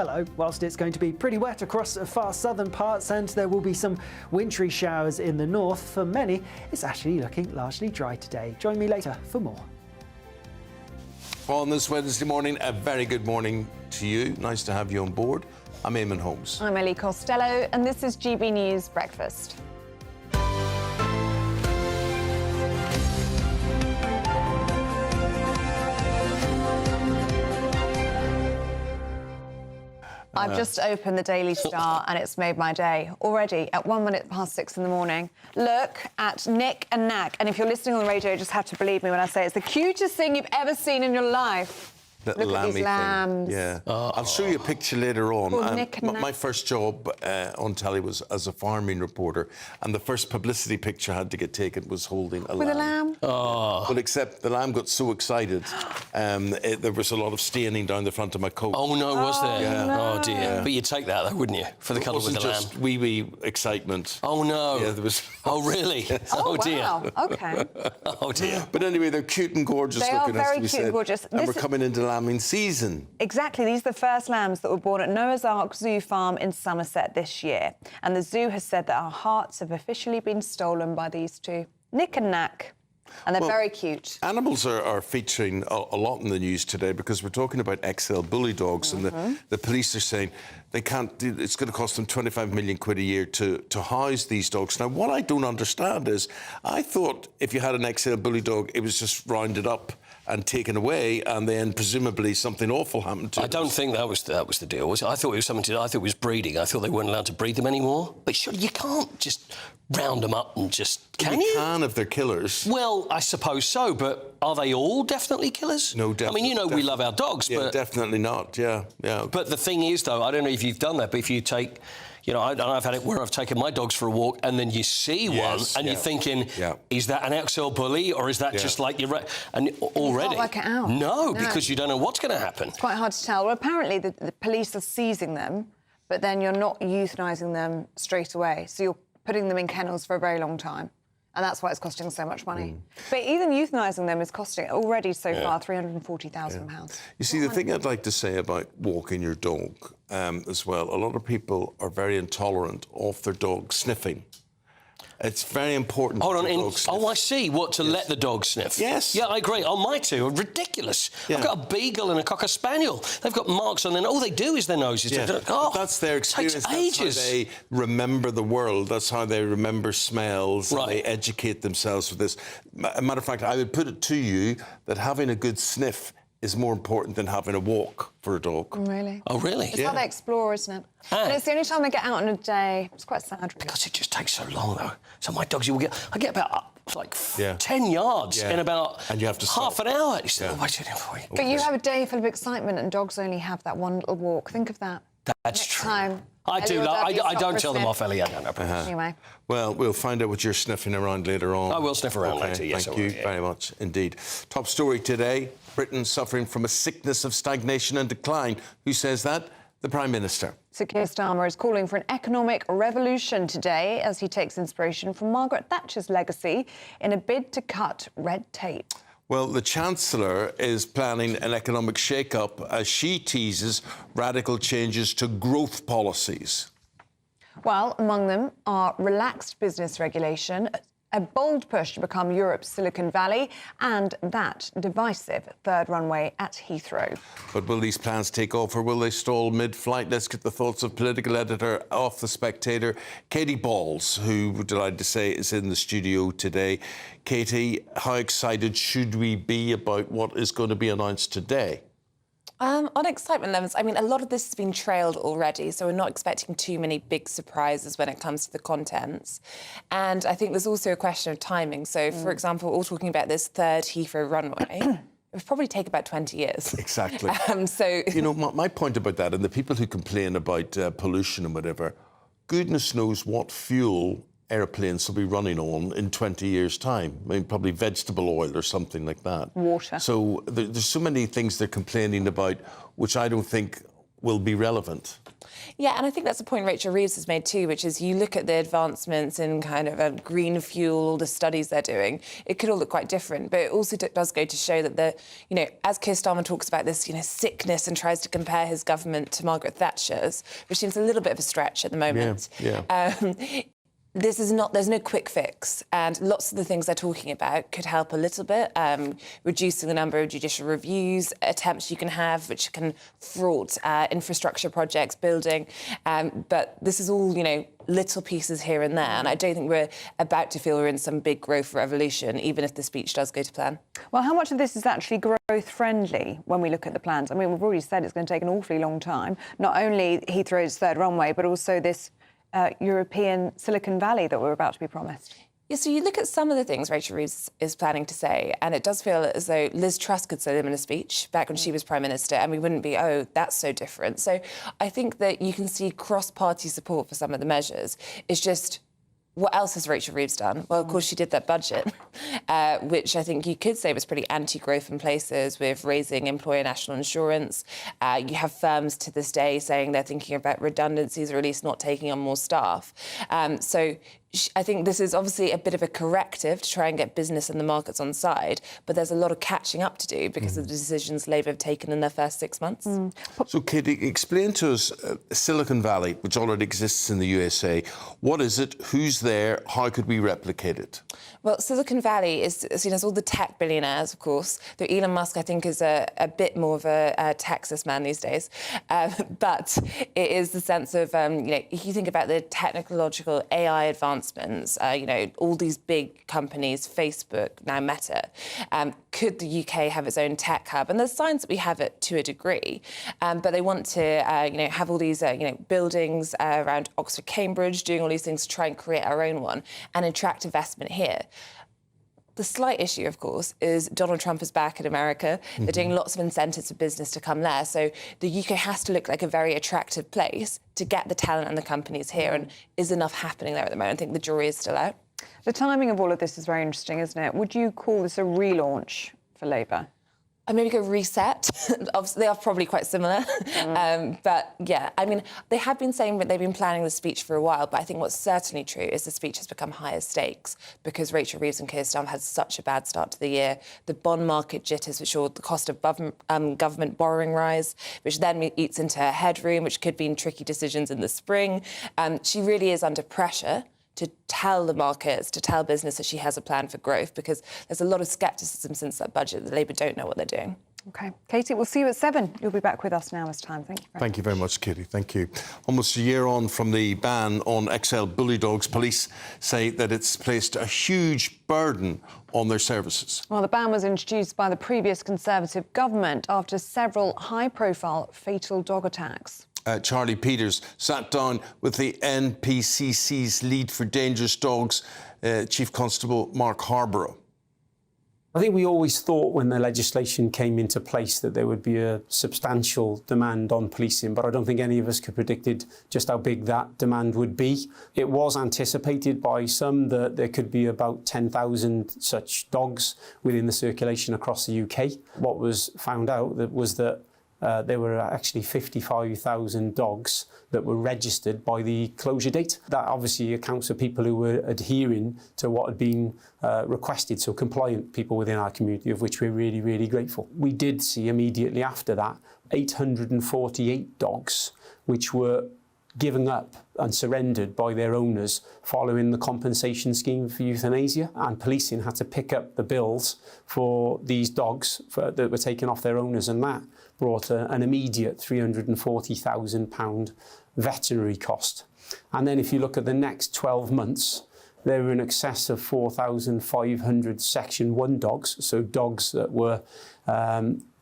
Hello. Whilst it's going to be pretty wet across far southern parts and there will be some wintry showers in the north, for many it's actually looking largely dry today. Join me later for more. On this Wednesday morning, a very good morning to you. Nice to have you on board. I'm Eamonn Holmes. I'm Ellie Costello, and this is GB News Breakfast. I've just opened the Daily Star and it's made my day already at 6 in the morning. Look at Nick and Nack. And if you're listening on the radio, you just have to believe me when I say it's the cutest thing you've ever seen in your life. That Look at these lambs. Thing. Yeah. Oh. I'll show you a picture later on. My first job on telly was as a farming reporter, and the first publicity picture I had to get taken was holding a lamb. With a lamb? Oh. Well, except the lamb got so excited, there was a lot of staining down the front of my coat. Oh, no, was there? Yeah. No. Oh, dear. Yeah. But you'd take that, though, wouldn't you, for the colour with the lamb? It wasn't just wee excitement. Oh, no. Yeah, there was... Oh, really? Oh, dear. Wow. OK. Oh, dear. But anyway, they're cute and gorgeous they looking, are very as we cute and gorgeous. And we're coming into lambing season. Exactly. These are the first lambs that were born at Noah's Ark Zoo Farm in Somerset this year. And the zoo has said that our hearts have officially been stolen by these two, Nick and Nack. And they're very cute. Animals are featuring a lot in the news today because we're talking about XL bully dogs, and the police are saying they can't do, it's going to cost them 25 million quid a year to house these dogs. Now, what I don't understand is, I thought if you had an XL bully dog, it was just rounded up and taken away, and then presumably something awful happened to it. I don't think that was the deal, was it? I thought it was something to do. I thought it was breeding. I thought they weren't allowed to breed them anymore. But sure, you can't just round them up and just... Can you? You can if they're killers. Well, I suppose so, but are they all definitely killers? No, definitely. I mean, you know, we love our dogs, yeah, but... definitely not, yeah. But the thing is, though, I don't know if you've done that, but if you take... You know, I've had it where I've taken my dogs for a walk and then you see one and you're thinking, is that an XL bully or is that just like you're... And already... You can't work it out. No, because you don't know what's going to happen. It's quite hard to tell. Well, apparently the police are seizing them, but then you're not euthanising them straight away. So you're putting them in kennels for a very long time. And that's why it's costing so much money. But even euthanising them is costing already so far £340,000. You see, the thing I'd like to say about walking your dog as well, a lot of people are very intolerant of their dog sniffing. It's very important. Hold on, oh, I see. What, to let the dog sniff? Yes. Yeah, I agree. Oh, my two are ridiculous. Yeah. I've got a beagle and a cocker spaniel. They've got marks on their... All they do is their noses. Yeah. That's their experience. It takes ages. That's how they remember the world. That's how they remember smells. Right. And they educate themselves with this. As a matter of fact, I would put it to you that having a good sniff is more important than having a walk for a dog. Really? Oh, really? It's how they explore, isn't it? And it's the only time they get out in a day. It's quite sad, really. Because it just takes so long, though. So my dogs, I get about, 10 yards in about and you have to half an hour. You Yeah. waiting for you. But you have a day full of excitement and dogs only have that one little walk. Think of that. That's Next true. time. I Ellie do. will I stop don't for a tell them sniff. off, Ellie. I don't know. Anyway. Well, we'll find out what you're sniffing around later on. I will sniff around later, yes. Thank you very much indeed. Top story today, Britain suffering from a sickness of stagnation and decline. Who says that? The Prime Minister. Sir Keir Starmer is calling for an economic revolution today as he takes inspiration from Margaret Thatcher's legacy in a bid to cut red tape. Well, the Chancellor is planning an economic shake-up as she teases radical changes to growth policies. Well, among them are relaxed business regulation, a bold push to become Europe's Silicon Valley, and that divisive third runway at Heathrow. But will these plans take off or will they stall mid-flight? Let's get the thoughts of political editor of The Spectator, Katie Balls, who, we're delighted to say, is in the studio today. Katie, how excited should we be about what is going to be announced today? On excitement levels, I mean, a lot of this has been trailed already, so we're not expecting too many big surprises when it comes to the contents. And I think there's also a question of timing. So, for example, all talking about this third Heathrow runway, it would probably take about 20 years. Exactly. So... You know, my point about that, and the people who complain about pollution and whatever, goodness knows what fuel airplanes will be running on in 20 years' time. I mean, probably vegetable oil or something like that. Water. So there's so many things they're complaining about which I don't think will be relevant. Yeah, and I think that's the point Rachel Reeves has made too, which is you look at the advancements in kind of a green fuel, all the studies they're doing, it could all look quite different, but it also does go to show that as Keir Starmer talks about this, sickness and tries to compare his government to Margaret Thatcher's, which seems a little bit of a stretch at the moment. There's no quick fix, and lots of the things they're talking about could help a little bit, reducing the number of judicial reviews, attempts you can have, which can thwart infrastructure projects, building. But this is all, little pieces here and there, and I don't think we're about to feel we're in some big growth revolution, even if the speech does go to plan. Well, how much of this is actually growth-friendly when we look at the plans? I mean, we've already said it's going to take an awfully long time. Not only Heathrow's third runway, but also this European Silicon Valley that we're about to be promised. Yeah, so you look at some of the things Rachel Reeves is planning to say, and it does feel as though Liz Truss could say them in a speech back when she was Prime Minister, and we wouldn't be, oh, that's so different. So I think that you can see cross-party support for some of the measures. It's just, what else has Rachel Reeves done? Well, of course, she did that budget, which I think you could say was pretty anti-growth in places, with raising employer national insurance. You have firms to this day saying they're thinking about redundancies or at least not taking on more staff. So I think this is obviously a bit of a corrective to try and get business and the markets on side, but there's a lot of catching up to do because of the decisions Labour have taken in their first 6 months. So, Katie, explain to us Silicon Valley, which already exists in the USA. What is it? Who's there? How could we replicate it? Well, Silicon Valley is seen as all the tech billionaires, of course, though Elon Musk, I think, is a bit more of a Texas man these days. But it is the sense of, if you think about the technological AI advancements, all these big companies, Facebook, now Meta, could the UK have its own tech hub? And there's signs that we have it to a degree, but they want to, have all these, buildings around Oxford, Cambridge, doing all these things to try and create our own one and attract investment here. The slight issue, of course, is Donald Trump is back in America. They're doing lots of incentives for business to come there. So the UK has to look like a very attractive place to get the talent and the companies here. And is enough happening there at the moment? I think the jury is still out. The timing of all of this is very interesting, isn't it? Would you call this a relaunch for Labour? I maybe go reset. They are probably quite similar. But yeah, I mean, they have been saying that they've been planning the speech for a while, but I think what's certainly true is the speech has become higher stakes because Rachel Reeves and Keir Starmer had such a bad start to the year. The bond market jitters, which saw the cost of government borrowing rise, which then eats into her headroom, which could mean tricky decisions in the spring. She really is under pressure to tell the markets, to tell business that she has a plan for growth, because there's a lot of scepticism since that budget that Labour don't know what they're doing. OK. Katie, we'll see you at 7. You'll be back with us now as time. Thank you. Thank you very much, Katie. Thank you. Almost a year on from the ban on XL bully dogs, police say that it's placed a huge burden on their services. Well, the ban was introduced by the previous Conservative government after several high-profile fatal dog attacks. Charlie Peters sat down with the NPCC's lead for dangerous dogs, Chief Constable Mark Harborough. I think we always thought when the legislation came into place that there would be a substantial demand on policing, but I don't think any of us could have predicted just how big that demand would be. It was anticipated by some that there could be about 10,000 such dogs within the circulation across the UK. What was found out was that there were actually 55,000 dogs that were registered by the closure date. That obviously accounts for people who were adhering to what had been requested, so compliant people within our community, of which we're really, really grateful. We did see immediately after that 848 dogs which were given up and surrendered by their owners following the compensation scheme for euthanasia, and policing had to pick up the bills for these dogs that were taken off their owners, and that brought an immediate £340,000 veterinary cost. And then if you look at the next 12 months, there were in excess of 4,500 Section 1 dogs, so dogs that were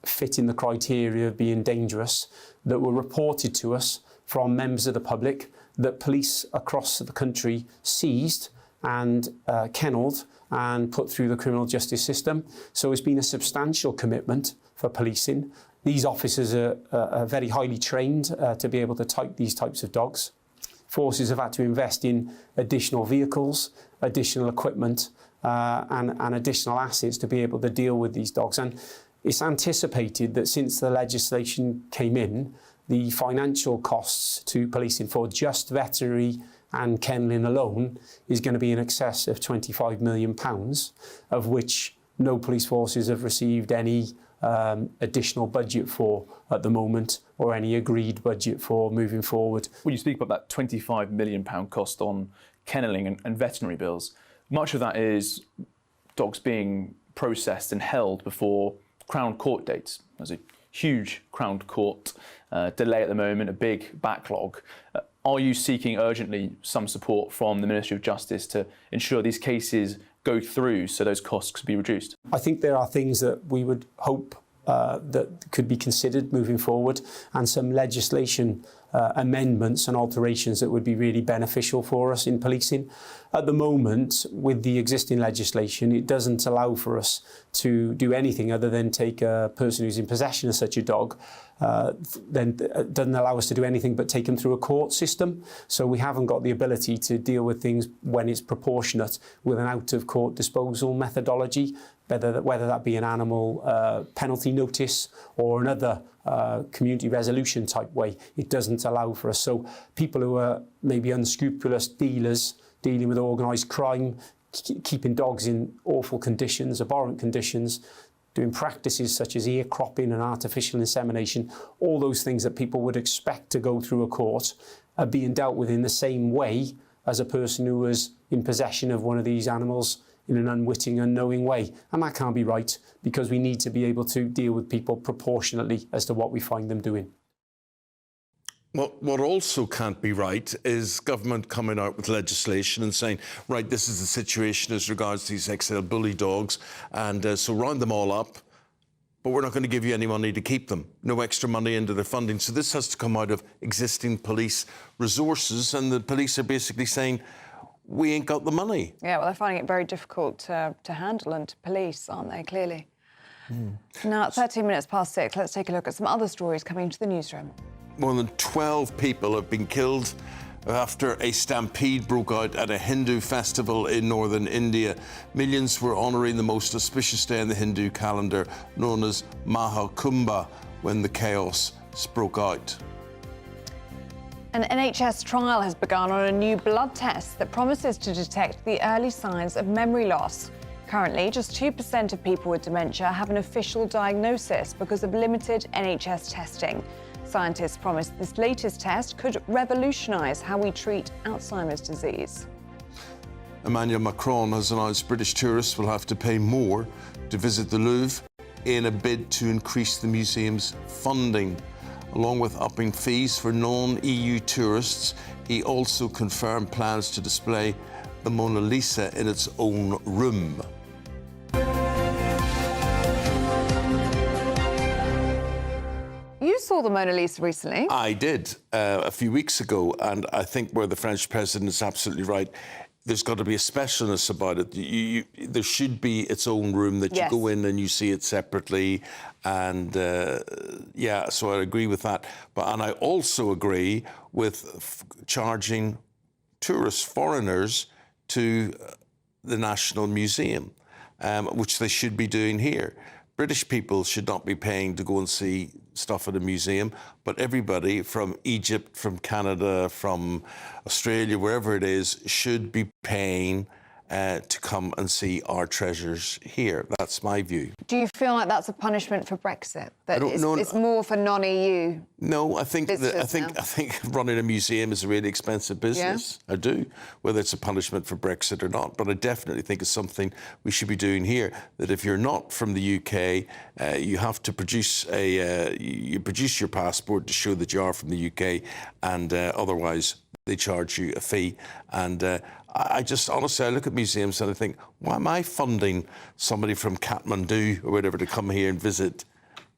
fitting the criteria of being dangerous, that were reported to us from members of the public, that police across the country seized and kennelled and put through the criminal justice system. So it's been a substantial commitment for policing. These officers are very highly trained to be able to type these types of dogs. Forces have had to invest in additional vehicles, additional equipment, and additional assets to be able to deal with these dogs. And it's anticipated that since the legislation came in, the financial costs to policing for just veterinary and kenneling alone is going to be in excess of £25 million, of which no police forces have received any additional budget for at the moment, or any agreed budget for moving forward. When you speak about that £25 million cost on kennelling and veterinary bills, much of that is dogs being processed and held before Crown Court dates. There's a huge Crown Court delay at the moment, a big backlog. Are you seeking urgently some support from the Ministry of Justice to ensure these cases go through so those costs could be reduced? I think there are things that we would hope that could be considered moving forward, and some legislation amendments and alterations that would be really beneficial for us in policing. At the moment, with the existing legislation, it doesn't allow for us to do anything other than take a person who's in possession of such a dog, then it doesn't allow us to do anything but take them through a court system. So we haven't got the ability to deal with things when it's proportionate with an out-of-court disposal methodology, whether that be an animal penalty notice or another community resolution type way. It doesn't allow for us. So people who are maybe unscrupulous dealers dealing with organised crime, keeping dogs in awful conditions, abhorrent conditions, doing practices such as ear cropping and artificial insemination, all those things that people would expect to go through a court are being dealt with in the same way as a person who was in possession of one of these animals in an unwitting, unknowing way. And that can't be right, because we need to be able to deal with people proportionately as to what we find them doing. What also can't be right is government coming out with legislation and saying, right, this is the situation as regards to these XL bully dogs, and so round them all up, but we're not going to give you any money to keep them. No extra money into their funding. So this has to come out of existing police resources, and the police are basically saying, we ain't got the money. Yeah, well, they're finding it very difficult to handle and to police, aren't they, clearly? Now, at 13 minutes past 6, let's take a look at some other stories coming into the newsroom. More than 12 people have been killed after a stampede broke out at a Hindu festival in northern India. Millions were honouring the most auspicious day in the Hindu calendar, known as Mahakumbha, when the chaos broke out. An NHS trial has begun on a new blood test that promises to detect the early signs of memory loss. Currently, just 2% of people with dementia have an official diagnosis because of limited NHS testing. Scientists promise this latest test could revolutionise how we treat Alzheimer's disease. Emmanuel Macron has announced British tourists will have to pay more to visit the Louvre in a bid to increase the museum's funding. Along with upping fees for non-EU tourists, he also confirmed plans to display the Mona Lisa in its own room. You saw the Mona Lisa recently. I did a few weeks ago, and I think where the French president is absolutely right, there's got to be a specialness about it. There should be its own room that you go in and you see it separately. And yeah, so I agree with that. And I also agree with charging tourists, foreigners, to the National Museum, which they should be doing here. British people should not be paying to go and see stuff at a museum, but everybody from Egypt, from Canada, from Australia, wherever it is, should be paying to come and see our treasures here. That's my view. Do you feel like that's a punishment for Brexit? That it's more for non-EU? No, I think running a museum is a really expensive business. Yeah. I do, whether it's a punishment for Brexit or not. But I definitely think it's something we should be doing here. That if you're not from the UK, you have to produce you produce your passport to show that you are from the UK, and otherwise they charge you a fee. And I just, honestly, I look at museums and I think, why am I funding somebody from Kathmandu or whatever to come here and visit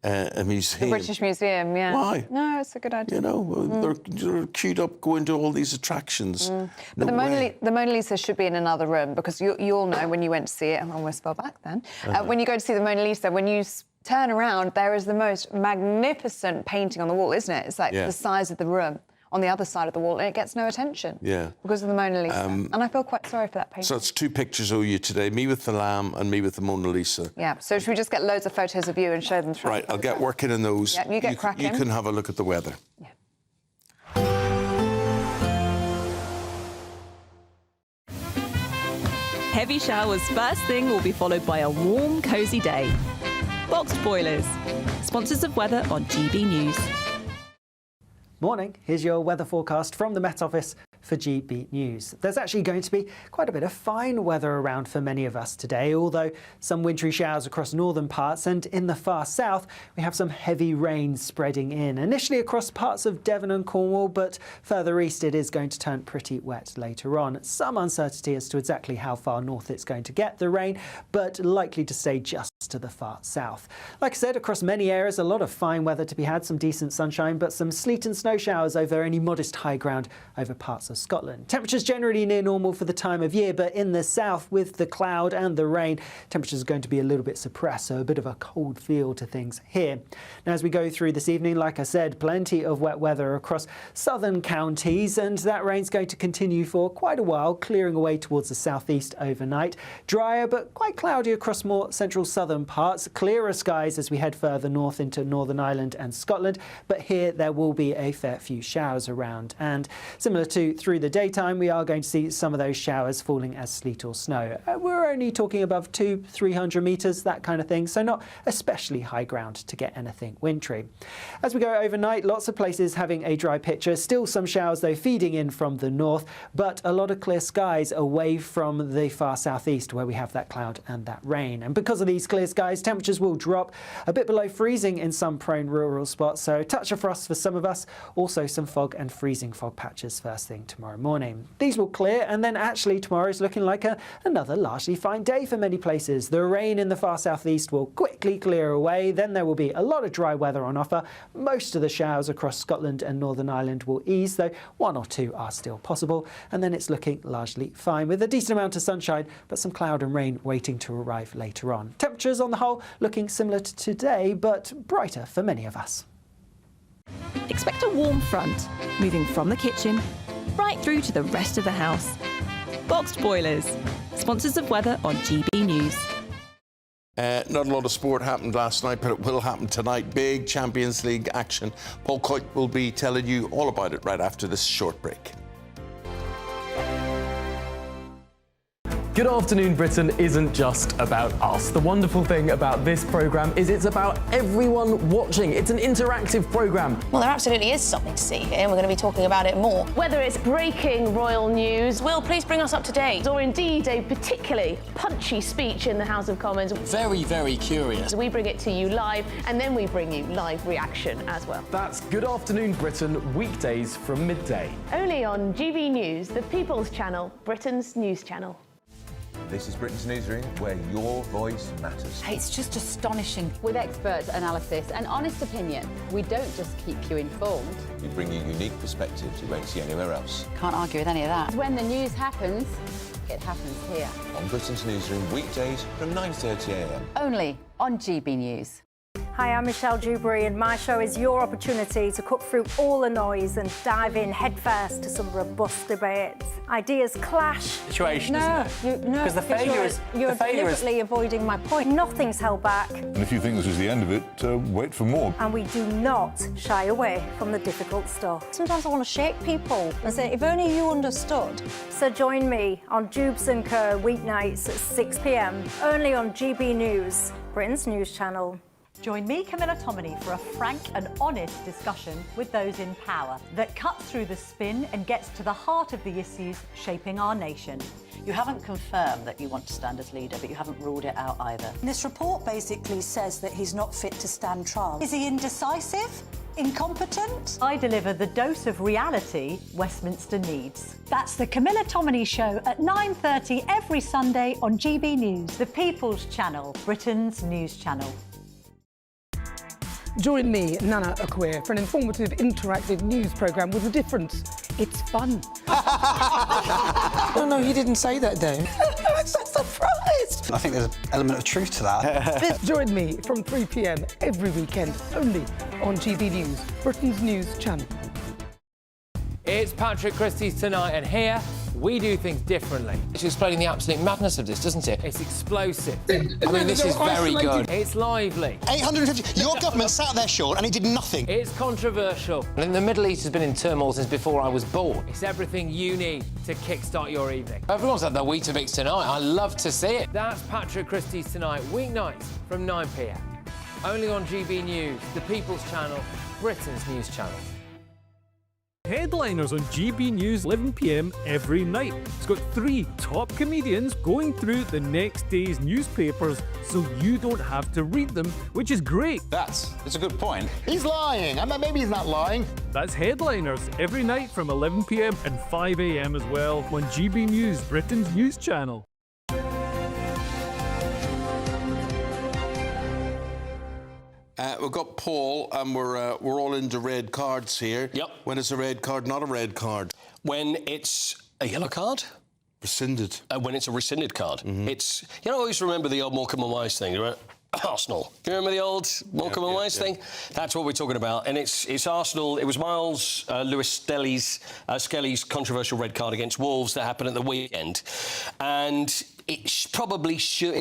a museum? The British Museum, yeah. Why? No, it's a good idea. You know, they're queued up going to all these attractions. But No the Mona Lisa should be in another room, because you all know when you went to see it, I'm almost fell back then, when you go to see the Mona Lisa, when you turn around, there is the most magnificent painting on the wall, isn't it? It's like the size of the room. on the other side of the wall, and it gets no attention. Yeah. Because of the Mona Lisa. And I feel quite sorry for that painting. So it's 2 pictures of you today, me with the lamb and me with the Mona Lisa. Yeah, so should we just get loads of photos of you and show them throughout? Right, I'll get working on those. Yeah, you get cracking. You can have a look at the weather. Yeah. Heavy showers first thing will be followed by a warm, cosy day. Boxed boilers, sponsors of weather on GB News. Morning, here's your weather forecast from the Met Office for GB News. There's actually going to be quite a bit of fine weather around for many of us today, although some wintry showers across northern parts, and in the far south we have some heavy rain spreading in, initially across parts of Devon and Cornwall, but further east it is going to turn pretty wet later on. Some uncertainty as to exactly how far north it's going to get, the rain, but likely to stay just to the far south. Like I said, across many areas a lot of fine weather to be had, some decent sunshine, but some sleet and snow showers over any modest high ground over parts of Scotland. Temperatures generally near normal for the time of year, but in the south with the cloud and the rain, temperatures are going to be a little bit suppressed, so a bit of a cold feel to things here. Now as we go through this evening, like I said, plenty of wet weather across southern counties, and that rain's going to continue for quite a while, clearing away towards the southeast overnight. Drier but quite cloudy across more central southern parts, clearer skies as we head further north into Northern Ireland and Scotland, but here there will be a fair few showers around, and similar to through the daytime we are going to see some of those showers falling as sleet or snow. We're only talking above 200-300 metres, that kind of thing, so not especially high ground to get anything wintry. As we go overnight, lots of places having a dry picture, still some showers though feeding in from the north, but a lot of clear skies away from the far southeast where we have that cloud and that rain. And because of these clear skies, temperatures will drop a bit below freezing in some prone rural spots, so a touch of frost for some of us, also some fog and freezing fog patches first thing tomorrow morning. These will clear, and then actually tomorrow is looking like another largely fine day for many places. The rain in the far southeast will quickly clear away, then there will be a lot of dry weather on offer. Most of the showers across Scotland and Northern Ireland will ease, though 1 or 2 are still possible, and then it's looking largely fine with a decent amount of sunshine, but some cloud and rain waiting to arrive later on. Temperatures on the whole looking similar to today, but brighter for many of us. Expect a warm front, moving from the kitchen right through to the rest of the house. Boxed boilers, sponsors of weather on GB News. Not a lot of sport happened last night, but it will happen tonight. Big Champions League action. Paul Coit will be telling you all about it right after this short break. Good Afternoon Britain isn't just about us. The wonderful thing about this programme is it's about everyone watching. It's an interactive programme. Well, there absolutely is something to see here, and we're going to be talking about it more. Whether it's breaking royal news, Will, please bring us up to date. or indeed a particularly punchy speech in the House of Commons, Very, very curious. we bring it to you live, and then we bring you live reaction as well. That's Good Afternoon Britain, weekdays from midday. Only on GB News, the People's Channel, Britain's news channel. This is Britain's Newsroom, where your voice matters. It's just astonishing. With expert analysis and honest opinion, we don't just keep you informed. We bring you unique perspectives you won't see anywhere else. Can't argue with any of that. When the news happens, it happens here. On Britain's Newsroom, weekdays from 9:30 a.m. Only on GB News. Hi, I'm Michelle Dewberry, and my show is your opportunity to cut through all the noise and dive in headfirst to some robust debates. Ideas clash. Situation, isn't it? Because the failure is... You're deliberately avoiding my point. Nothing's held back. And if you think this is the end of it, wait for more. And we do not shy away from the difficult stuff. Sometimes I want to shake people and say, if only you understood. So join me on Dubes & Co. weeknights at 6 p.m, only on GB News, Britain's news channel. Join me, Camilla Tominey, for a frank and honest discussion with those in power that cuts through the spin and gets to the heart of the issues shaping our nation. You haven't confirmed that you want to stand as leader, but you haven't ruled it out either. This report basically says that he's not fit to stand trial. Is he indecisive? Incompetent? I deliver the dose of reality Westminster needs. That's the Camilla Tominey Show at 9:30 every Sunday on GB News, the People's Channel, Britain's news channel. Join me, Nana Akwe, for an informative, interactive news programme with a difference. It's fun. No, he didn't say that, though. I'm so surprised. I think there's an element of truth to that. Join me from 3 p.m. every weekend, only on GB News, Britain's news channel. It's Patrick Christie's Tonight, and here we do things differently. It's explaining the absolute madness of this, doesn't it? It's explosive. I mean, this is very good. It's lively. 850. Your government sat there, Sean, and it did nothing. It's controversial. And the Middle East has been in turmoil since before I was born. It's everything you need to kickstart your evening. Everyone's had their Weetabix tonight. I love to see it. That's Patrick Christie's Tonight, weeknights from 9 p.m. Only on GB News, the People's Channel, Britain's news channel. Headliners on GB News 11 p.m. every night. It's got 3 top comedians going through the next day's newspapers so you don't have to read them, which is great. That's a good point. He's lying. I mean, maybe he's not lying. That's Headliners every night from 11 p.m. and 5 a.m. as well on GB News, Britain's news channel. We've got Paul, and we're all into red cards here. Yep. When is a red card not a red card? When it's a yellow card? Rescinded. When it's a rescinded card. It's, you know, I always remember the old Morecambe and Wise thing, right? Arsenal. Do you remember the old Morecambe and Wise thing? That's what we're talking about. And it's Arsenal. It was Miles Lewis Skelly's controversial red card against Wolves that happened at the weekend. And it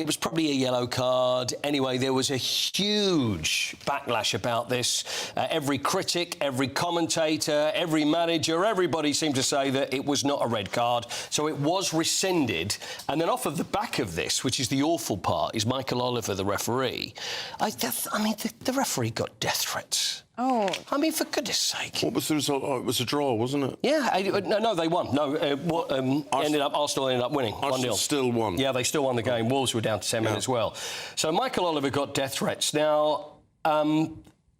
was probably a yellow card. Anyway, there was a huge backlash about this. Every critic, every commentator, every manager, everybody seemed to say that it was not a red card. So it was rescinded. And then off of the back of this, which is the awful part, is Michael Oliver, the referee. The referee got death threats. Oh. I mean, for goodness sake. What was the result? Oh, it was a draw, wasn't it? Yeah, no, they won. No, Arsenal ended up winning. Arsenal 1-0. still won. Yeah, they still won the game. Wolves were down to 10 men as well. So Michael Oliver got death threats. Now,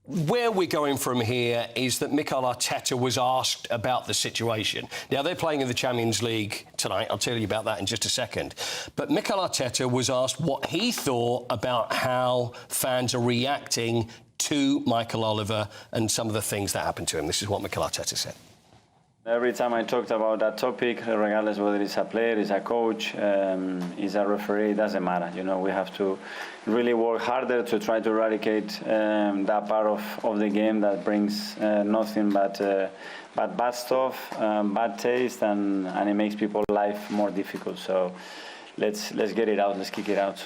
where we're going from here is that Mikel Arteta was asked about the situation. Now, they're playing in the Champions League tonight. I'll tell you about that in just a second. But Mikel Arteta was asked what he thought about how fans are reacting to Michael Oliver and some of the things that happened to him. This is what Mikel Arteta said. Every time I talked about that topic, regardless whether it's a player, it's a coach, it's a referee, it doesn't matter. You know, we have to really work harder to try to eradicate that part of the game that brings nothing but bad stuff, bad taste, and it makes people's life more difficult. So let's get it out, let's kick it out.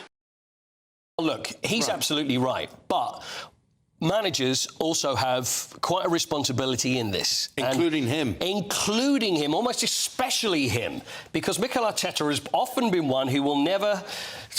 Look, he's absolutely right, but managers also have quite a responsibility in this. Including him. Including him, almost especially him. Because Mikel Arteta has often been one who will never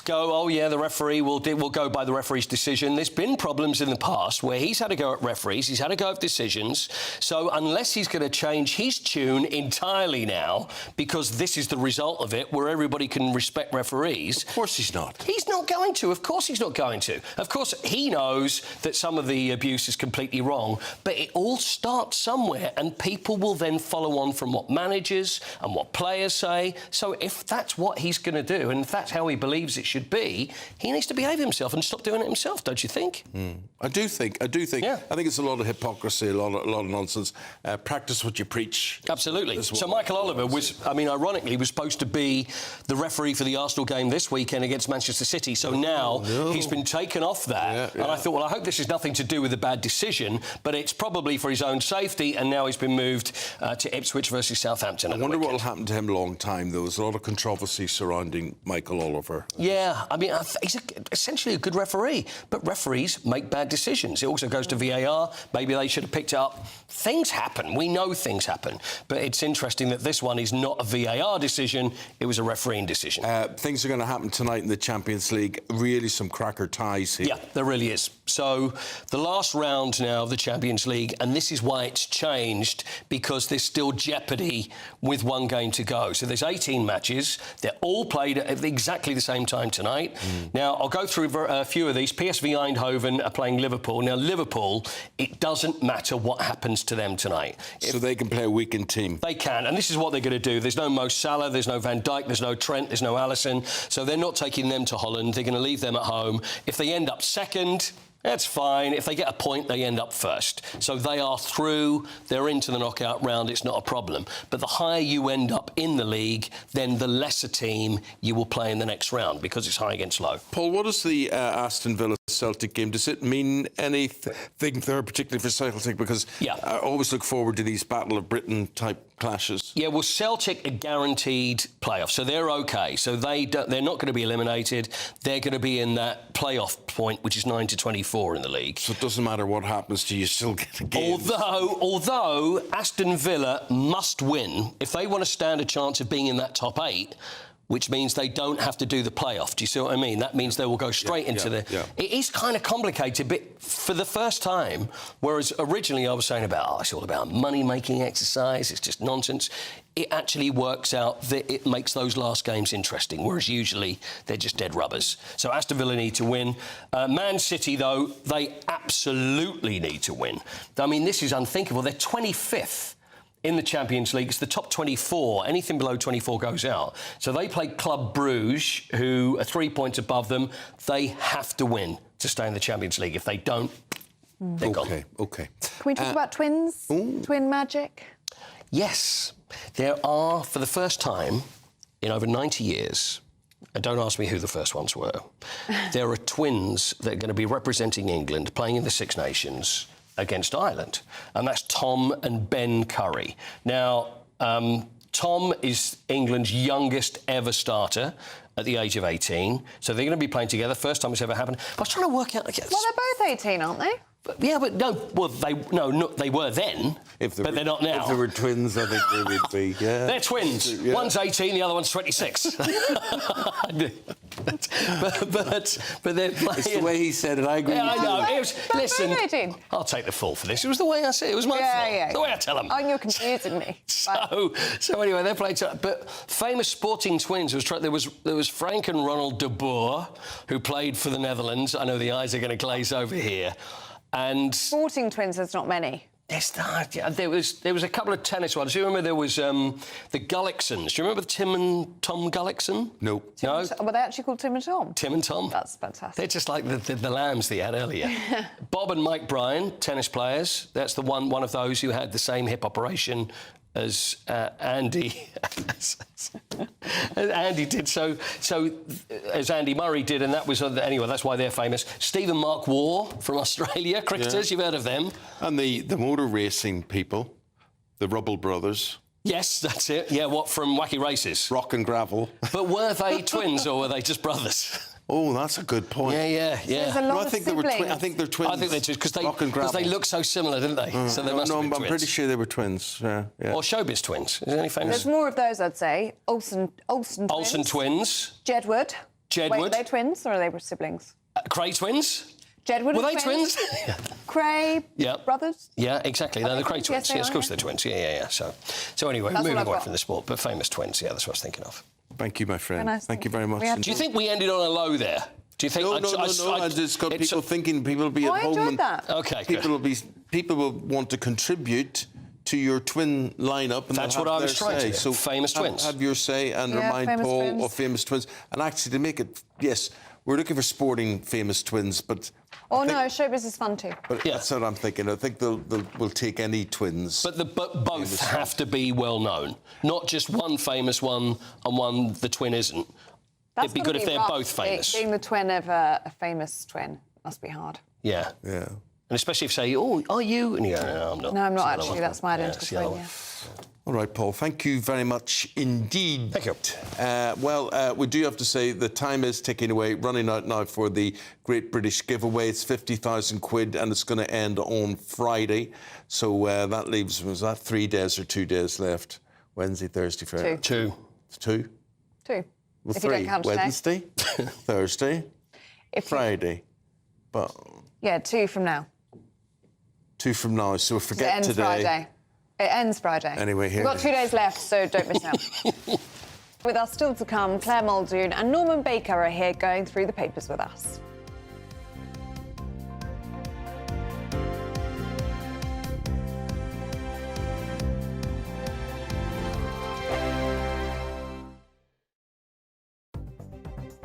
go, oh, yeah, the referee will go by the referee's decision. There's been problems in the past where he's had to go at referees, he's had to go at decisions. So unless he's going to change his tune entirely now, because this is the result of it, where everybody can respect referees... Of course he's not. He's not going to. Of course he's not going to. Of course, he knows that some of the abuse is completely wrong, but it all starts somewhere, and people will then follow on from what managers and what players say. So if that's what he's going to do, and if that's how he believes it should be, he needs to behave himself and stop doing it himself, don't you think? I do think. Yeah. I think it's a lot of hypocrisy, a lot of nonsense. Practice what you preach. Absolutely. So Michael Oliver was, ironically, was supposed to be the referee for the Arsenal game this weekend against Manchester City. So now he's been taken off that. And I thought, well, I hope this has nothing to do with a bad decision, but it's probably for his own safety, and now he's been moved to Ipswich versus Southampton. I wonder what will happen to him long time, though. There's a lot of controversy surrounding Michael Oliver. Yeah, he's essentially a good referee, but referees make bad decisions. It also goes to VAR. Maybe they should have picked it up. Things happen. We know things happen. But it's interesting that this one is not a VAR decision. It was a refereeing decision. Things are going to happen tonight in the Champions League. Really some cracker ties here. Yeah, there really is. So the last round now of the Champions League, and this is why it's changed, because there's still jeopardy with one game to go. So there's 18 matches. They're all played at exactly the same time tonight. Now, I'll go through a few of these. PSV Eindhoven are playing Liverpool. Now, Liverpool, it doesn't matter what happens to them tonight. So they can play a weakened team. They can, and this is what they're going to do. There's no Mo Salah, there's no Van Dijk, there's no Trent, there's no Alisson. So they're not taking them to Holland. They're going to leave them at home. If they end up second, That's fine. If they get a point, they end up first. So they are through, they're into the knockout round, it's not a problem. But the higher you end up in the league, then the lesser team you will play in the next round because it's high against low. Paul, what is the Aston Villa-Celtic game? Does it mean anything there, particularly for Celtic? Because I always look forward to these Battle of Britain type clashes. Yeah, well, Celtic are guaranteed playoffs, so they're OK. So they're not going to be eliminated. They're going to be in that playoff point, which is 9 to 24 in the league. So it doesn't matter what happens to you, you still get a game. Although Aston Villa must win if they want to stand a chance of being in that top 8, which means they don't have to do the playoff. Do you see what I mean? That means they will go straight into the... It is kind of complicated, but for the first time, whereas originally I was saying about, it's all about money-making exercise, it's just nonsense, it actually works out that it makes those last games interesting, whereas usually they're just dead rubbers. So Aston Villa need to win. Man City, though, they absolutely need to win. I mean, this is unthinkable. They're 25th. In the Champions League, it's the top 24. Anything below 24 goes out. So they play Club Bruges, who are 3 points above them. They have to win to stay in the Champions League. If they don't, they're gone. OK. Can we talk about twins? Twin magic? Yes. There are, for the first time in over 90 years, and don't ask me who the first ones were, there are twins that are going to be representing England, playing in the Six Nations, against Ireland, and that's Tom and Ben Curry. Now, Tom is England's youngest ever starter at the age of 18, so they're going to be playing together. First time it's ever happened. I was trying to work out... Well, they're both 18, aren't they? Yeah, but no. Well, they were then, but they're not now. If they were twins, I think they would be. Yeah, they're twins. Yeah. One's 18, the other one's 26. but they're playing. It's the way he said it. I agree. Yeah, I know. It was, listen, 18. I'll take the fall for this. It was the way I said it. It was my fault. Yeah. The way I tell them. Oh, you're confusing me. So anyway, they're playing. But famous sporting twins. There was Frank and Ronald de Boer, who played for the Netherlands. I know the eyes are going to glaze over here. And sporting twins, there's not many. There was a couple of tennis ones. Do you remember there was the Gullicksons? Do you remember Tim and Tom Gullickson? No. Were they actually called Tim and Tom? Tim and Tom. That's fantastic. They're just like the lambs that you had earlier. Bob and Mike Bryan, tennis players. That's the one of those who had the same hip operation as Andy. Andy did so as Andy Murray did, and that was anyway. That's why they're famous. Steve and Mark Waugh from Australia, cricketers. You've heard of them. And the motor racing people, the Rubble Brothers. Yes, that's it. Yeah, what from Wacky Races? Rock and Gravel. But were they twins or were they just brothers? Oh, that's a good point. Yeah. There's a lot of siblings. I think they're twins. I think they're twins because they look so similar, didn't they? So they must be twins. I'm pretty sure they were twins. Yeah. Or showbiz twins. Is there any famous? There's more of those, I'd say. Olsen twins. Olsen twins. Jedward. Wait, are they twins or are they siblings? Cray twins. Jedward. Were they twins? Cray brothers? Yeah, exactly. No, the Cray twins. Yes, of course they're twins. Yeah. So anyway, moving away from the sport, but famous twins. Yeah, that's what I was thinking of. Thank you, my friend. Nice. Thank you very much. Do you think we ended on a low there? Do you think? No. I just got people thinking. People will be at home. I enjoyed that. Okay, people will want to contribute to your twin lineup. And that's what I was trying to do. So famous twins. Have your say and remind Paul of famous twins. And actually, to make it, yes, we're looking for sporting famous twins, but. Showbiz is fun too. But that's what I'm thinking. I think we'll take any twins. But both have to be well known, not just one famous one and one the twin isn't. It'd be good if they're both famous. Being the twin of a famous twin must be hard. Yeah. And especially if say, "Oh, are you?" And you go, "No, I'm not." No, I'm not actually. That's my identical twin. Yeah. All right, Paul, thank you very much indeed. Thank you. We do have to say the time is ticking away, running out now for the Great British Giveaway. It's 50,000 quid and it's going to end on Friday. So that leaves, was that 3 days or 2 days left? Wednesday, Thursday, Friday? Two. Two? Two. Well, if 3. You don't count Wednesday, Thursday, Friday. But 2 from now. 2 from now, so forget it ends today. Friday. It ends Friday. Anyway, here. We've got 2 days left, so don't miss out. With us still to come, Claire Muldoon and Norman Baker are here going through the papers with us.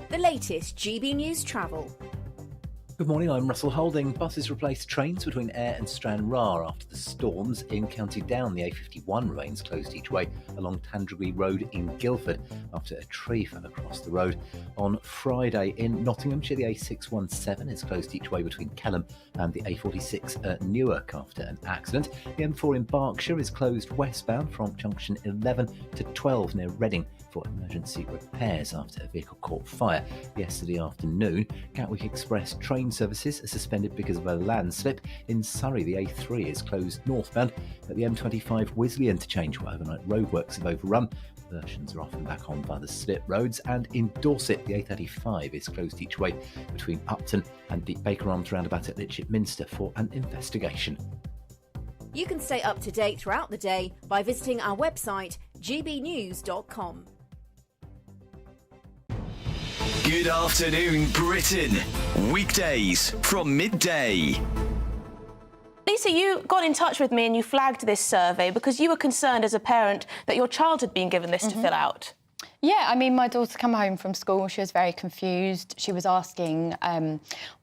The latest GB News travel. Good morning, I'm Russell Holding. Buses replaced trains between Ayr and Stranraer after the storms. In County Down, the A51 remains closed each way along Tandragee Road in Guildford after a tree fell across the road. On Friday in Nottinghamshire, the A617 is closed each way between Kelham and the A46 at Newark after an accident. The M4 in Berkshire is closed westbound from junction 11 to 12 near Reading for emergency repairs after a vehicle caught fire yesterday afternoon. Gatwick Express train services are suspended because of a landslip. In Surrey, the A3 is closed northbound at the M25 Wisley interchange where overnight roadworks have overrun. Versions are often back on via the slip roads, and in Dorset, the A35 is closed each way between Upton and the Baker Arms roundabout at Litchfield Minster for an investigation. You can stay up to date throughout the day by visiting our website gbnews.com. Good afternoon, Britain. Weekdays from midday. Lisa, you got in touch with me and you flagged this survey because you were concerned as a parent that your child had been given this to fill out. Yeah, I mean, my daughter came home from school, she was very confused. She was asking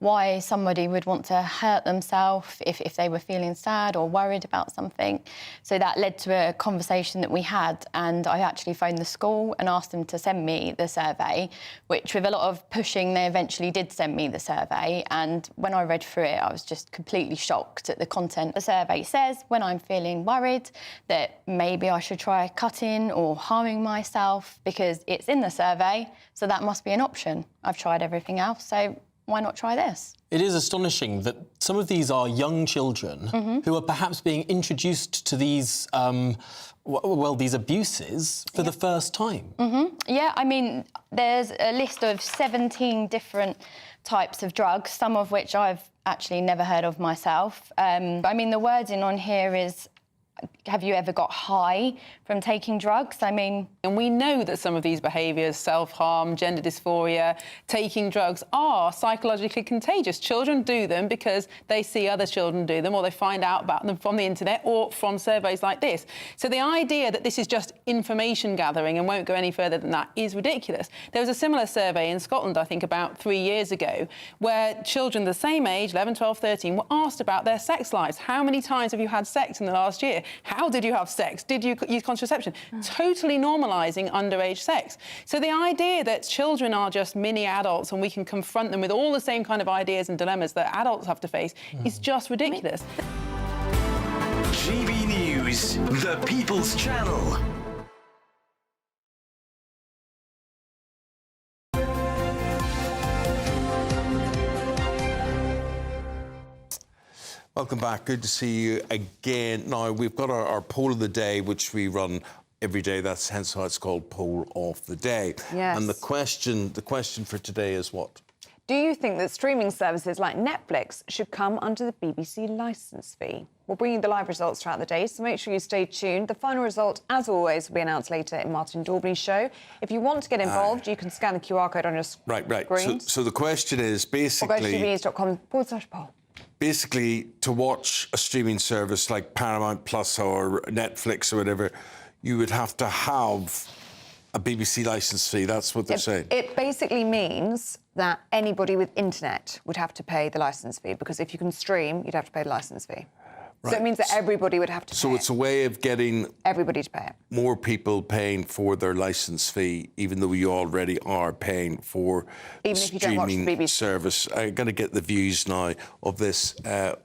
why somebody would want to hurt themselves if they were feeling sad or worried about something. So that led to a conversation that we had, and I actually phoned the school and asked them to send me the survey, which with a lot of pushing, they eventually did send me the survey. And when I read through it, I was just completely shocked at the content. The survey says when I'm feeling worried that maybe I should try cutting or harming myself, because it's in the survey, so that must be an option. I've tried everything else, so why not try this? It is astonishing that some of these are young children who are perhaps being introduced to these, these abuses for the first time. Yeah, I mean, there's a list of 17 different types of drugs, some of which I've actually never heard of myself. I mean, the wording on here is, have you ever got high from taking drugs? I mean... And we know that some of these behaviours, self-harm, gender dysphoria, taking drugs, are psychologically contagious. Children do them because they see other children do them, or they find out about them from the internet or from surveys like this. So the idea that this is just information gathering and won't go any further than that is ridiculous. There was a similar survey in Scotland, I think, about 3 years ago, where children the same age, 11, 12, 13, were asked about their sex lives. How many times have you had sex in the last year? How did you have sex? Did you use contraception? Totally normalising underage sex. So the idea that children are just mini adults and we can confront them with all the same kind of ideas and dilemmas that adults have to face is just ridiculous. GB News, the People's Channel. Welcome back. Good to see you again. Now, we've got our poll of the day, which we run every day. That's hence how it's called Poll of the Day. Yes. And the question for today is what? Do you think that streaming services like Netflix should come under the BBC licence fee? We'll bring you the live results throughout the day, so make sure you stay tuned. The final result, as always, will be announced later in Martin Daubney's show. If you want to get involved, you can scan the QR code on your screen. So the question is basically... Or go to gbnews.com/poll. Basically, to watch a streaming service like Paramount Plus or Netflix or whatever, you would have to have a BBC licence fee. That's what they're saying. It basically means that anybody with internet would have to pay the licence fee, because if you can stream, you'd have to pay the licence fee. Right. So it means that everybody would have to pay So it's a way of getting... everybody to pay it. More people paying for their licence fee, even though you already are paying for even if you don't watch the streaming BBC. service. I'm going to get the views now of this.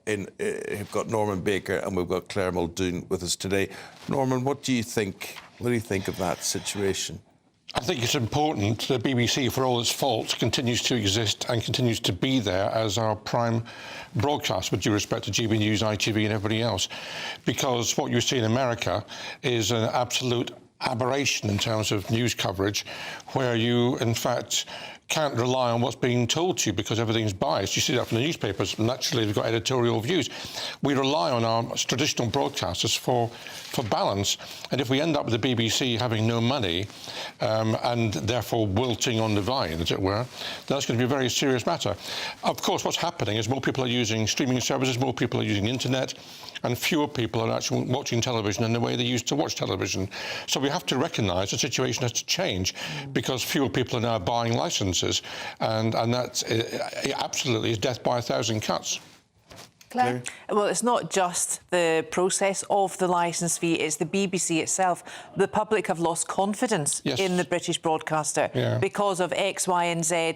We've got Norman Baker and we've got Claire Muldoon with us today. Norman, what do you think? What do you think of that situation? I think it's important that the BBC, for all its faults, continues to exist and continues to be there as our prime broadcast, with due respect to GB News, ITV and everybody else. Because what you see in America is an absolute aberration in terms of news coverage, where you, in fact, can't rely on what's being told to you because everything's biased. You see that from the newspapers. Naturally, they've got editorial views. We rely on our traditional broadcasters for balance. And if we end up with the BBC having no money and therefore wilting on the vine, as it were, that's going to be a very serious matter. Of course, what's happening is more people are using streaming services, more people are using internet, and fewer people are actually watching television in the way they used to watch television. So we have to recognise the situation has to change because fewer people are now buying licences. licences, and that absolutely is death by 1,000 cuts. Claire? Well, it's not just the process of the licence fee, it's the BBC itself. The public have lost confidence in the British broadcaster because of X, Y and Z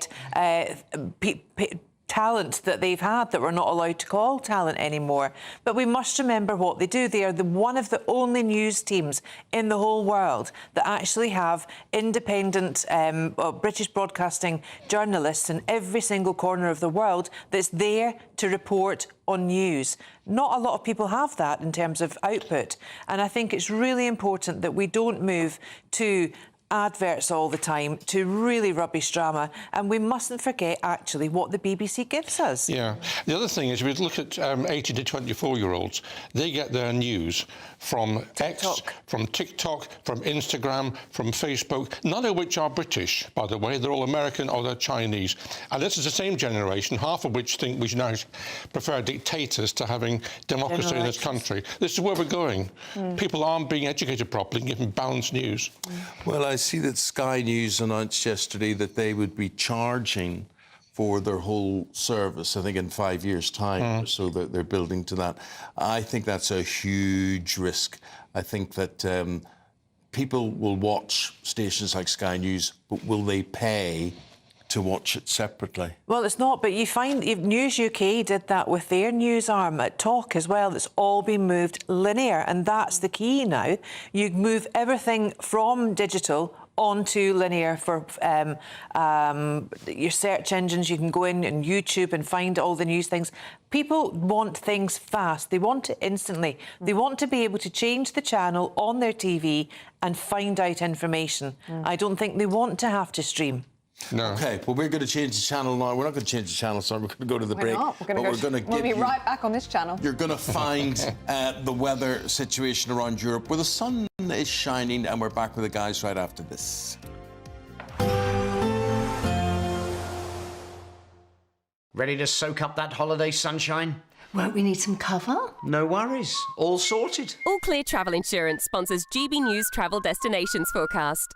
talent that they've had that we're not allowed to call talent anymore. But we must remember what they do. They are one of the only news teams in the whole world that actually have independent British broadcasting journalists in every single corner of the world that's there to report on news. Not a lot of people have that in terms of output. And I think it's really important that we don't move to adverts all the time, to really rubbish drama, and we mustn't forget actually what the BBC gives us. Yeah. The other thing is, we look at 18 to 24-year-olds. They get their news from X, from TikTok, from Instagram, from Facebook, none of which are British, by the way. They're all American or they're Chinese. And this is the same generation, half of which think we should now prefer dictators to having democracy in this country. This is where we're going. People aren't being educated properly and given balanced news. Well, I see that Sky News announced yesterday that they would be charging for their whole service, I think in 5 years' time, so that they're building to that. I think that's a huge risk. I think that people will watch stations like Sky News, but will they pay to watch it separately? Well, it's not, but you find News UK did that with their news arm at Talk as well. It's all been moved linear, and that's the key now. You move everything from digital onto linear for your search engines. You can go in and YouTube and find all the news things. People want things fast. They want it instantly. They want to be able to change the channel on their TV and find out information. I don't think they want to have to stream. No. OK, well, we're going to change the channel now. We're not going to change the channel, sorry. We're going to go to the break. We'll be right back on this channel. You're going to find the weather situation around Europe where the sun is shining, and we're back with the guys right after this. Ready to soak up that holiday sunshine? Won't we need some cover? No worries. All sorted. All Clear Travel Insurance sponsors GB News Travel Destinations Forecast.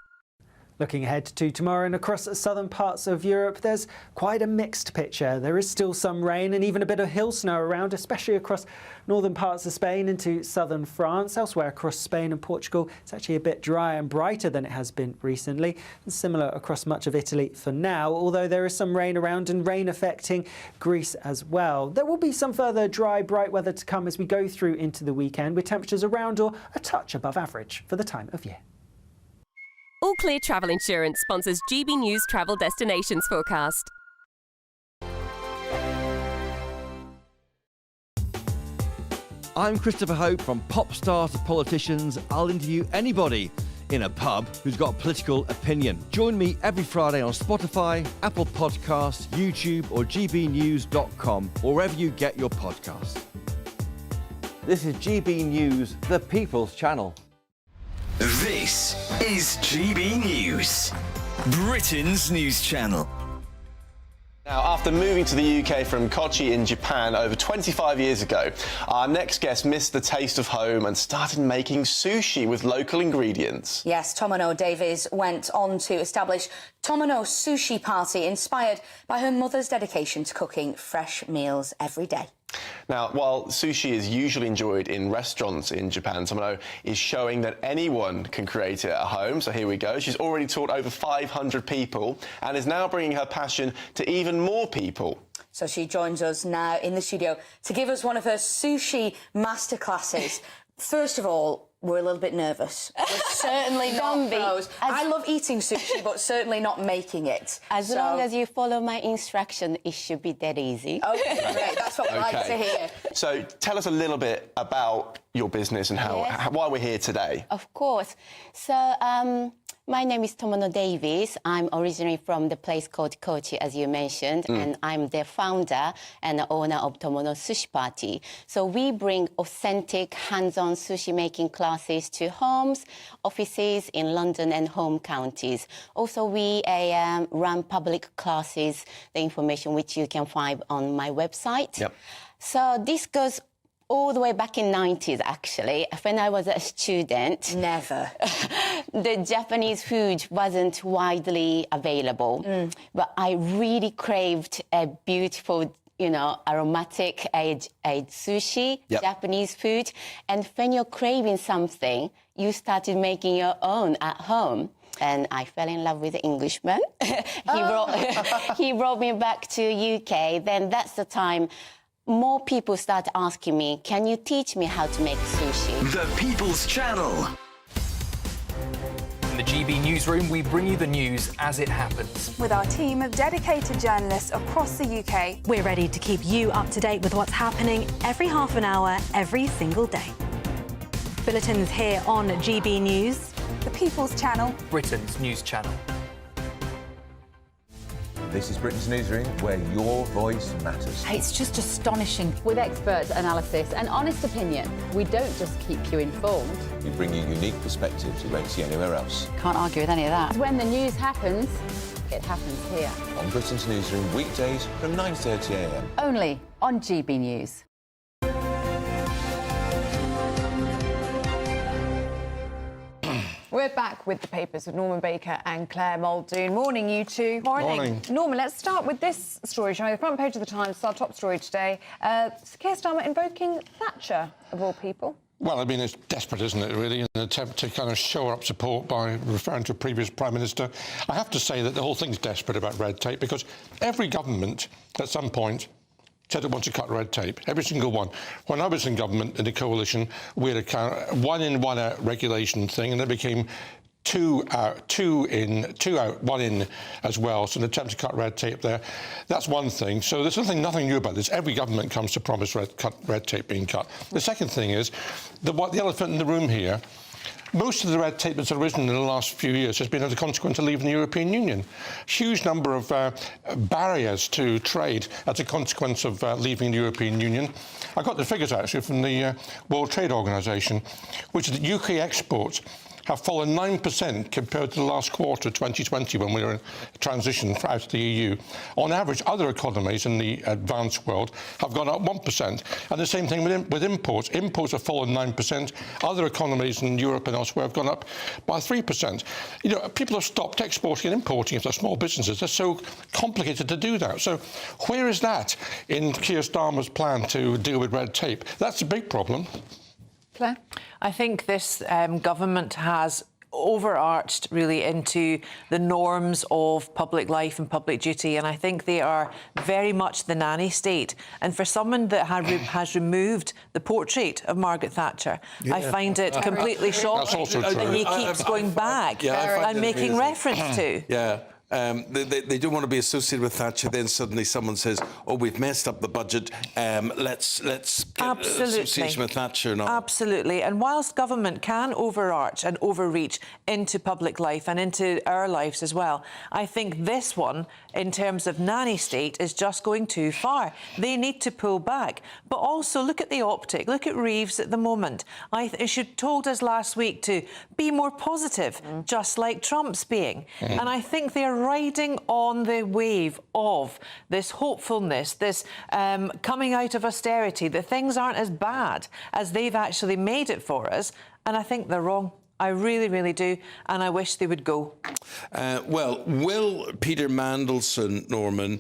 Looking ahead to tomorrow and across southern parts of Europe, there's quite a mixed picture. There is still some rain and even a bit of hill snow around, especially across northern parts of Spain into southern France. Elsewhere across Spain and Portugal, it's actually a bit drier and brighter than it has been recently, and similar across much of Italy for now, although there is some rain around and rain affecting Greece as well. There will be some further dry, bright weather to come as we go through into the weekend, with temperatures around or a touch above average for the time of year. All Clear Travel Insurance sponsors GB News Travel Destinations Forecast. I'm Christopher Hope. From pop stars to politicians, I'll interview anybody in a pub who's got a political opinion. Join me every Friday on Spotify, Apple Podcasts, YouTube or gbnews.com, or wherever you get your podcasts. This is GB News, the People's Channel. This is GB News, Britain's news channel. Now, after moving to the UK from Kochi in Japan over 25 years ago, our next guest missed the taste of home and started making sushi with local ingredients. Yes, Tomono Davies went on to establish Tomono Sushi Party, inspired by her mother's dedication to cooking fresh meals every day. Now, while sushi is usually enjoyed in restaurants in Japan, Tomono is showing that anyone can create it at home. So here we go. She's already taught over 500 people and is now bringing her passion to even more people. So she joins us now in the studio to give us one of her sushi masterclasses. First of all, we're a little bit nervous. We're certainly not pros. I love eating sushi, but certainly not making it. As long as you follow my instruction, it should be that easy. OK, great. That's what we like to hear. So tell us a little bit about your business and why we're here today. Of course. So my name is Tomono Davies. I'm originally from the place called Kochi, as you mentioned, and I'm the founder and owner of Tomono Sushi Party. So we bring authentic, hands-on sushi making classes to homes, offices in London and home counties. Also, we run public classes, the information which you can find on my website. So this goes all the way back in 90s, actually, when I was a student. Never. The Japanese food wasn't widely available, but I really craved a beautiful, aromatic sushi, Japanese food. And when you're craving something, you started making your own at home. And I fell in love with the Englishman. He brought me back to UK. Then that's the time more people start asking me, can you teach me how to make sushi? The People's Channel. In the GB Newsroom, we bring you the news as it happens. With our team of dedicated journalists across the UK, we're ready to keep you up to date with what's happening every half an hour, every single day. Bulletins here on GB News. The People's Channel. Britain's news channel. This is Britain's Newsroom, where your voice matters. It's just astonishing. With expert analysis and honest opinion, we don't just keep you informed. We bring you unique perspectives you won't see anywhere else. Can't argue with any of that. When the news happens, it happens here. On Britain's Newsroom, weekdays from 9:30 a.m. Only on GB News. We're back with the papers with Norman Baker and Claire Muldoon. Morning, you two. Morning. Norman, let's start with this story, shall we? The front page of the Times, it's our top story today. Keir Starmer invoking Thatcher, of all people. Well, I mean, it's desperate, isn't it, really, in an attempt to kind of shore up support by referring to a previous Prime Minister. I have to say that the whole thing's desperate about red tape, because every government, at some point, said it wants to cut red tape, every single one. When I was in government, in the coalition, we had a kind of one-in, one-out regulation thing, and it became two out, two in, two out, one in as well. So an attempt to cut red tape there. That's one thing. So there's nothing new about this. Every government comes to promise red tape being cut. The second thing is, the elephant in the room here, most of the red tape that's arisen in the last few years has been as a consequence of leaving the European Union. Huge number of barriers to trade as a consequence of leaving the European Union. I got the figures, actually, from the World Trade Organization, which is that UK exports have fallen 9% compared to the last quarter of 2020, when we were in transition out of the EU. On average, other economies in the advanced world have gone up 1%. And the same thing with imports. Imports have fallen 9%. Other economies in Europe and elsewhere have gone up by 3%. People have stopped exporting and importing if they're small businesses. They're so complicated to do that. So where is that in Keir Starmer's plan to deal with red tape? That's a big problem. Claire? I think this government has overarched really into the norms of public life and public duty, and I think they are very much the nanny state. And for someone that has removed the portrait of Margaret Thatcher, I find it completely shocking that he keeps going back and making reference to. Yeah. They don't want to be associated with Thatcher. Then suddenly someone says, "Oh, we've messed up the budget. Let's get association with Thatcher." No. Absolutely. And whilst government can overarch and overreach into public life and into our lives as well, I think this one, in terms of nanny state, is just going too far. They need to pull back. But also look at the optic. Look at Reeves at the moment. She told us last week to be more positive, just like Trump's being. And I think they're riding on the wave of this hopefulness, this coming out of austerity, that things aren't as bad as they've actually made it for us. And I think they're wrong. I really, really do, and I wish they would go. Well, will Peter Mandelson, Norman,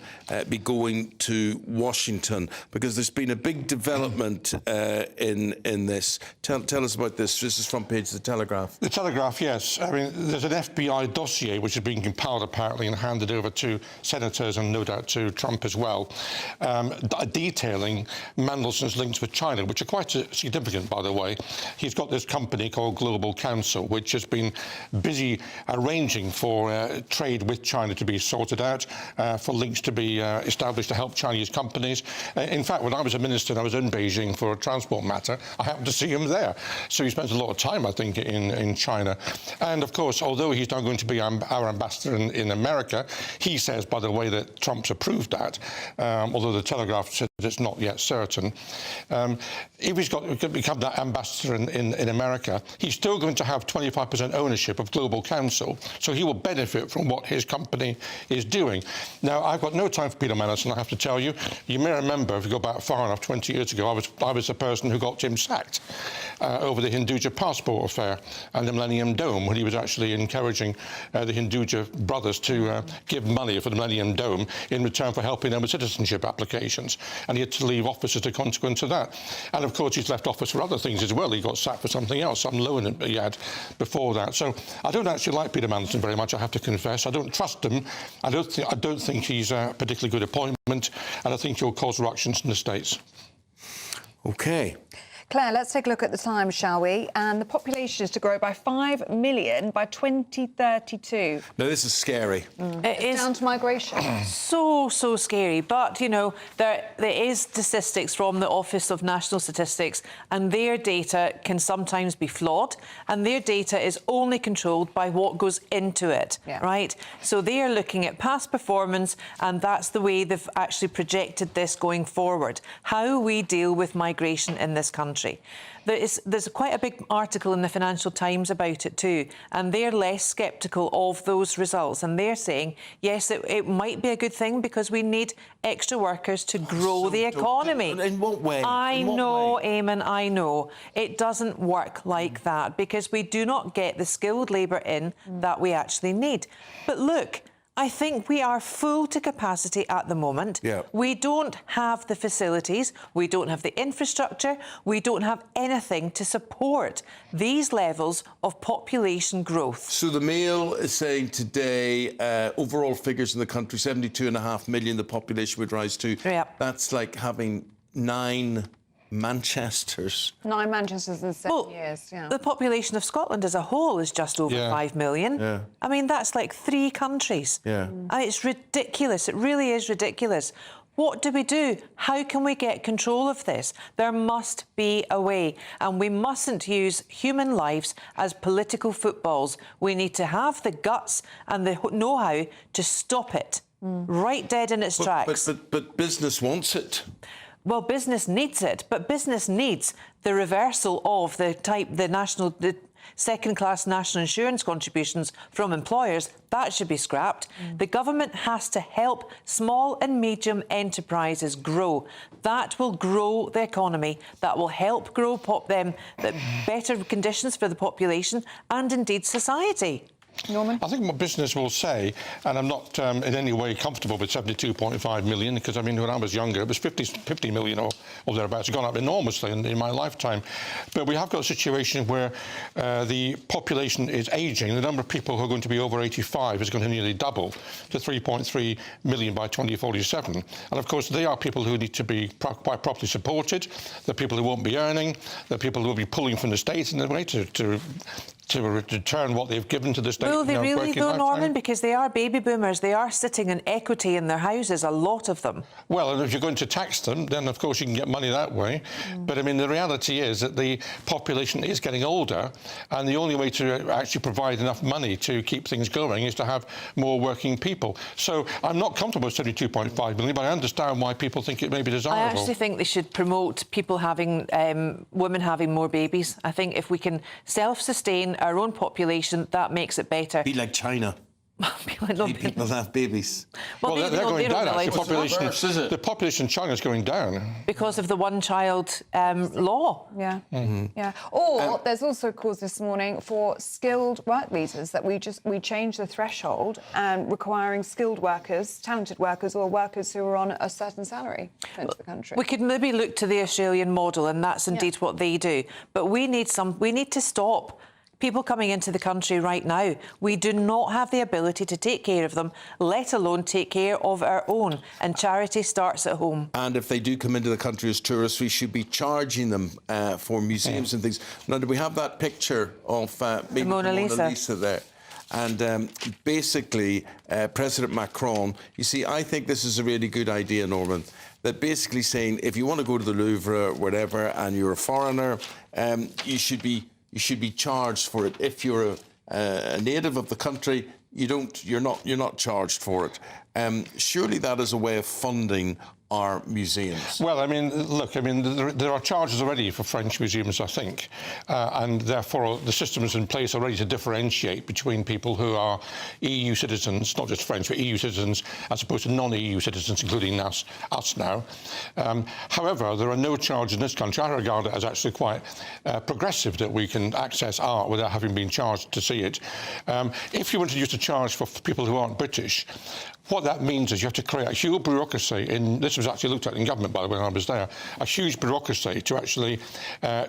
be going to Washington? Because there's been a big development in this. Tell us about this. This is front page of The Telegraph. The Telegraph, yes. I mean, there's an FBI dossier which has been compiled, apparently, and handed over to senators and no doubt to Trump as well, detailing Mandelson's links with China, which are quite significant, by the way. He's got this company called Global Council, which has been busy arranging for trade with China to be sorted out, for links to be established to help Chinese companies. In fact, when I was a minister and I was in Beijing for a transport matter, I happened to see him there. So he spent a lot of time, I think, in China. And, of course, although he's now going to be our ambassador in America, he says, by the way, that Trump's approved that, although the Telegraph said it's not yet certain. If he's got to become that ambassador in America, he's still going to have 25% ownership of Global Counsel, so he will benefit from what his company is doing. Now, I've got no time for Peter Mandelson, I have to tell you. You may remember, if you go back far enough, 20 years ago, I was the person who got him sacked over the Hinduja passport affair and the Millennium Dome, when he was actually encouraging the Hinduja brothers to give money for the Millennium Dome in return for helping them with citizenship applications. And he had to leave office as a consequence of that. And of course, he's left office for other things as well. He got sacked for something else, some loan he had before that. So I don't actually like Peter Mandelson very much, I have to confess. I don't trust him. I don't think he's a particularly good appointment, and I think he'll cause ructions in the States. OK. Claire, let's take a look at the Times, shall we? And the population is to grow by 5 million by 2032. Now, this is scary. It is down to migration. so scary. But, you know, there is statistics from the Office of National Statistics, and their data can sometimes be flawed, and their data is only controlled by what goes into it, right? So they are looking at past performance, and that's the way they've actually projected this going forward, how we deal with migration in this country. There's quite a big article in the Financial Times about it too, and they're less sceptical of those results, and they're saying, yes, it might be a good thing because we need extra workers to grow the economy. In what way? I know, Eamonn, I know. It doesn't work like that because we do not get the skilled labour in that we actually need. But look, I think we are full to capacity at the moment. Yeah. We don't have the facilities, we don't have the infrastructure, we don't have anything to support these levels of population growth. So the Mail is saying today, overall figures in the country, 72.5 million the population would rise to. Yeah. That's like having 9 Manchesters. 9 Manchesters in 7 years, yeah. The population of Scotland as a whole is just over 5 million. Yeah. I mean, that's like 3 countries. Yeah. It's ridiculous. It really is ridiculous. What do we do? How can we get control of this? There must be a way, and we mustn't use human lives as political footballs. We need to have the guts and the know-how to stop it right dead in its tracks. But business wants it. Well, business needs it, but business needs the reversal of the second-class national insurance contributions from employers. That should be scrapped. The government has to help small and medium enterprises grow. That will grow the economy. That will help grow better conditions for the population and indeed society. Norman? I think what business will say, and I'm not in any way comfortable with 72.5 million, because, I mean, when I was younger, it was 50 million or thereabouts. It's gone up enormously in my lifetime. But we have got a situation where the population is ageing. The number of people who are going to be over 85 is going to nearly double to 3.3 million by 2047. And, of course, they are people who need to be quite properly supported. They're people who won't be earning. They're people who will be pulling from the state in a way to return what they've given to the state. Will they really, though, Norman? Because they are baby boomers. They are sitting in equity in their houses, a lot of them. Well, and if you're going to tax them, then, of course, you can get money that way. But, I mean, the reality is that the population is getting older, and the only way to actually provide enough money to keep things going is to have more working people. So I'm not comfortable with 72.5 million, but I understand why people think it may be desirable. I actually think they should promote people having, women having more babies. I think if we can self-sustain our own population, that makes it better. Be like China. People have babies. Well, they're going down. The population in China is going down because of the one-child law. Yeah, yeah. Or there's also a cause this morning for skilled work visas that we change the threshold and requiring skilled workers, talented workers, or workers who are on a certain salary into the country. We could maybe look to the Australian model, and that's indeed what they do. But we need to stop people coming into the country right now. We do not have the ability to take care of them, let alone take care of our own. And charity starts at home. And if they do come into the country as tourists, we should be charging them for museums and things. Now, do we have that picture of maybe Mona Lisa there? And basically, President Macron, you see, I think this is a really good idea, Norman, that basically saying if you want to go to the Louvre or whatever and you're a foreigner, you should be charged for it. If you're a native of the country, you're not charged for it. Surely that is a way of funding our museums? Well, I mean, look, I mean, there are charges already for French museums, I think, and therefore the system is in place already to differentiate between people who are EU citizens, not just French, but EU citizens, as opposed to non-EU citizens, including us now. However, there are no charges in this country. I regard it as actually quite progressive that we can access art without having been charged to see it. If you introduce a charge for people who aren't British, what that means is you have to create a huge bureaucracy this was actually looked at in government, by the way, when I was there, a huge bureaucracy to actually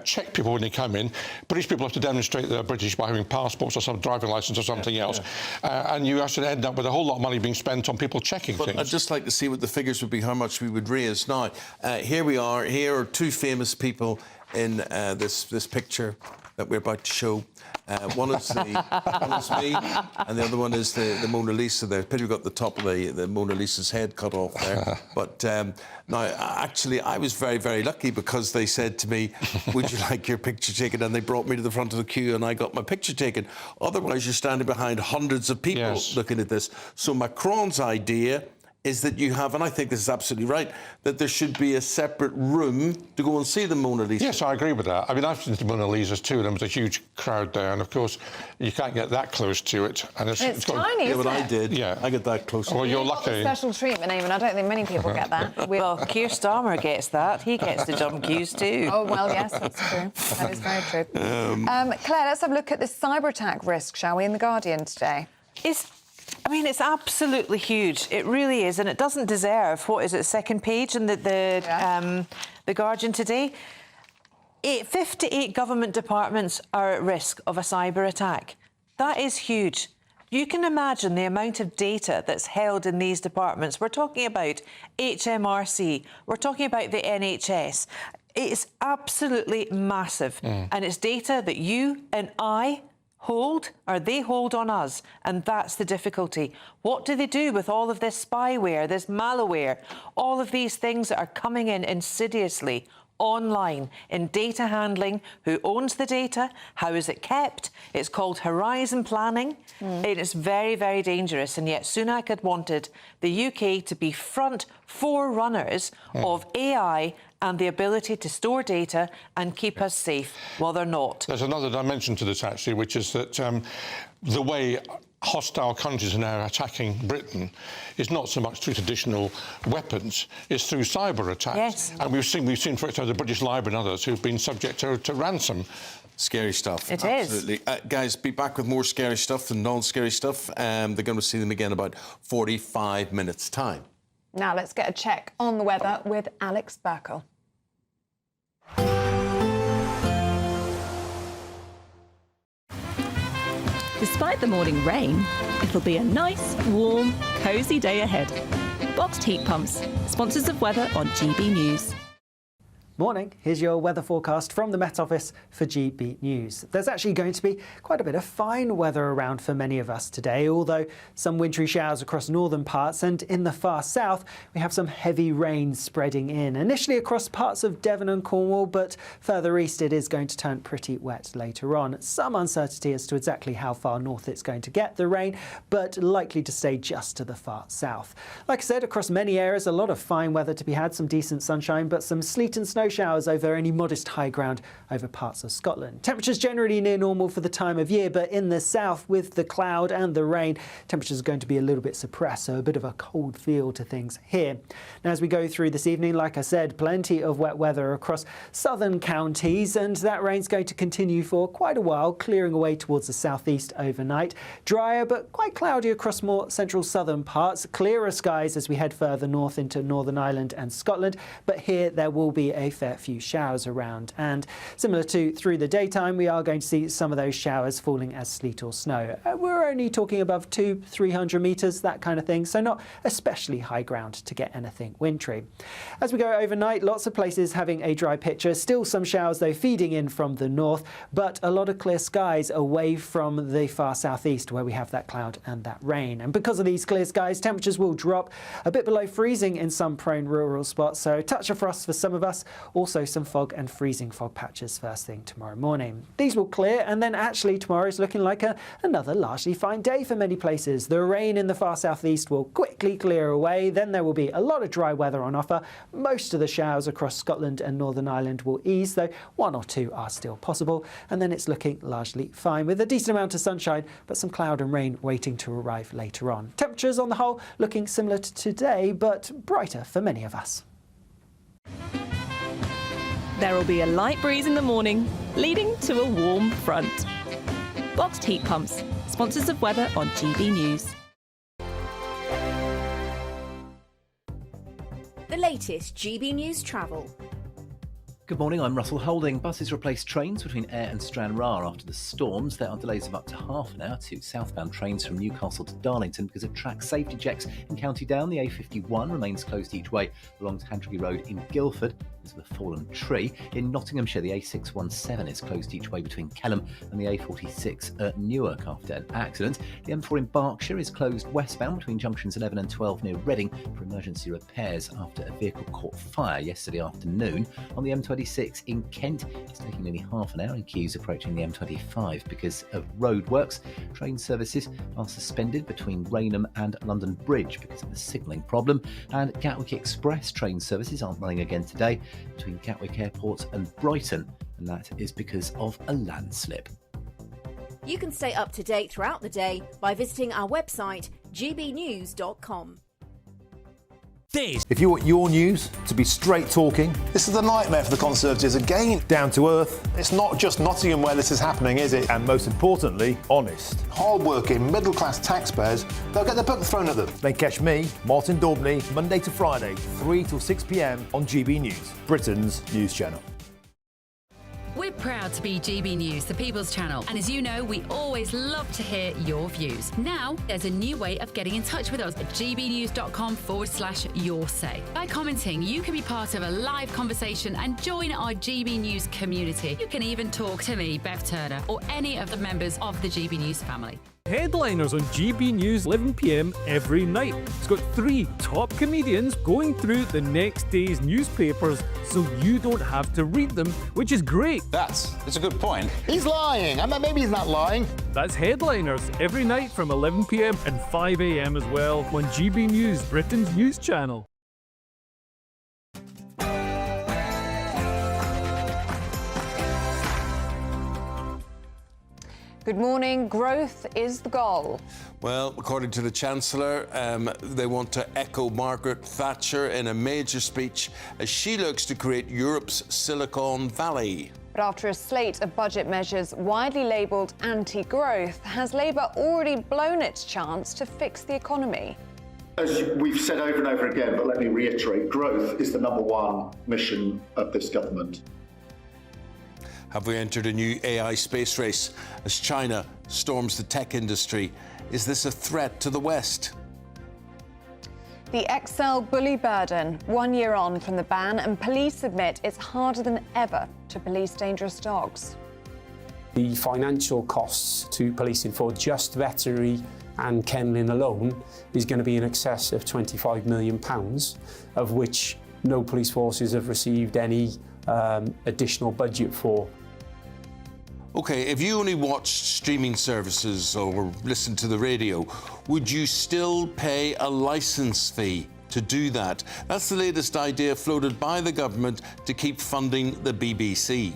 check people when they come in. British people have to demonstrate they're British by having passports or some driving licence or something else. And you actually end up with a whole lot of money being spent on people checking things. I'd just like to see what the figures would be, how much we would raise. Now, here we are. Here are two famous people in this picture that we're about to show. One is me, and the other one is the Mona Lisa there. Pity we got the top of the Mona Lisa's head cut off there. But now, actually, I was very, very lucky because they said to me, would you like your picture taken? And they brought me to the front of the queue and I got my picture taken. Otherwise, you're standing behind hundreds of people looking at this. So Macron's idea is that you have, and I think this is absolutely right, that there should be a separate room to go and see the Mona Lisa. Yes, I agree with that. I mean, I've seen the Mona Lisas too, and there was a huge crowd there, and of course, you can't get that close to it. And it's tiny, yeah, but isn't it? I did. Yeah, I get that close. Well, you're lucky. Special treatment, Eamonn. I don't think many people get that. Well, Keir Starmer gets that. He gets to jump queues too. Oh, well, yes, that's true. That is very true. Claire, let's have a look at this cyber attack risk, shall we, in The Guardian today? It's absolutely huge. It really is, and it doesn't deserve, what is it, second page in the Guardian today? 58 government departments are at risk of a cyber attack. That is huge. You can imagine the amount of data that's held in these departments. We're talking about HMRC, we're talking about the NHS. It's absolutely massive, and it's data that you and I hold, or they hold on us, and that's the difficulty. What do they do with all of this spyware, this malware, all of these things that are coming in insidiously online in data handling? Who owns the data? How is it kept? It's called horizon planning. It is very, very dangerous, and yet Sunak had wanted the UK to be front forerunners of AI and the ability to store data and keep us safe. Well, they're not. There's another dimension to this, actually, which is that the way hostile countries are now attacking Britain is not so much through traditional weapons, it's through cyber attacks. Yes. And we've seen, for example, the British Library and others who've been subject to ransom. Scary stuff. It Absolutely. Guys, be back with more scary stuff than non-scary stuff. They're going to see them again in about 45 minutes' time. Now let's get a check on the weather with Alex Burkle. Despite the morning rain, it'll be a nice, warm, cosy day ahead. Boxed heat pumps, sponsors of weather on GB News. Morning, here's your weather forecast from the Met Office for GB News. There's actually going to be quite a bit of fine weather around for many of us today, although some wintry showers across northern parts, and in the far south we have some heavy rain spreading in. Initially across parts of Devon and Cornwall, but further east it is going to turn pretty wet later on. Some uncertainty as to exactly how far north it's going to get, the rain, but likely to stay just to the far south. Like I said, across many areas a lot of fine weather to be had, some decent sunshine, but some sleet and snow showers over any modest high ground over parts of Scotland. Temperatures generally near normal for the time of year, but in the south with the cloud and the rain, temperatures are going to be a little bit suppressed, so a bit of a cold feel to things here. Now as we go through this evening, like I said, plenty of wet weather across southern counties, and that rain's going to continue for quite a while, clearing away towards the southeast overnight. Drier but quite cloudy across more central southern parts, clearer skies as we head further north into Northern Ireland and Scotland, but here there will be a fair few showers around, and similar to through the daytime we are going to see some of those showers falling as sleet or snow. We're only talking above 200-300 metres, that kind of thing, so not especially high ground to get anything wintry. As we go overnight, lots of places having a dry picture, still some showers though feeding in from the north, but a lot of clear skies away from the far southeast where we have that cloud and that rain. And because of these clear skies, temperatures will drop a bit below freezing in some prone rural spots, so a touch of frost for some of us Also some fog and freezing fog patches first thing tomorrow morning. These will clear, and then actually tomorrow is looking like another largely fine day for many places. The rain in the far southeast will quickly clear away. Then there will be a lot of dry weather on offer. Most of the showers across Scotland and Northern Ireland will ease, though one or two are still possible. And then it's looking largely fine with a decent amount of sunshine, but some cloud and rain waiting to arrive later on. Temperatures on the whole looking similar to today, but brighter for many of us. There will be a light breeze in the morning, leading to a warm front. Boxed heat pumps, sponsors of weather on GB News. The latest GB News travel. Good morning, I'm Russell Holding. Buses replaced trains between Ayr and Stranraer after the storms. There are delays of up to half an hour to southbound trains from Newcastle to Darlington because of track safety checks in County Down. The A51 remains closed each way along Tandragee Road in Guildford because of a fallen tree. In Nottinghamshire, the A617 is closed each way between Kelham and the A46 at Newark after an accident. The M4 in Berkshire is closed westbound between junctions 11 and 12 near Reading for emergency repairs after a vehicle caught fire yesterday afternoon. On the M26 in Kent, it's taking nearly half an hour in queues approaching the M25 because of roadworks. Train services are suspended between Rainham and London Bridge because of the signalling problem. And Gatwick Express train services aren't running again today between Gatwick Airport and Brighton, and that is because of a landslip. You can stay up to date throughout the day by visiting our website, gbnews.com. If you want your news to be straight talking, this is a nightmare for the Conservatives again. Down to earth. It's not just Nottingham where this is happening, is it? And most importantly, honest. Hard-working, middle-class taxpayers, they'll get their book thrown at them. Then catch me, Martin Daubney, Monday to Friday, 3 till 6 p.m. on GB News, Britain's news channel. We're proud to be GB News, the People's Channel, and as you know, we always love to hear your views. Now, there's a new way of getting in touch with us at gbnews.com/your say. By commenting, you can be part of a live conversation and join our GB News community. You can even talk to me, Bev Turner, or any of the members of the GB News family. Headliners on GB News 11 p.m. every night. It's got 3 top comedians going through the next day's newspapers so you don't have to read them, which is great. That's a good point. He's lying. I mean, maybe he's not lying. That's Headliners every night from 11 p.m. and 5 a.m. as well on GB News, Britain's news channel. Good morning. Growth is the goal. Well, according to the Chancellor, they want to echo Margaret Thatcher in a major speech as she looks to create Europe's Silicon Valley. But after a slate of budget measures widely labelled anti-growth, has Labour already blown its chance to fix the economy? As we've said over and over again, but let me reiterate, growth is the #1 mission of this government. Have we entered a new AI space race as China storms the tech industry? Is this a threat to the West? The XL bully burden, 1 year on from the ban, and police admit it's harder than ever to police dangerous dogs. The financial costs to policing for just veterinary and kennelling alone is going to be in excess of £25 million, of which no police forces have received any additional budget for. OK, if you only watched streaming services or listened to the radio, would you still pay a licence fee to do that? That's the latest idea floated by the government to keep funding the BBC.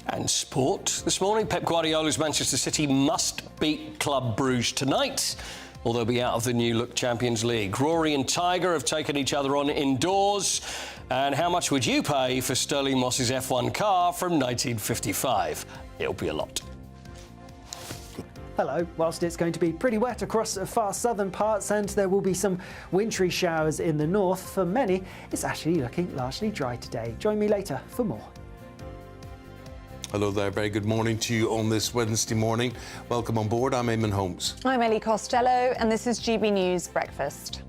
And sport. This morning, Pep Guardiola's Manchester City must beat Club Brugge tonight, or they'll be out of the new-look Champions League. Rory and Tiger have taken each other on indoors. And how much would you pay for Sterling Moss's F1 car from 1955? It'll be a lot. Hello. Whilst it's going to be pretty wet across far southern parts and there will be some wintry showers in the north, for many, it's actually looking largely dry today. Join me later for more. Hello there, very good morning to you on this Wednesday morning. Welcome on board, I'm Eamonn Holmes. I'm Ellie Costello and this is GB News Breakfast.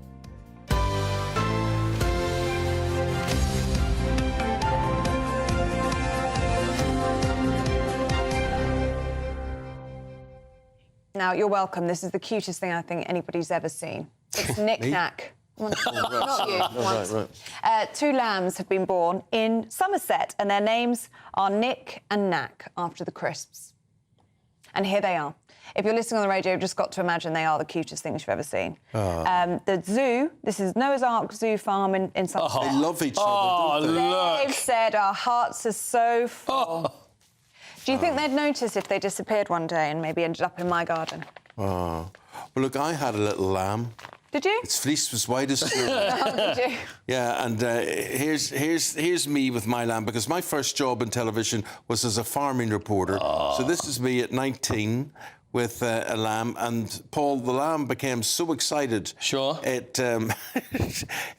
Now, you're welcome. This is the cutest thing I think anybody's ever seen. It's Knick Knack Not you. Once. Right. 2 lambs have been born in Somerset, and their names are Nick and Knack, after the crisps. And here they are. If you're listening on the radio, you've just got to imagine they are the cutest things you've ever seen. The zoo, this is Noah's Ark Zoo Farm in Somerset. They love each other, don't they? They've said our hearts are so full. Do you think they'd notice if they disappeared one day and maybe ended up in my garden? Well, look, I had a little lamb. Did you? Its fleece was white as snow. Oh, did you? Yeah, and here's me with my lamb, because my first job in television was as a farming reporter. So this is me at 19 with a lamb, and Paul, the lamb became so excited. Sure. It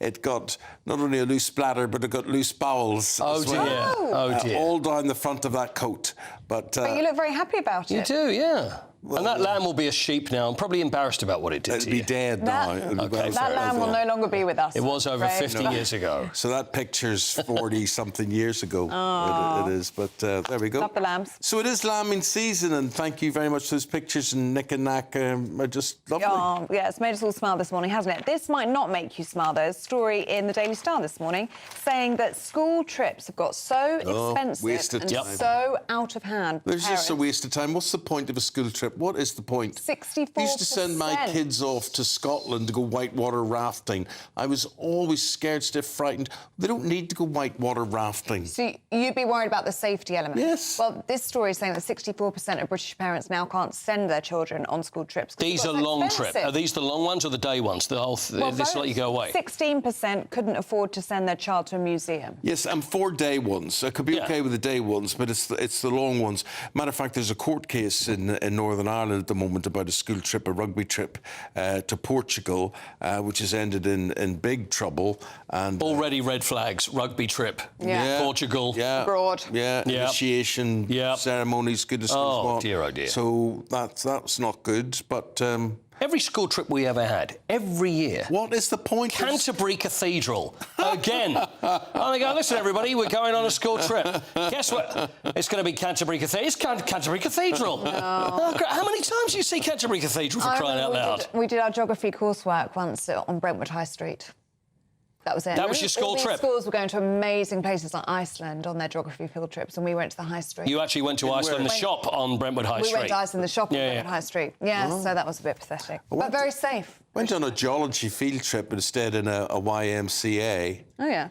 it got not only a loose bladder, but it got loose bowels. Oh, as well. dear. Oh, dear. All down the front of that coat. But you look very happy about it. You do, yeah. Well, and that lamb will be a sheep now and probably embarrassed about what it did to you. It'll be dead now. That lamb will no longer be with us. It was over 50 years ago. So that picture's 40-something years ago. It is, but there we go. Love the lambs. So it is lambing season, and thank you very much for those pictures, and Nick and Knack are just lovely. Oh, yeah, it's made us all smile this morning, hasn't it? This might not make you smile, though. A story in the Daily Star this morning saying that school trips have got so expensive and so out of hand. There's just a waste of time. What's the point of a school trip? What is the point? 64%. I used to send my kids off to Scotland to go whitewater rafting. I was always scared, stiff, frightened. They don't need to go whitewater rafting. So you'd be worried about the safety element? Yes. Well, this story is saying that 64% of British parents now can't send their children on school trips. These are long trips. Are these the long ones or the day ones? The whole this let you go away? 16% couldn't afford to send their child to a museum. Yes, and 4 day ones. I could be OK with the day ones, but it's the long ones. Matter of fact, there's a court case in Northern Ireland at the moment about a school trip, a rugby trip to Portugal, which has ended in big trouble. And already red flags. Rugby trip, Portugal, abroad, initiation ceremonies, goodness knows what. Dear, oh dear. So that's not good. But every school trip we ever had, every year. What is the point? Canterbury Cathedral again. Oh, they go, listen, everybody, we're going on a school trip. Guess what? It's going to be Canterbury Cathedral. It's Canterbury Cathedral. No. How many times do you see Canterbury Cathedral, for crying out loud? We did our geography coursework once on Brentwood High Street. That was it. That was your school trip? Schools were going to amazing places like Iceland on their geography field trips, and we went to the High Street. You actually went to Iceland, the shop on Brentwood High Street? We went to Iceland, the shop on Brentwood High Street. Yeah, so that was a bit pathetic. But very safe. Went on a geology field trip instead in a YMCA. Oh, yeah.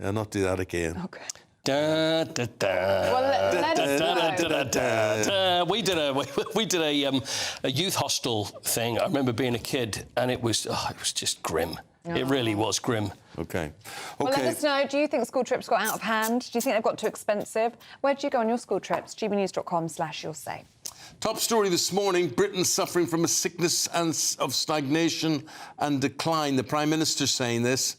I'll not do that again. Okay. Da, da, da. Well, let us know. We did a youth hostel thing. I remember being a kid, and it was just grim. It really was grim. Okay. Well, let us know. Do you think school trips got out of hand? Do you think they've got too expensive? Where do you go on your school trips? gbnews.com/you'll say. Top story this morning, Britain suffering from a sickness of stagnation and decline. The Prime Minister saying this.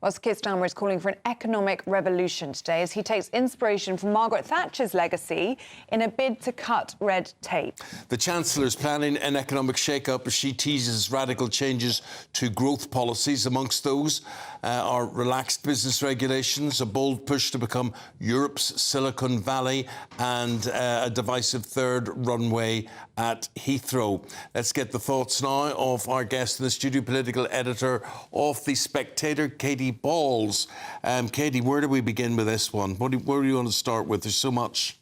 Well, Keir Starmer is calling for an economic revolution today as he takes inspiration from Margaret Thatcher's legacy in a bid to cut red tape. The Chancellor is planning an economic shake-up as she teases radical changes to growth policies. Amongst those are relaxed business regulations, a bold push to become Europe's Silicon Valley, and a divisive third runway at Heathrow. Let's get the thoughts now of our guest in the studio, political editor of The Spectator, Katie Balls. Katie, where do we begin with this one? Where do you want to start with? There's so much.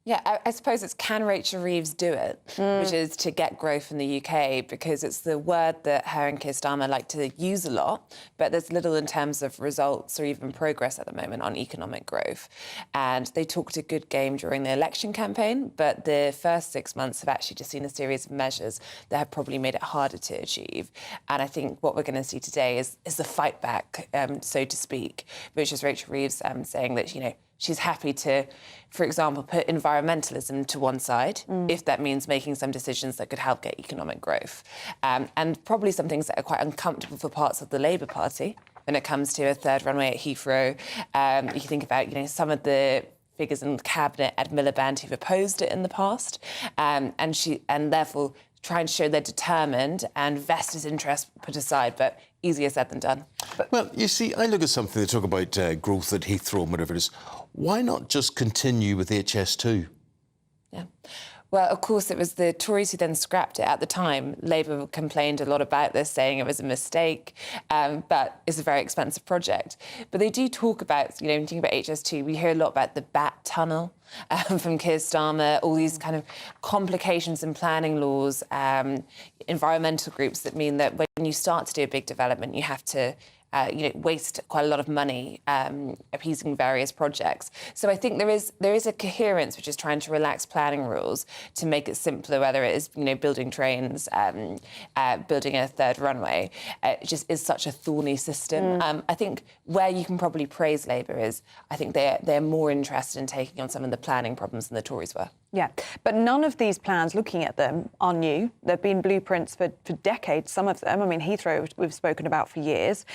Yeah, I suppose it's can Rachel Reeves do it, which is to get growth in the UK, because it's the word that her and Keir Starmer like to use a lot, but there's little in terms of results or even progress at the moment on economic growth. And they talked a good game during the election campaign, but the first 6 months have actually just seen a series of measures that have probably made it harder to achieve. And I think what we're going to see today is the fight back, so to speak, which is Rachel Reeves saying that, you know, she's happy to, for example, put environmentalism to one side, if that means making some decisions that could help get economic growth. And probably some things that are quite uncomfortable for parts of the Labour Party when it comes to a third runway at Heathrow. You can think about, you know, some of the figures in the cabinet, Ed Miliband, who've opposed it in the past, and therefore try and show they're determined and vested interest put aside, but easier said than done. Well, you see, I look at something, they talk about growth at Heathrow and whatever it is. Why not just continue with HS2? Yeah. Well, of course, it was the Tories who then scrapped it at the time. Labour complained a lot about this, saying it was a mistake, but it's a very expensive project. But they do talk about, when you think about HS2, we hear a lot about the Bat Tunnel from Keir Starmer, all these kind of complications in planning laws, environmental groups that mean that when you start to do a big development, you have to waste quite a lot of money appeasing various projects. So I think there is a coherence which is trying to relax planning rules to make it simpler, whether it is building trains, building a third runway. It just is such a thorny system. I think where you can probably praise Labour is I think they're more interested in taking on some of the planning problems than the Tories were. Yeah, but none of these plans, looking at them, are new. There have been blueprints for decades, some of them. I mean, Heathrow we've spoken about for years.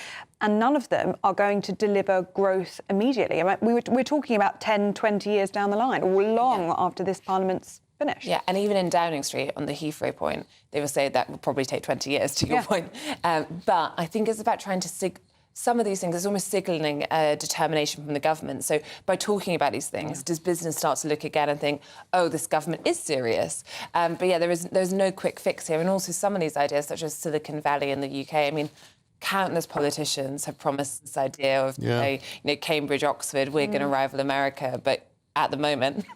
And none of them are going to deliver growth immediately. I mean, we're talking about 10, 20 years down the line, or long after this Parliament's finished. Yeah, and even in Downing Street, on the Heathrow point, they will say that will probably take 20 years, to your point. But I think it's about trying to some of these things, it's almost signalling a determination from the government. So by talking about these things, does business start to look again and think, oh, this government is serious? But yeah, there's no quick fix here. And also some of these ideas, such as Silicon Valley in the UK, I mean, countless politicians have promised this idea of, Cambridge, Oxford, we're going to rival America. But at the moment,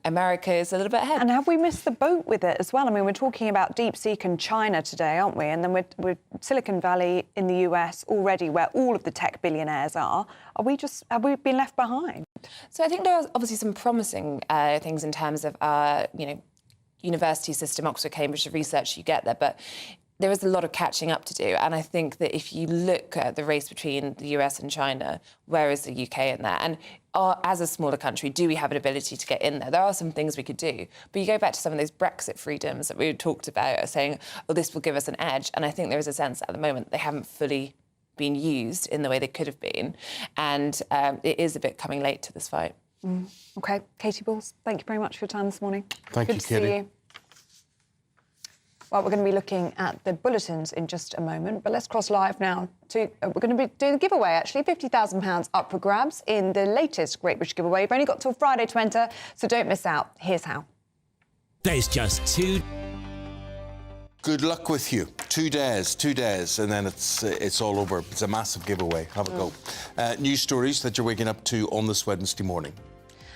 America is a little bit ahead. And have we missed the boat with it as well? I mean, we're talking about DeepSeek and China today, aren't we? And then we're Silicon Valley in the US already, where all of the tech billionaires are. Have we been left behind? So I think there are obviously some promising things in terms of our, university system, Oxford, Cambridge, the research you get there, but there is a lot of catching up to do. And I think that if you look at the race between the US and China, where is the UK in that? And as a smaller country, do we have an ability to get in there? There are some things we could do. But you go back to some of those Brexit freedoms that we talked about, saying, oh, this will give us an edge. And I think there is a sense at the moment they haven't fully been used in the way they could have been. And it is a bit coming late to this fight. OK, Katie Balls, thank you very much for your time this morning. Thank you, Good to Katie. see you. Well, we're going to be looking at the bulletins in just a moment, but let's cross live now to... we're going to be doing a giveaway, actually, £50,000 up for grabs in the latest Great British Giveaway. You've only got till Friday to enter, so don't miss out. Here's how. There's just 2... Good luck with you. 2 days, and then it's all over. It's a massive giveaway. Have a go. News stories that you're waking up to on this Wednesday morning.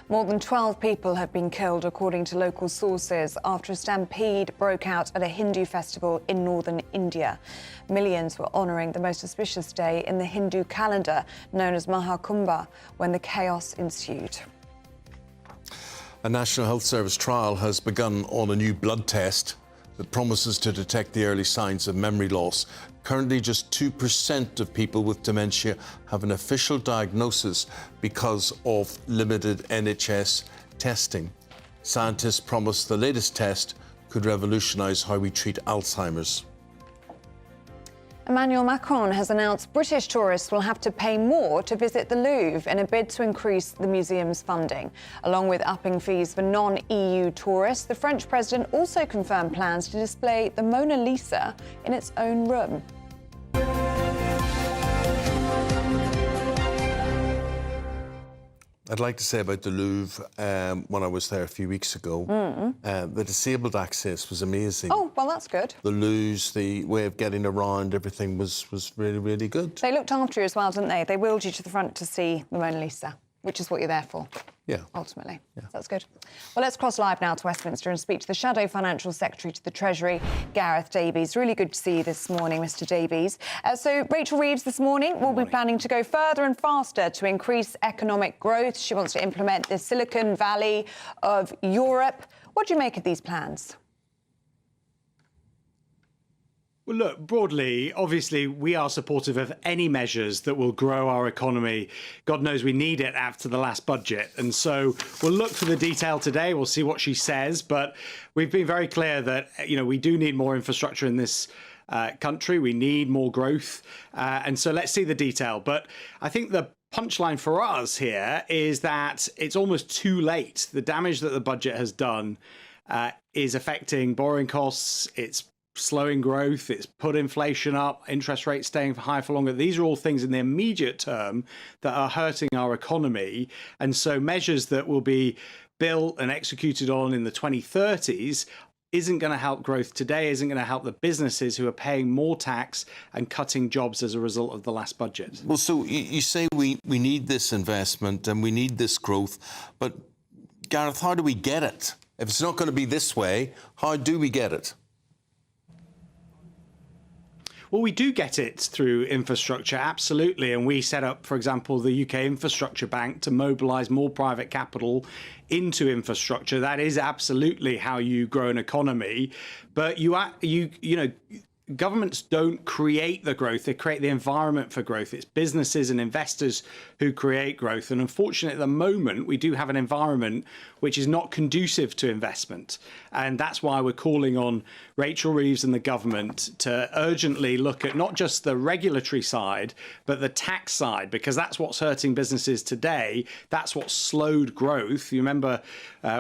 More than 12 people have been killed, according to local sources, after a stampede broke out at a Hindu festival in northern India. Millions were honouring the most auspicious day in the Hindu calendar, known as Mahakumbha, when the chaos ensued. A National Health Service trial has begun on a new blood test that promises to detect the early signs of memory loss. Currently, just 2% of people with dementia have an official diagnosis because of limited NHS testing. Scientists promise the latest test could revolutionise how we treat Alzheimer's. Emmanuel Macron has announced British tourists will have to pay more to visit the Louvre in a bid to increase the museum's funding. Along with upping fees for non-EU tourists, the French president also confirmed plans to display the Mona Lisa in its own room. I'd like to say about the Louvre, when I was there a few weeks ago, the disabled access was amazing. Oh, well, that's good. The loos, the way of getting around, everything was really, really good. They looked after you as well, didn't they? They wheeled you to the front to see the Mona Lisa, which is what you're there for. Yeah. Ultimately. Yeah. So that's good. Well, let's cross live now to Westminster and speak to the Shadow Financial Secretary to the Treasury, Gareth Davies. Really good to see you this morning, Mr Davies. So Rachel Reeves this morning will be planning to go further and faster to increase economic growth. She wants to implement the Silicon Valley of Europe. What do you make of these plans? Well, look, broadly, obviously, we are supportive of any measures that will grow our economy. God knows we need it after the last budget. And so we'll look for the detail today. We'll see what she says. But we've been very clear that, we do need more infrastructure in this country. We need more growth. And so let's see the detail. But I think the punchline for us here is that it's almost too late. The damage that the budget has done is affecting borrowing costs. It's slowing growth, it's put inflation up, interest rates staying high for longer. These are all things in the immediate term that are hurting our economy. And so measures that will be built and executed on in the 2030s isn't going to help growth today, isn't going to help the businesses who are paying more tax and cutting jobs as a result of the last budget. Well, so you say we need this investment and we need this growth, but Gareth, how do we get it? If it's not going to be this way, how do we get it? Well, we do get it through infrastructure, absolutely. And we set up, for example, the UK Infrastructure Bank to mobilise more private capital into infrastructure. That is absolutely how you grow an economy. But you know, governments don't create the growth, they create the environment for growth. It's businesses and investors who create growth. And unfortunately, at the moment, we do have an environment which is not conducive to investment. And that's why we're calling on Rachel Reeves and the government to urgently look at not just the regulatory side, but the tax side, because that's what's hurting businesses today. That's what slowed growth. You remember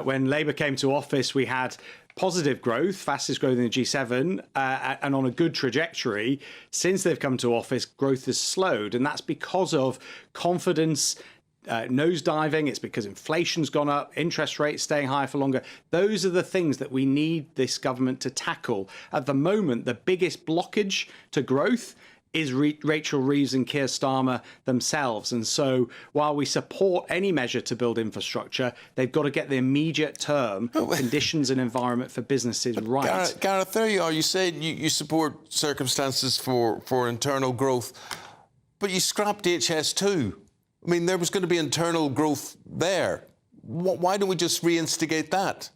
when Labour came to office, we had positive growth, fastest growth in the G7, and on a good trajectory. Since they've come to office, growth has slowed, and that's because of confidence nosediving. It's because inflation's gone up, interest rates staying high for longer. Those are the things that we need this government to tackle. At the moment, the biggest blockage to growth is Rachel Reeves and Keir Starmer themselves. And so while we support any measure to build infrastructure, they've got to get the immediate term conditions and environment for businesses right. Gareth, there you are. You said you support circumstances for internal growth, but you scrapped HS2. I mean, there was going to be internal growth there. Why don't we just reinstigate that?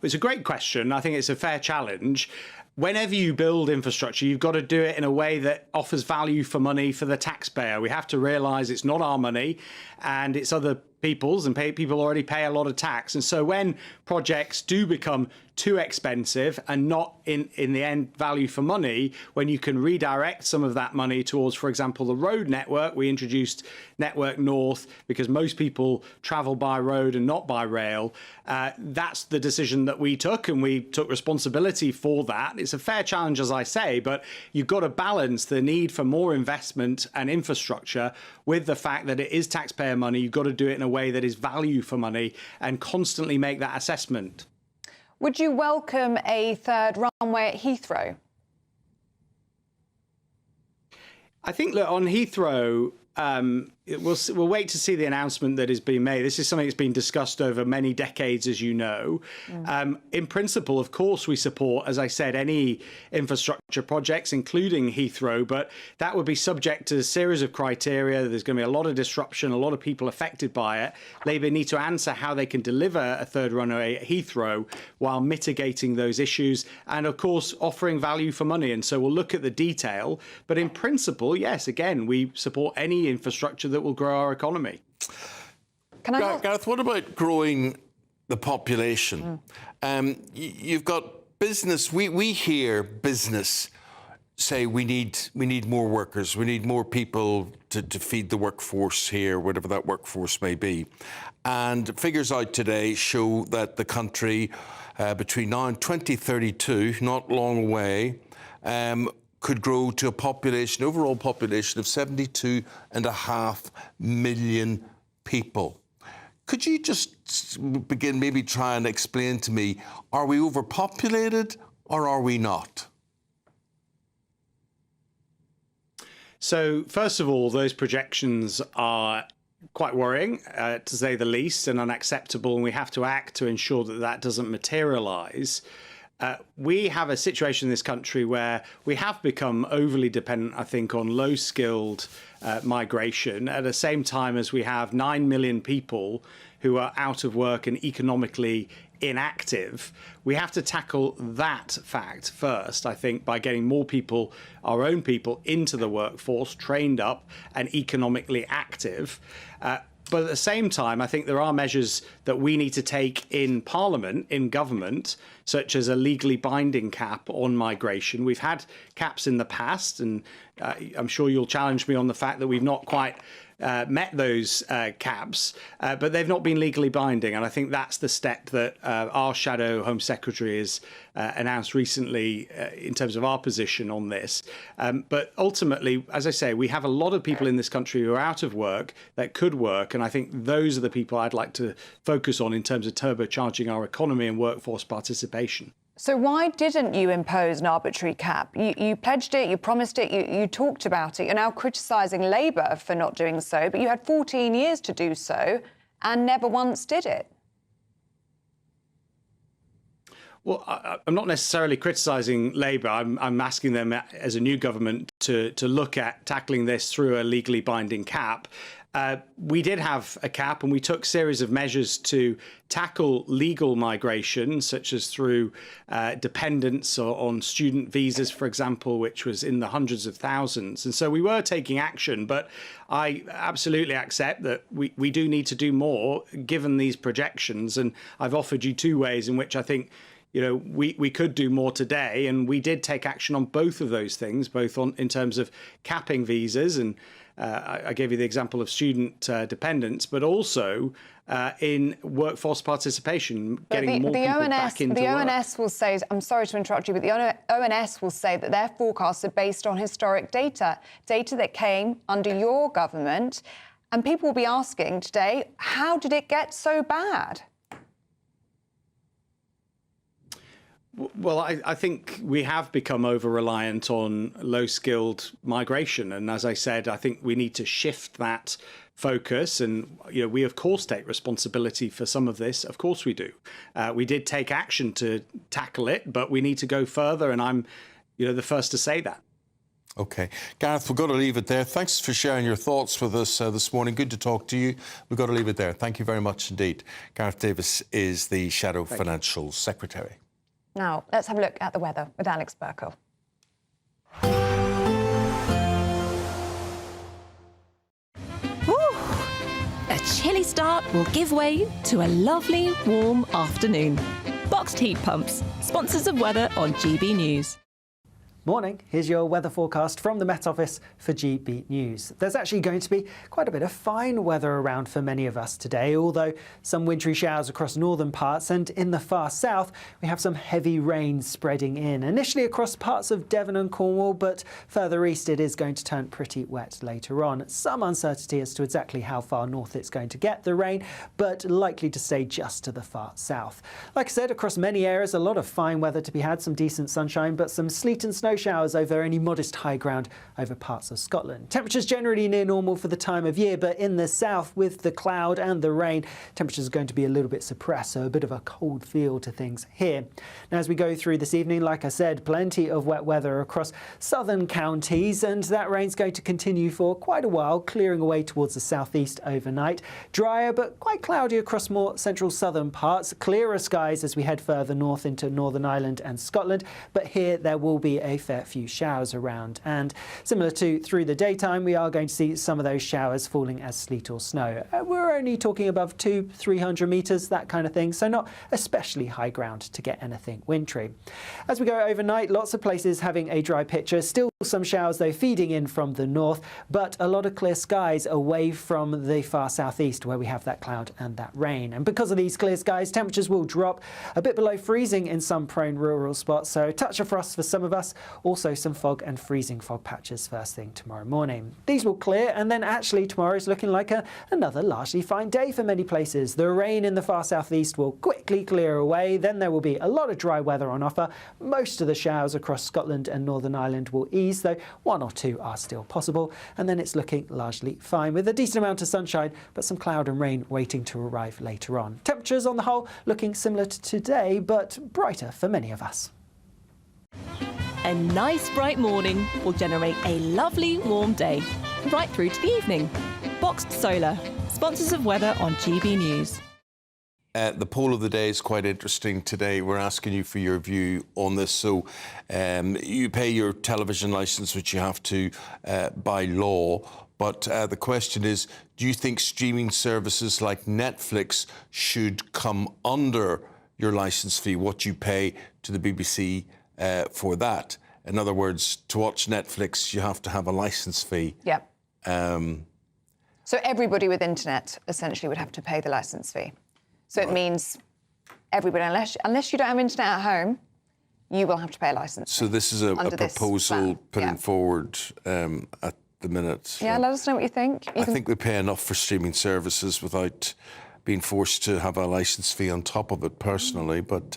It's a great question. I think it's a fair challenge. Whenever you build infrastructure, you've got to do it in a way that offers value for money for the taxpayer. We have to realise it's not our money and it's other people's, and people already pay a lot of tax. And so when projects do become too expensive and not in the end value for money, when you can redirect some of that money towards, for example, the road network, we introduced Network North because most people travel by road and not by rail. That's the decision that we took, and we took responsibility for that. It's a fair challenge, as I say, but you've got to balance the need for more investment and infrastructure with the fact that it is taxpayer money. You've got to do it in a way that is value for money and constantly make that assessment. Would you welcome a third runway at Heathrow? I think, look, on Heathrow, we'll wait to see the announcement that is being made. This is something that's been discussed over many decades, as you know. In principle, of course, we support, as I said, any infrastructure projects, including Heathrow, but that would be subject to a series of criteria. There's going to be a lot of disruption, a lot of people affected by it. Labour need to answer how they can deliver a third runway at Heathrow while mitigating those issues and, of course, offering value for money. And so we'll look at the detail. But in principle, yes, again, we support any infrastructure that will grow our economy. Gareth, what about growing the population? You've got business. We hear business say we need more workers. We need more people to feed the workforce here, whatever that workforce may be. And figures out today show that the country, between now and 2032, not long away, could grow to a population, overall population of 72.5 million people. Could you just begin, maybe try and explain to me, are we overpopulated or are we not? So, first of all, those projections are quite worrying, to say the least, and unacceptable, and we have to act to ensure that that doesn't materialise. We have a situation in this country where we have become overly dependent, I think, on low-skilled migration at the same time as we have 9 million people who are out of work and economically inactive. We have to tackle that fact first, I think, by getting more people, our own people, into the workforce, trained up and economically active. But at the same time, I think there are measures that we need to take in Parliament, in government, such as a legally binding cap on migration. We've had caps in the past, and I'm sure you'll challenge me on the fact that we've not quite met those caps, but they've not been legally binding. And I think that's the step that our Shadow Home Secretary has announced recently in terms of our position on this. But ultimately, as I say, we have a lot of people in this country who are out of work that could work. And I think those are the people I'd like to focus on in terms of turbocharging our economy and workforce participation. So why didn't you impose an arbitrary cap? You pledged it, you promised it, you talked about it. You're now criticising Labour for not doing so, but you had 14 years to do so and never once did it. Well, I'm not necessarily criticising Labour. I'm asking them as a new government to look at tackling this through a legally binding cap. We did have a cap and we took a series of measures to tackle legal migration, such as through dependence or on student visas, for example, which was in the hundreds of thousands. And so we were taking action, but I absolutely accept that we do need to do more given these projections. And I've offered you two ways in which I think we could do more today, and we did take action on both of those things, both in terms of capping visas, and I gave you the example of student dependence, but also in workforce participation, getting more people back into work. The ONS will say, I'm sorry to interrupt you, but the ONS will say that their forecasts are based on historic data that came under your government, and people will be asking today, how did it get so bad? Well, I think we have become over-reliant on low-skilled migration. And as I said, I think we need to shift that focus. And, we, of course, take responsibility for some of this. Of course we do. We did take action to tackle it, but we need to go further. And I'm, the first to say that. OK. Gareth, we've got to leave it there. Thanks for sharing your thoughts with us this morning. Good to talk to you. We've got to leave it there. Thank you very much indeed. Gareth Davis is the Shadow Financial Secretary. Now, let's have a look at the weather with Alex Burkle. A chilly start will give way to a lovely, warm afternoon. Boxed heat pumps, sponsors of weather on GB News. Morning, here's your weather forecast from the Met Office for GB News. There's actually going to be quite a bit of fine weather around for many of us today, although some wintry showers across northern parts, and in the far south we have some heavy rain spreading in. Initially across parts of Devon and Cornwall, but further east it is going to turn pretty wet later on. Some uncertainty as to exactly how far north it's going to get, the rain, but likely to stay just to the far south. Like I said, across many areas a lot of fine weather to be had, some decent sunshine, but some sleet and snow showers over any modest high ground over parts of Scotland. Temperatures generally near normal for the time of year, but in the south with the cloud and the rain, temperatures are going to be a little bit suppressed, so a bit of a cold feel to things here. Now as we go through this evening, like I said, plenty of wet weather across southern counties, and that rain's going to continue for quite a while, clearing away towards the southeast overnight. Drier but quite cloudy across more central southern parts, clearer skies as we head further north into Northern Ireland and Scotland, but here there will be a fair few showers around, and similar to through the daytime we are going to see some of those showers falling as sleet or snow. We're only talking above 200-300 metres, that kind of thing, so not especially high ground to get anything wintry. As we go overnight, lots of places having a dry picture, still some showers though feeding in from the north, but a lot of clear skies away from the far southeast where we have that cloud and that rain. And because of these clear skies, temperatures will drop a bit below freezing in some prone rural spots, so a touch of frost for some of us, also some fog and freezing fog patches first thing tomorrow morning. These will clear, and then actually tomorrow is looking like another largely fine day for many places. The rain in the far southeast will quickly clear away, then there will be a lot of dry weather on offer. Most of the showers across Scotland and Northern Ireland will ease, though one or two are still possible, and then it's looking largely fine with a decent amount of sunshine, but some cloud and rain waiting to arrive later on. Temperatures on the whole looking similar to today, but brighter for many of us. A nice bright morning will generate a lovely warm day, right through to the evening. Boxed Solar, sponsors of weather on GB News. The poll of the day is quite interesting today. We're asking you for your view on this. So you pay your television licence, which you have to by law. But the question is, do you think streaming services like Netflix should come under your licence fee, what you pay to the BBC for that? In other words, to watch Netflix, you have to have a licence fee. Yep. So everybody with internet essentially would have to pay the licence fee. So it means everybody, unless you don't have internet at home, you will have to pay a licence. So this is a proposal putting forward at the minute. Yeah, let us know what you think. I think we pay enough for streaming services without being forced to have a licence fee on top of it personally. But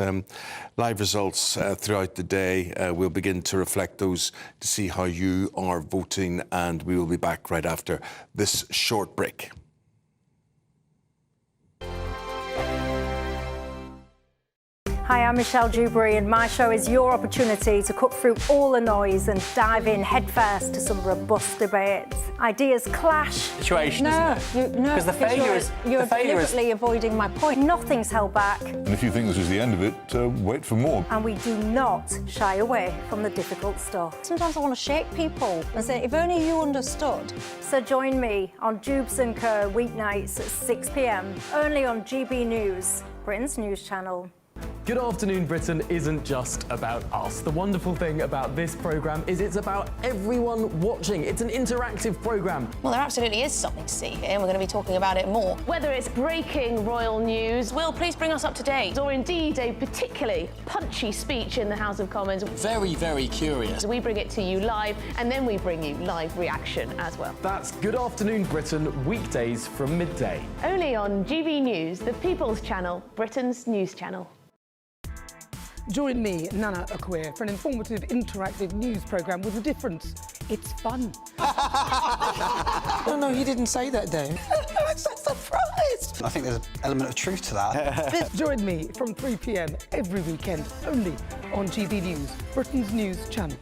live results throughout the day will begin to reflect those to see how you are voting, and we will be back right after this short break. Hi, I'm Michelle Dewberry, and my show is your opportunity to cut through all the noise and dive in headfirst to some robust debates. Ideas clash. Situation, isn't it? Because the failure is... You're deliberately avoiding my point. Nothing's held back. And if you think this is the end of it, wait for more. And we do not shy away from the difficult stuff. Sometimes I want to shake people and say, if only you understood. So join me on Jubes & Co. weeknights at 6 p.m, only on GB News, Britain's news channel. Good Afternoon Britain isn't just about us. The wonderful thing about this programme is it's about everyone watching. It's an interactive programme. Well, there absolutely is something to see here, and we're going to be talking about it more. Whether it's breaking royal news, Will, please bring us up to date. Or indeed a particularly punchy speech in the House of Commons. Very, very curious. We bring it to you live, and then we bring you live reaction as well. That's Good Afternoon Britain, weekdays from midday. Only on GB News, the People's Channel, Britain's news channel. Join me, Nana Akwe, for an informative, interactive news programme with a difference. It's fun. No, he didn't say that, Dave. I'm so surprised. I think there's an element of truth to that. Join me from 3 p.m. every weekend, only on GB News, Britain's news channel.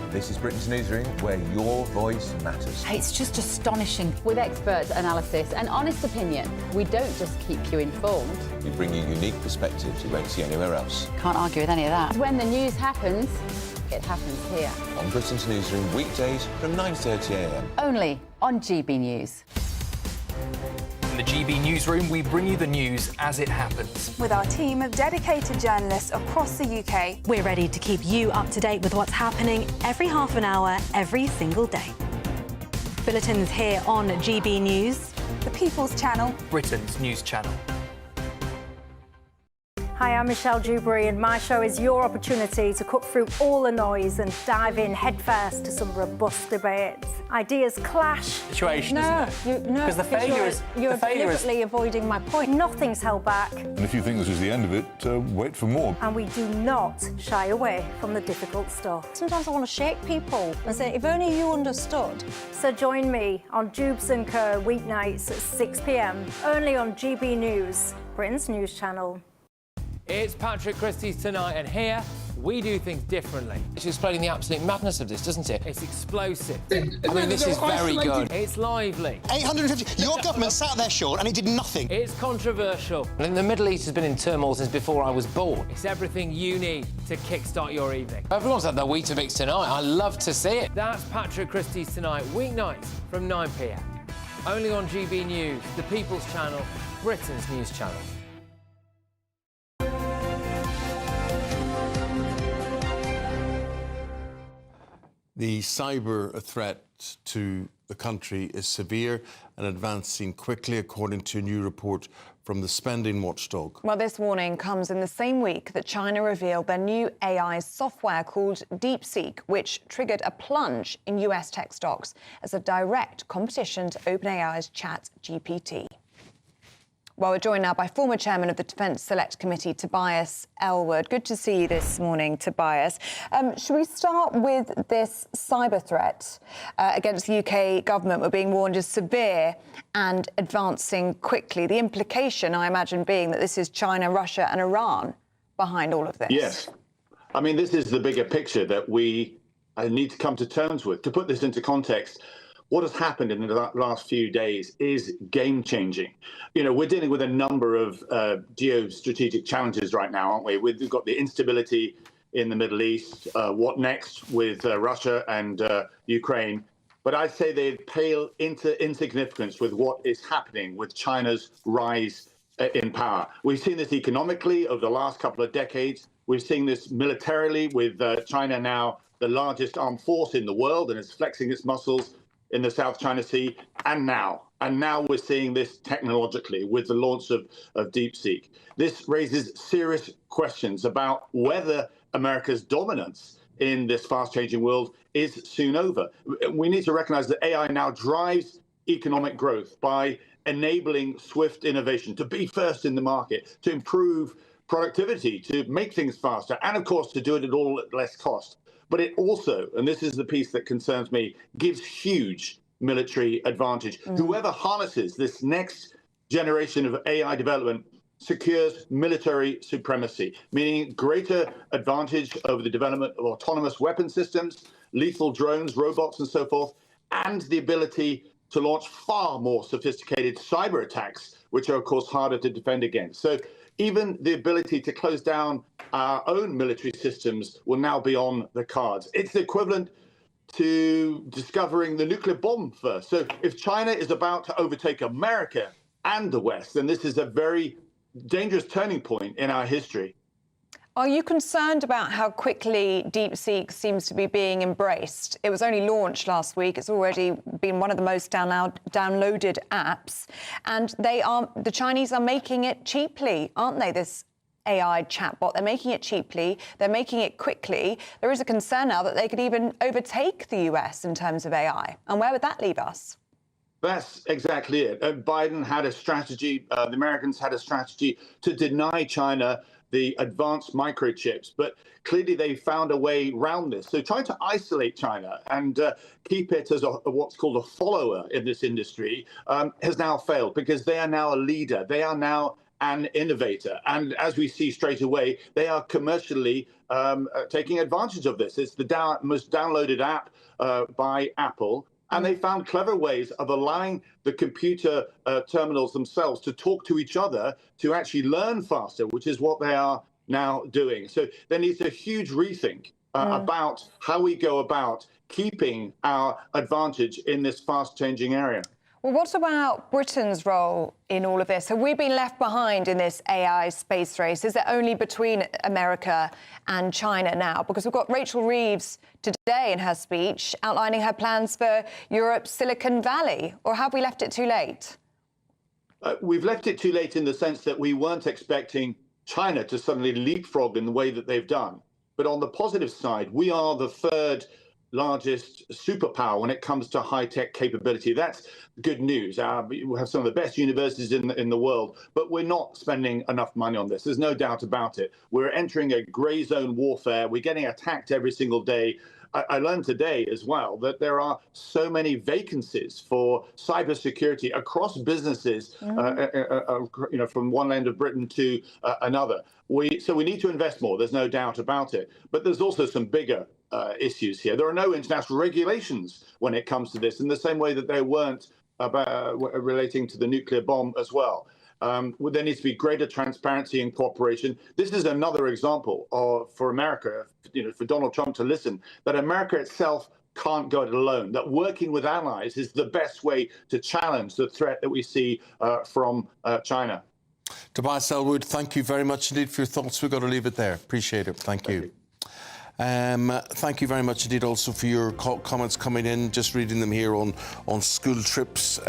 This is Britain's Newsroom, where your voice matters. It's just astonishing. With expert analysis and honest opinion, we don't just keep you informed. We bring you unique perspectives you won't see anywhere else. Can't argue with any of that. When the news happens, it happens here. On Britain's Newsroom, weekdays from 9:30 a.m. Only on GB News. In the GB Newsroom, we bring you the news as it happens. With our team of dedicated journalists across the UK, we're ready to keep you up to date with what's happening every half an hour, every single day. Bulletins here on GB News, the People's Channel, Britain's news channel. Hi, I'm Michelle Dewberry, and my show is your opportunity to cut through all the noise and dive in headfirst to some robust debates. Ideas clash. Situation, isn't it? Because the failure is... You're deliberately avoiding my point. Nothing's held back. And if you think this is the end of it, wait for more. And we do not shy away from the difficult stuff. Sometimes I want to shake people and say, if only you understood. So join me on Jubes & Co. weeknights at 6 p.m, only on GB News, Britain's news channel. It's Patrick Christie's Tonight, and here we do things differently. It's explaining the absolute madness of this, doesn't it? It's explosive. I mean, this is very good. It's lively. 850. Your government sat there, Sean, and it did nothing. It's controversial. And the Middle East has been in turmoil since before I was born. It's everything you need to kickstart your evening. Everyone's had their Weetabix tonight. I love to see it. That's Patrick Christie's Tonight, weeknights from 9 p.m. Only on GB News, the People's Channel, Britain's news channel. The cyber threat to the country is severe and advancing quickly, according to a new report from the spending watchdog. Well, this warning comes in the same week that China revealed their new AI software called DeepSeek, which triggered a plunge in US tech stocks as a direct competition to OpenAI's ChatGPT. Well, we're joined now by former chairman of the Defence Select Committee, Tobias Ellwood. Good to see you this morning, Tobias. Should we start with this cyber threat against the UK government? We're being warned is severe and advancing quickly. The implication, I imagine, being that this is China, Russia and Iran behind all of this. Yes. I mean, this is the bigger picture that we need to come to terms with. To put this into context, what has happened in the last few days is game-changing. You know, we're dealing with a number of geostrategic challenges right now, aren't we? We've got the instability in the Middle East. What next with Russia and Ukraine? But I'd say they pale into insignificance with what is happening with China's rise in power. We've seen this economically over the last couple of decades. We've seen this militarily with China now the largest armed force in the world and is flexing its muscles in the South China Sea, and now. And now we're seeing this technologically with the launch of DeepSeek. This raises serious questions about whether America's dominance in this fast-changing world is soon over. We need to recognize that AI now drives economic growth by enabling swift innovation, to be first in the market, to improve productivity, to make things faster, and of course to do it at all at less cost. But it also, and this is the piece that concerns me, gives huge military advantage. Whoever harnesses this next generation of AI development secures military supremacy, meaning greater advantage over the development of autonomous weapon systems, lethal drones, robots, and so forth, and the ability to launch far more sophisticated cyber attacks, which are, of course, harder to defend against. So even the ability to close down our own military systems will now be on the cards. It's the equivalent to discovering the nuclear bomb first. So if China is about to overtake America and the West, then this is a very dangerous turning point in our history. Are you concerned about how quickly DeepSeek seems to be being embraced? It was only launched last week. It's already been one of the most downloaded apps. And the Chinese are making it cheaply, aren't they, this AI chatbot? They're making it cheaply. They're making it quickly. There is a concern now that they could even overtake the US in terms of AI. And where would that leave us? That's exactly it. Biden had a strategy, the Americans had a strategy to deny China the advanced microchips, but clearly they found a way around this. So trying to isolate China and keep it as what's called a follower in this industry has now failed, because they are now a leader. They are now an innovator. And as we see straight away, they are commercially taking advantage of this. It's the most downloaded app by Apple. And they found clever ways of allowing the computer terminals themselves to talk to each other to actually learn faster, which is what they are now doing. So there needs a huge rethink about how we go about keeping our advantage in this fast-changing area. Well, what about Britain's role in all of this? Have we been left behind in this AI space race? Is it only between America and China now? Because we've got Rachel Reeves today in her speech outlining her plans for Europe's Silicon Valley. Or have we left it too late? We've left it too late in the sense that we weren't expecting China to suddenly leapfrog in the way that they've done. But on the positive side, we are the third largest superpower when it comes to high-tech capability. That's good news. We have some of the best universities in the world, but we're not spending enough money on this. There's no doubt about it. We're entering a grey zone warfare. We're getting attacked every single day. I learned today as well that there are so many vacancies for cybersecurity across businesses, from one end of Britain to another. So we need to invest more. There's no doubt about it. But there's also some bigger issues here. There are no international regulations when it comes to this, in the same way that there weren't relating to the nuclear bomb as well. There needs to be greater transparency and cooperation. This is another example for America, for Donald Trump to listen, that America itself can't go it alone, that working with allies is the best way to challenge the threat that we see from China. Tobias Elwood, thank you very much indeed for your thoughts. We've got to leave it there. Appreciate it. Thank you. Thank you very much indeed also for your comments coming in, just reading them here on school trips.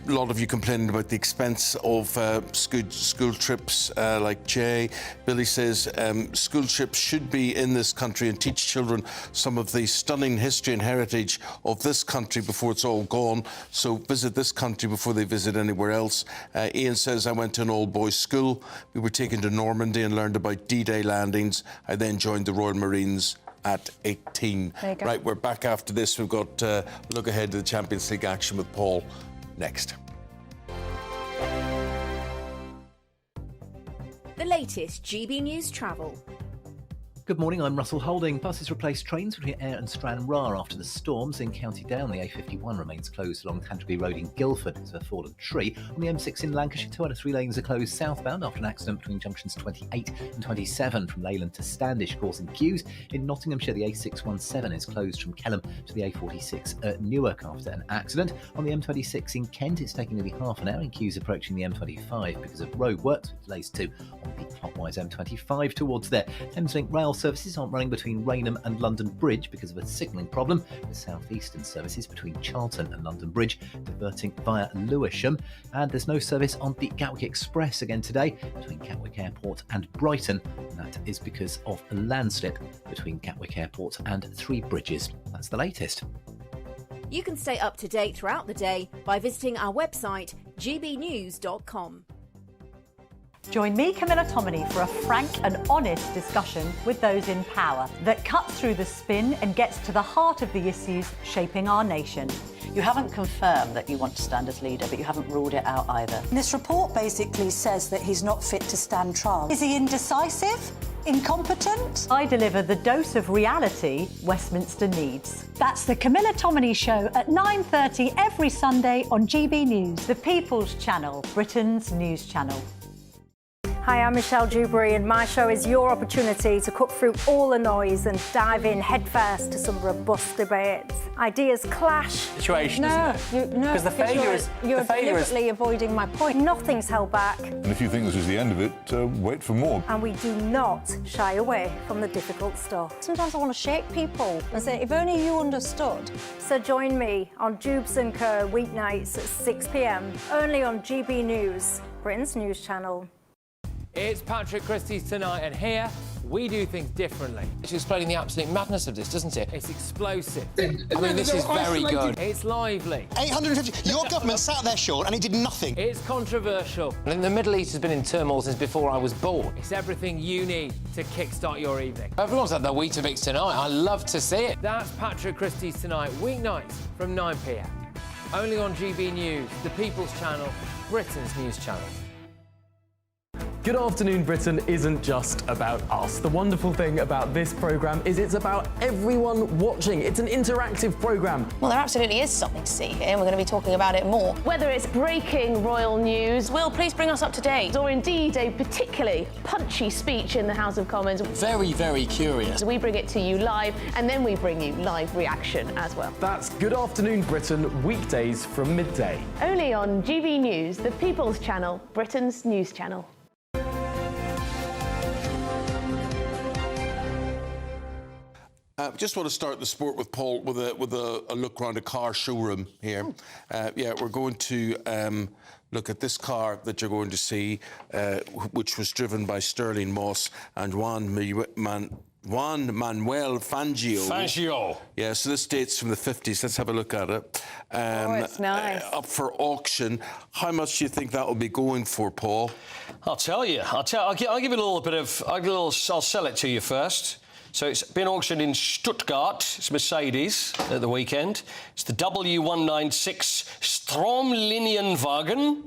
A lot of you complaining about the expense of school trips, like Jay. Billy says school trips should be in this country and teach children some of the stunning history and heritage of this country before it's all gone. So visit this country before they visit anywhere else. Ian says, I went to an all-boys school. We were taken to Normandy and learned about D-Day landings. I then joined the Royal Marines at 18. Right, we're back after this. We've got a look ahead to the Champions League action with Paul next. The latest GB News travel. Good morning, I'm Russell Holding. Buses replaced trains between Ayr and Stranraer after the storms. In County Down, the A51 remains closed along Canterbury Road in Guildford because of a fallen tree. On the M6 in Lancashire, 2 out of 3 lanes are closed southbound after an accident between junctions 28 and 27 from Leyland to Standish, causing queues. In Nottinghamshire, the A617 is closed from Kelham to the A46 at Newark after an accident. On the M26 in Kent, it's taking nearly half an hour in queues approaching the M25 because of road works, with delays too on the clockwise M25 towards there. Thameslink Rail services aren't running between Rainham and London Bridge because of a signalling problem, with southeastern services between Charlton and London Bridge diverting via Lewisham. And there's no service on the Gatwick Express again today between Gatwick Airport and Brighton. And that is because of a landslip between Gatwick Airport and Three Bridges. That's the latest. You can stay up to date throughout the day by visiting our website, gbnews.com. Join me, Camilla Tominey, for a frank and honest discussion with those in power that cuts through the spin and gets to the heart of the issues shaping our nation. You haven't confirmed that you want to stand as leader, but you haven't ruled it out either. This report basically says that he's not fit to stand trial. Is he indecisive? Incompetent? I deliver the dose of reality Westminster needs. That's the Camilla Tominey Show at 9:30 every Sunday on GB News, the People's Channel, Britain's news channel. Hi, I'm Michelle Dewberry, and my show is your opportunity to cut through all the noise and dive in headfirst to some robust debates. Ideas clash. Situation, isn't it? No, Because the failure is... You're the failure is... deliberately avoiding my point. Nothing's held back. And if you think this is the end of it, wait for more. And we do not shy away from the difficult stuff. Sometimes I want to shake people and say, if only you understood. So join me on Jubes & Co. weeknights at 6 p.m, only on GB News, Britain's news channel. It's Patrick Christie's Tonight, and here we do things differently. It's explaining the absolute madness of this, doesn't it? It's explosive. I mean, this is very good. It's lively. 850. Your government sat there, Sean, and he did nothing. It's controversial. And the Middle East has been in turmoil since before I was born. It's everything you need to kickstart your evening. Everyone's had their Weetabix tonight. I love to see it. That's Patrick Christie's Tonight, weeknights from 9 p.m. Only on GB News, the People's Channel, Britain's news channel. Good Afternoon Britain isn't just about us. The wonderful thing about this programme is it's about everyone watching. It's an interactive programme. Well, there absolutely is something to see here, and we're going to be talking about it more. Whether it's breaking royal news, Will, please bring us up to date, or indeed a particularly punchy speech in the House of Commons. Very, very curious. We bring it to you live, and then we bring you live reaction as well. That's Good Afternoon Britain, weekdays from midday. Only on GB News, the People's Channel, Britain's news channel. Just want to start the sport with Paul with a look around a car showroom here. We're going to look at this car that you're going to see, which was driven by Sterling Moss and Juan Manuel Fangio. Fangio. Yeah, so this dates from the 50s. Let's have a look at it. It's nice. Up for auction. How much do you think that will be going for, Paul? I'll tell you. I'll give you a little bit of... I'll sell it to you first. So it's been auctioned in Stuttgart. It's Mercedes at the weekend. It's the W196 Stromlinienwagen.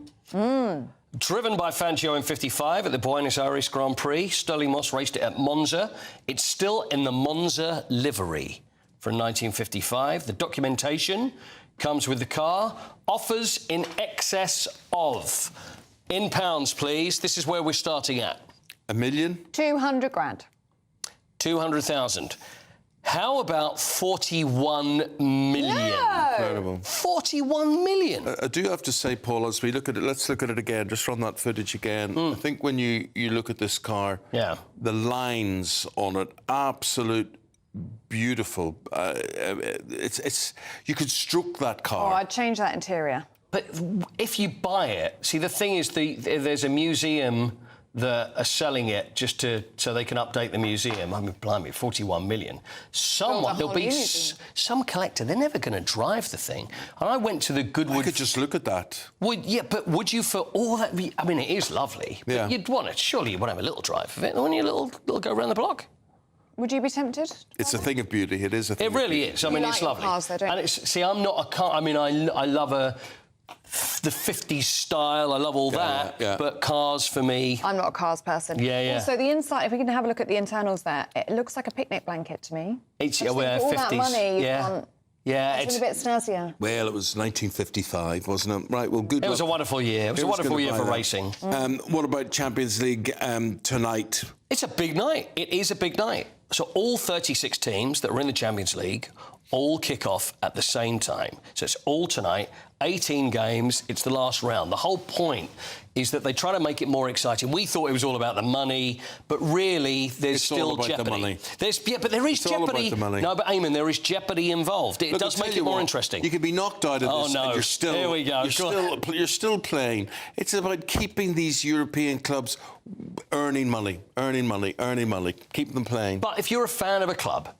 Driven by Fangio in 55 at the Buenos Aires Grand Prix. Sterling Moss raced it at Monza. It's still in the Monza livery from 1955. The documentation comes with the car. Offers in excess of. In pounds, please. This is where we're starting at. $1 million? 200 grand. 200,000. How about 41 million? No. Incredible. 41 million. I do have to say, Paul, as we look at it, let's look at it again. Just run that footage again. I think when you look at this car, the lines on it, absolute beautiful. It's you could stroke that car. Oh, I'd change that interior. But if you buy it, see, the thing is, there's a museum that are selling it just so they can update the museum. I mean, blimey, 41 million. There'll be some collector, they're never going to drive the thing. And I went to the Goodwood... I could just look at that. But would you for all that... I mean, it is lovely. But you'd want it. Surely you'd want to have a little drive of it. And you a little go around the block. Would you be tempted? It's a thing of beauty. It is a thing It really is. I mean, it's lovely. Cars, though, don't you? See, I'm not a car... I mean, I love the 50s style, I love all that, but cars for me... I'm not a cars person. Also, the inside, if we can have a look at the internals there, it looks like a picnic blanket to me. It's all 50s. that money, you can't... Yeah, it's a bit snazzier. Well, it was 1955, wasn't it? Right, well, good luck. It was a wonderful year. It was a wonderful year for racing. What about Champions League tonight? It's a big night. It is a big night. So all 36 teams that are in the Champions League all kick off at the same time. So it's all tonight, 18 games, it's the last round. The whole point is that they try to make it more exciting. We thought it was all about the money, but really there's still jeopardy. The money. But there is jeopardy. No, but Eamonn, there is jeopardy involved. It does make it more interesting. You could be knocked out of this and you're still... Here we go. You're still playing. It's about keeping these European clubs earning money, keep them playing. But if you're a fan of a club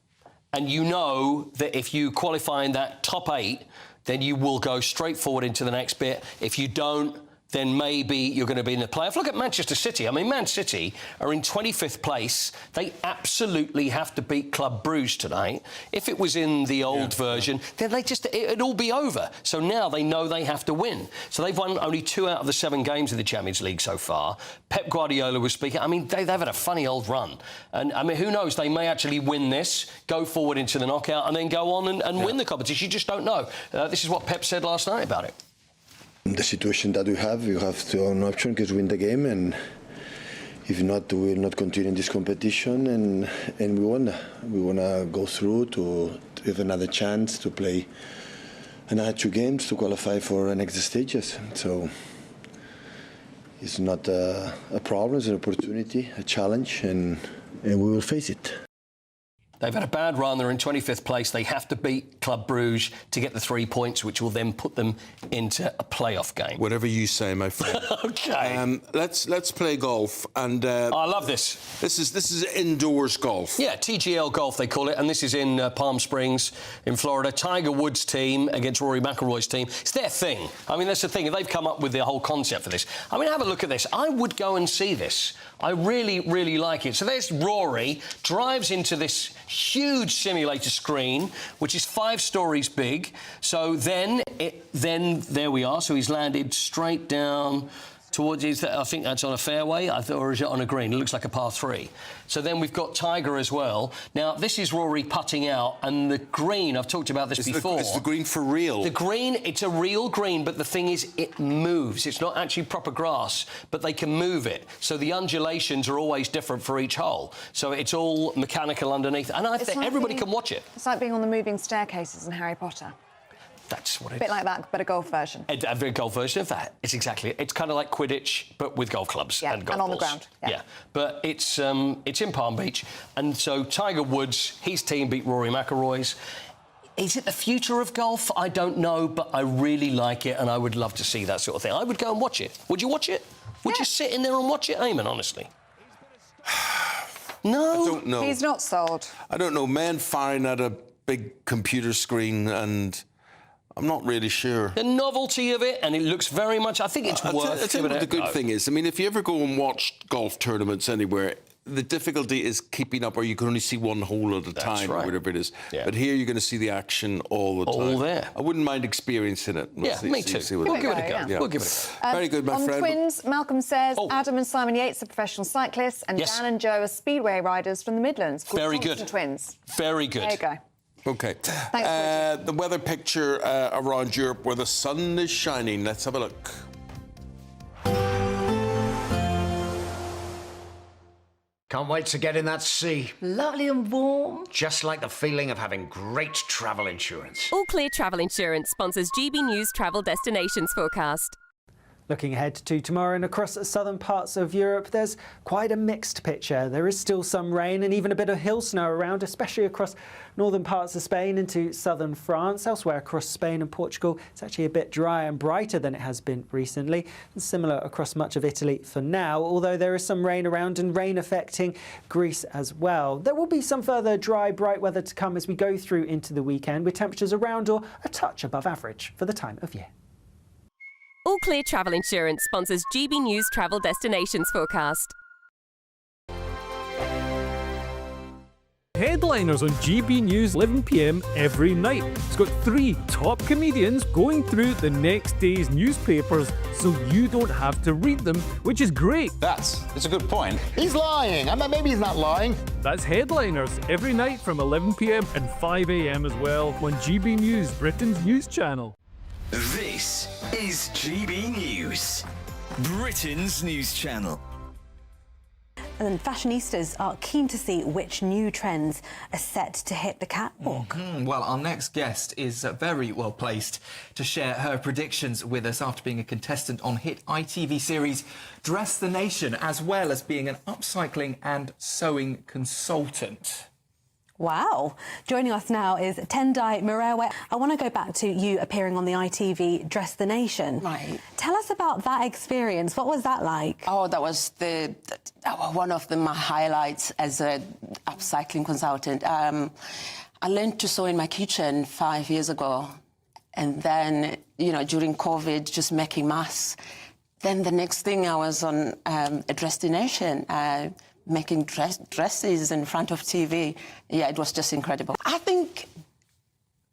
and you know that if you qualify in that top 8, then you will go straight forward into the next bit. If you don't, then maybe you're going to be in the playoff. Look at Manchester City. I mean, Man City are in 25th place. They absolutely have to beat Club Brugge tonight. If it was in the old version, then it'd all be over. So now they know they have to win. So they've won only 2 out of the 7 games of the Champions League so far. Pep Guardiola was speaking. I mean, they've had a funny old run. And, I mean, who knows? They may actually win this, go forward into the knockout, and then go on and win the competition. You just don't know. This is what Pep said last night about it. The situation that we have to have an option because win the game, and if not, we will not continue in this competition. And we wanna go through to have another chance to play another 2 games to qualify for the next stages. So it's not a problem; it's an opportunity, a challenge, and we will face it. They've had a bad run. They're in 25th place. They have to beat Club Brugge to get the 3 points, which will then put them into a playoff game. Whatever you say, my friend. OK. Let's play golf. And I love this. This is indoors golf. Yeah, TGL golf they call it, and this is in Palm Springs in Florida. Tiger Woods' team against Rory McIlroy's team. It's their thing. I mean, that's the thing. They've come up with the whole concept for this. I mean, have a look at this. I would go and see this. I really, really like it. So there's Rory, drives into this huge simulator screen, which is 5 stories big. So then there we are. So he's landed straight down towards his, I think that's on a fairway, or is it on a green? It looks like a par 3. So then we've got Tiger as well. Now, this is Rory putting out, and the green, I've talked about this before. Is the green for real? The green, it's a real green, but the thing is, it moves. It's not actually proper grass, but they can move it. So the undulations are always different for each hole. So it's all mechanical underneath. And I think everybody can watch it. It's like being on the moving staircases in Harry Potter. That's what it is. A bit like that, but a golf version. A very golf version of that. It's exactly it. It's kind of like Quidditch, but with golf clubs and golf and on balls. the ground. Yeah. But it's in Palm Beach. And so Tiger Woods, his team beat Rory McIlroy's. Is it the future of golf? I don't know, but I really like it, and I would love to see that sort of thing. I would go and watch it. Would you watch it? Would you sit in there and watch it, Eamonn, honestly? No? I don't know. He's not sold. I don't know. Men firing at a big computer screen, and I'm not really sure. The novelty of it, and it looks very much... I think it's worth giving it a go. The good thing is, I mean, if you ever go and watch golf tournaments anywhere, the difficulty is keeping up, or you can only see one hole at a time, or whatever it is. Yeah. But here you're going to see the action all the time. All there. I wouldn't mind experiencing it. Me too. We'll give it a go. Yeah. We'll give it a go. Very good, my on friend. Twins, Malcolm says Adam and Simon Yates are professional cyclists, and Dan and Joe are speedway riders from the Midlands. Very good. Twins. Very good. There you go. OK. Thanks, the weather picture around Europe where the sun is shining. Let's have a look. Can't wait to get in that sea. Lovely and warm. Just like the feeling of having great travel insurance. All Clear Travel Insurance sponsors GB News Travel Destinations Forecast. Looking ahead to tomorrow and across southern parts of Europe, there's quite a mixed picture. There is still some rain and even a bit of hill snow around, especially across northern parts of Spain into southern France. Elsewhere across Spain and Portugal, it's actually a bit drier and brighter than it has been recently, and similar across much of Italy for now, although there is some rain around and rain affecting Greece as well. There will be some further dry, bright weather to come as we go through into the weekend, with temperatures around or a touch above average for the time of year. All Clear Travel Insurance sponsors GB News Travel Destinations Forecast. Headliners on GB News 11 p.m. every night. It's got 3 top comedians going through the next day's newspapers so you don't have to read them, which is great. That's a good point. He's lying. I mean, maybe he's not lying. That's Headliners every night from 11 p.m. and 5 a.m. as well on GB News, Britain's news channel. This is GB News, Britain's news channel. And fashionistas are keen to see which new trends are set to hit the catwalk. Well, our next guest is very well placed to share her predictions with us after being a contestant on hit ITV series Dress the Nation, as well as being an upcycling and sewing consultant. Wow. Joining us now is Tendai Murewe. I want to go back to you appearing on the ITV Dress the Nation. Right. Tell us about that experience. What was that like? Oh, that was one of my highlights as a upcycling consultant. I learned to sew in my kitchen 5 years ago. And then, during COVID, just making masks. Then the next thing I was on a Dress the Nation, making dresses in front of TV. Yeah, it was just incredible. I think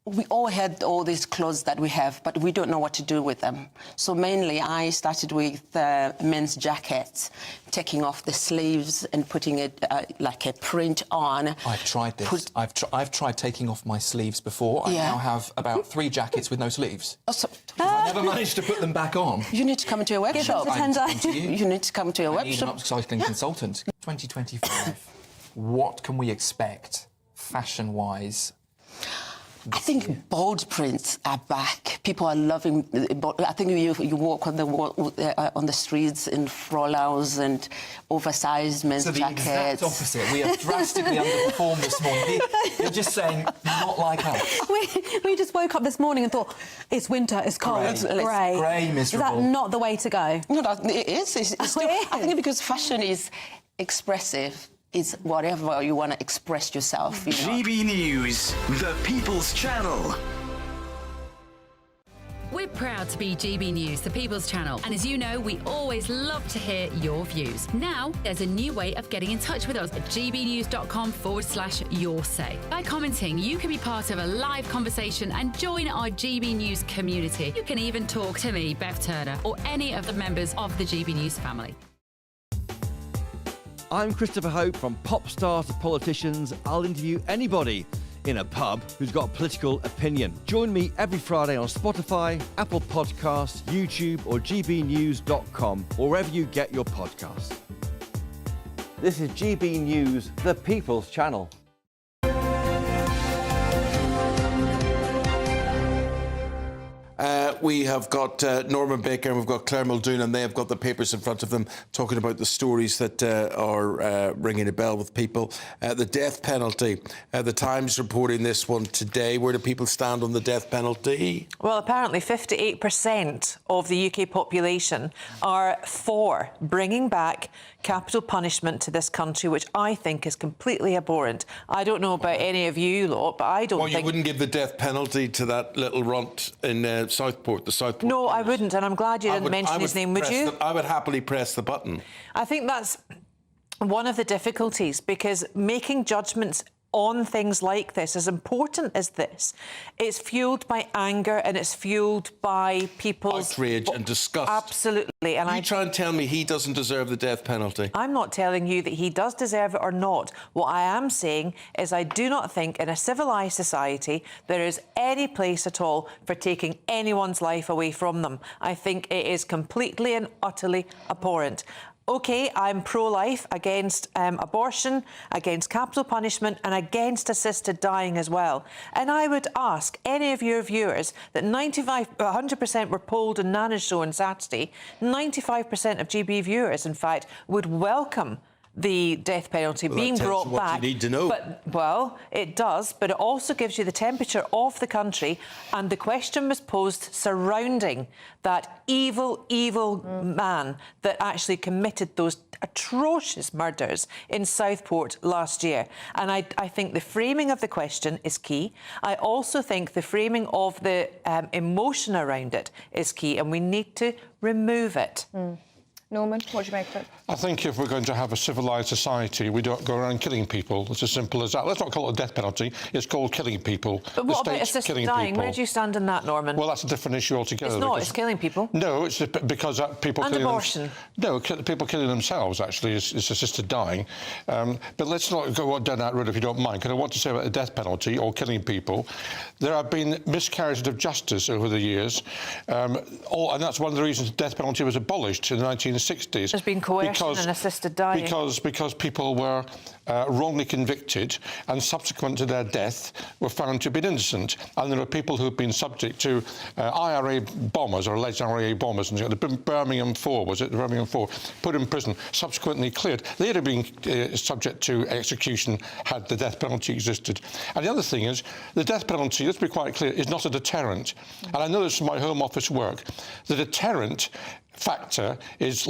we all had all these clothes that we have, but we don't know what to do with them. So mainly I started with men's jackets, taking off the sleeves and putting it like a print on. I've tried this. I've tried taking off my sleeves before. I now have about 3 jackets with no sleeves. I never managed to put them back on. You need to come to a workshop. You need to come to a workshop. I need an upcycling consultant. 2025. What can we expect, fashion-wise? I think bold prints are back. People are loving. I think you walk on the streets in frollals and oversized men's jackets. So the exact opposite. We have drastically underperformed this morning. You're just saying not like us. We just woke up this morning and thought it's winter, it's cold, it's grey. Grey, miserable. Is that not the way to go? No, it is. It's still, I think because fashion is expressive. It's whatever you want to express yourself. GB News, the People's Channel. We're proud to be GB News, the People's Channel. And as you know, we always love to hear your views. Now, there's a new way of getting in touch with us at gbnews.com/yoursay. By commenting, you can be part of a live conversation and join our GB News community. You can even talk to me, Bev Turner, or any of the members of the GB News family. I'm Christopher Hope. From pop stars to politicians, I'll interview anybody in a pub who's got a political opinion. Join me every Friday on Spotify, Apple Podcasts, YouTube or gbnews.com, or wherever you get your podcasts. This is GB News, the People's Channel. We have got Norman Baker and we've got Claire Muldoon, and they have got the papers in front of them talking about the stories that are ringing a bell with people. The death penalty. The Times reporting this one today. Where do people stand on the death penalty? Well, apparently 58% of the UK population are for bringing back capital punishment to this country, which I think is completely abhorrent. I don't know about any of you lot, but I don't think... Well, you wouldn't give the death penalty to that little runt in Southport, the Southport... No, I wouldn't, and I'm glad you didn't mention his name, would you? I would happily press the button. I think that's one of the difficulties, because making judgments on things like this, as important as this, it's fuelled by anger and it's fuelled by people's... outrage and disgust. Absolutely. And you try and tell me he doesn't deserve the death penalty. I'm not telling you that he does deserve it or not. What I am saying is I do not think in a civilised society there is any place at all for taking anyone's life away from them. I think it is completely and utterly abhorrent. OK, I'm pro-life, against abortion, against capital punishment and against assisted dying as well. And I would ask any of your viewers that 100% were polled on Nana's show on Saturday, 95% of GB viewers, in fact, would welcome the death penalty being brought back. What you need to know. But, well, it does, but it also gives you the temperature of the country, and the question was posed surrounding that evil, evil man that actually committed those atrocious murders in Southport last year. And I think the framing of the question is key. I also think the framing of the emotion around it is key, and we need to remove it. Norman, what do you make of it? I think if we're going to have a civilised society, we don't go around killing people. It's as simple as that. Let's not call it a death penalty. It's called killing people. But what about assisted dying? Where do you stand on that, Norman? Well, that's a different issue altogether. It's not. It's killing people. No, it's because people and killing abortion. People killing themselves, actually, is assisted dying. But let's not go down that road, if you don't mind, because I want to say about the death penalty or killing people. There have been miscarriages of justice over the years, and that's one of the reasons the death penalty was abolished in the 1960s. 1960s. There's been coercion and assisted dying. Because people were wrongly convicted and subsequent to their death were found to have been innocent. And there are people who have been subject to IRA bombers or alleged IRA bombers, and the Birmingham 4, was it? The Birmingham 4, put in prison, subsequently cleared. They'd have been subject to execution had the death penalty existed. And the other thing is, the death penalty, let's be quite clear, is not a deterrent. And I know this from my Home Office work. The deterrent factor is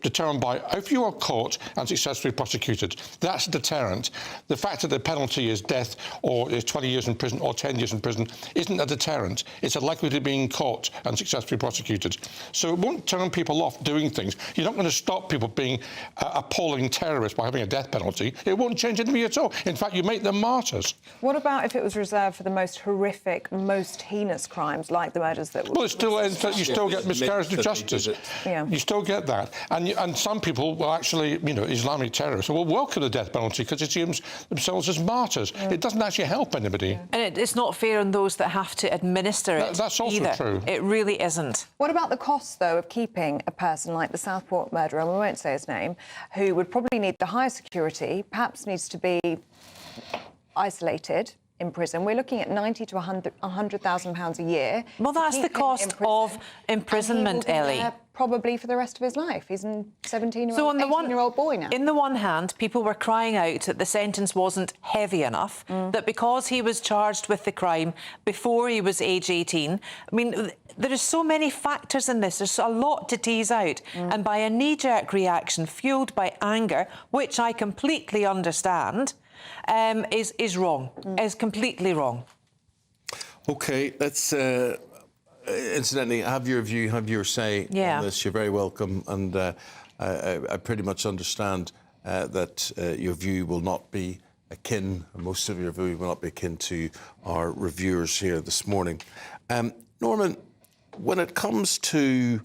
determined by if you are caught and successfully prosecuted. That's a deterrent. The fact that the penalty is death or is 20 years in prison or 10 years in prison isn't a deterrent. It's a likelihood of being caught and successfully prosecuted. So it won't turn people off doing things. You're not going to stop people being appalling terrorists by having a death penalty. It won't change anything at all. In fact, you make them martyrs. What about if it was reserved for the most horrific, most heinous crimes, like the murders that were... Well, you still get miscarriage of justice. Yeah. You still get that. And some people will actually, Islamic terrorists will welcome the death penalty because it sees themselves as martyrs. It doesn't actually help anybody. And it's not fair on those that have to administer it. That's also either. true. It really isn't. What about the cost, though, of keeping a person like the Southport murderer, and we won't say his name, who would probably need the highest security, perhaps needs to be isolated in prison? We're looking at £90,000 to £100,000 a year. Well, that's the cost of imprisonment, Ellie. Probably for the rest of his life. He's a 18-year-old boy now. In the one hand, people were crying out that the sentence wasn't heavy enough, that because he was charged with the crime before he was age 18. I mean, there is so many factors in this. There's a lot to tease out. And by a knee-jerk reaction fuelled by anger, which I completely understand, is wrong, is completely wrong. OK, let's incidentally have your view, have your say on this. You're very welcome, and I pretty much understand that your view will not be akin, most of your view will not be akin to our reviewers here this morning. Norman, when it comes to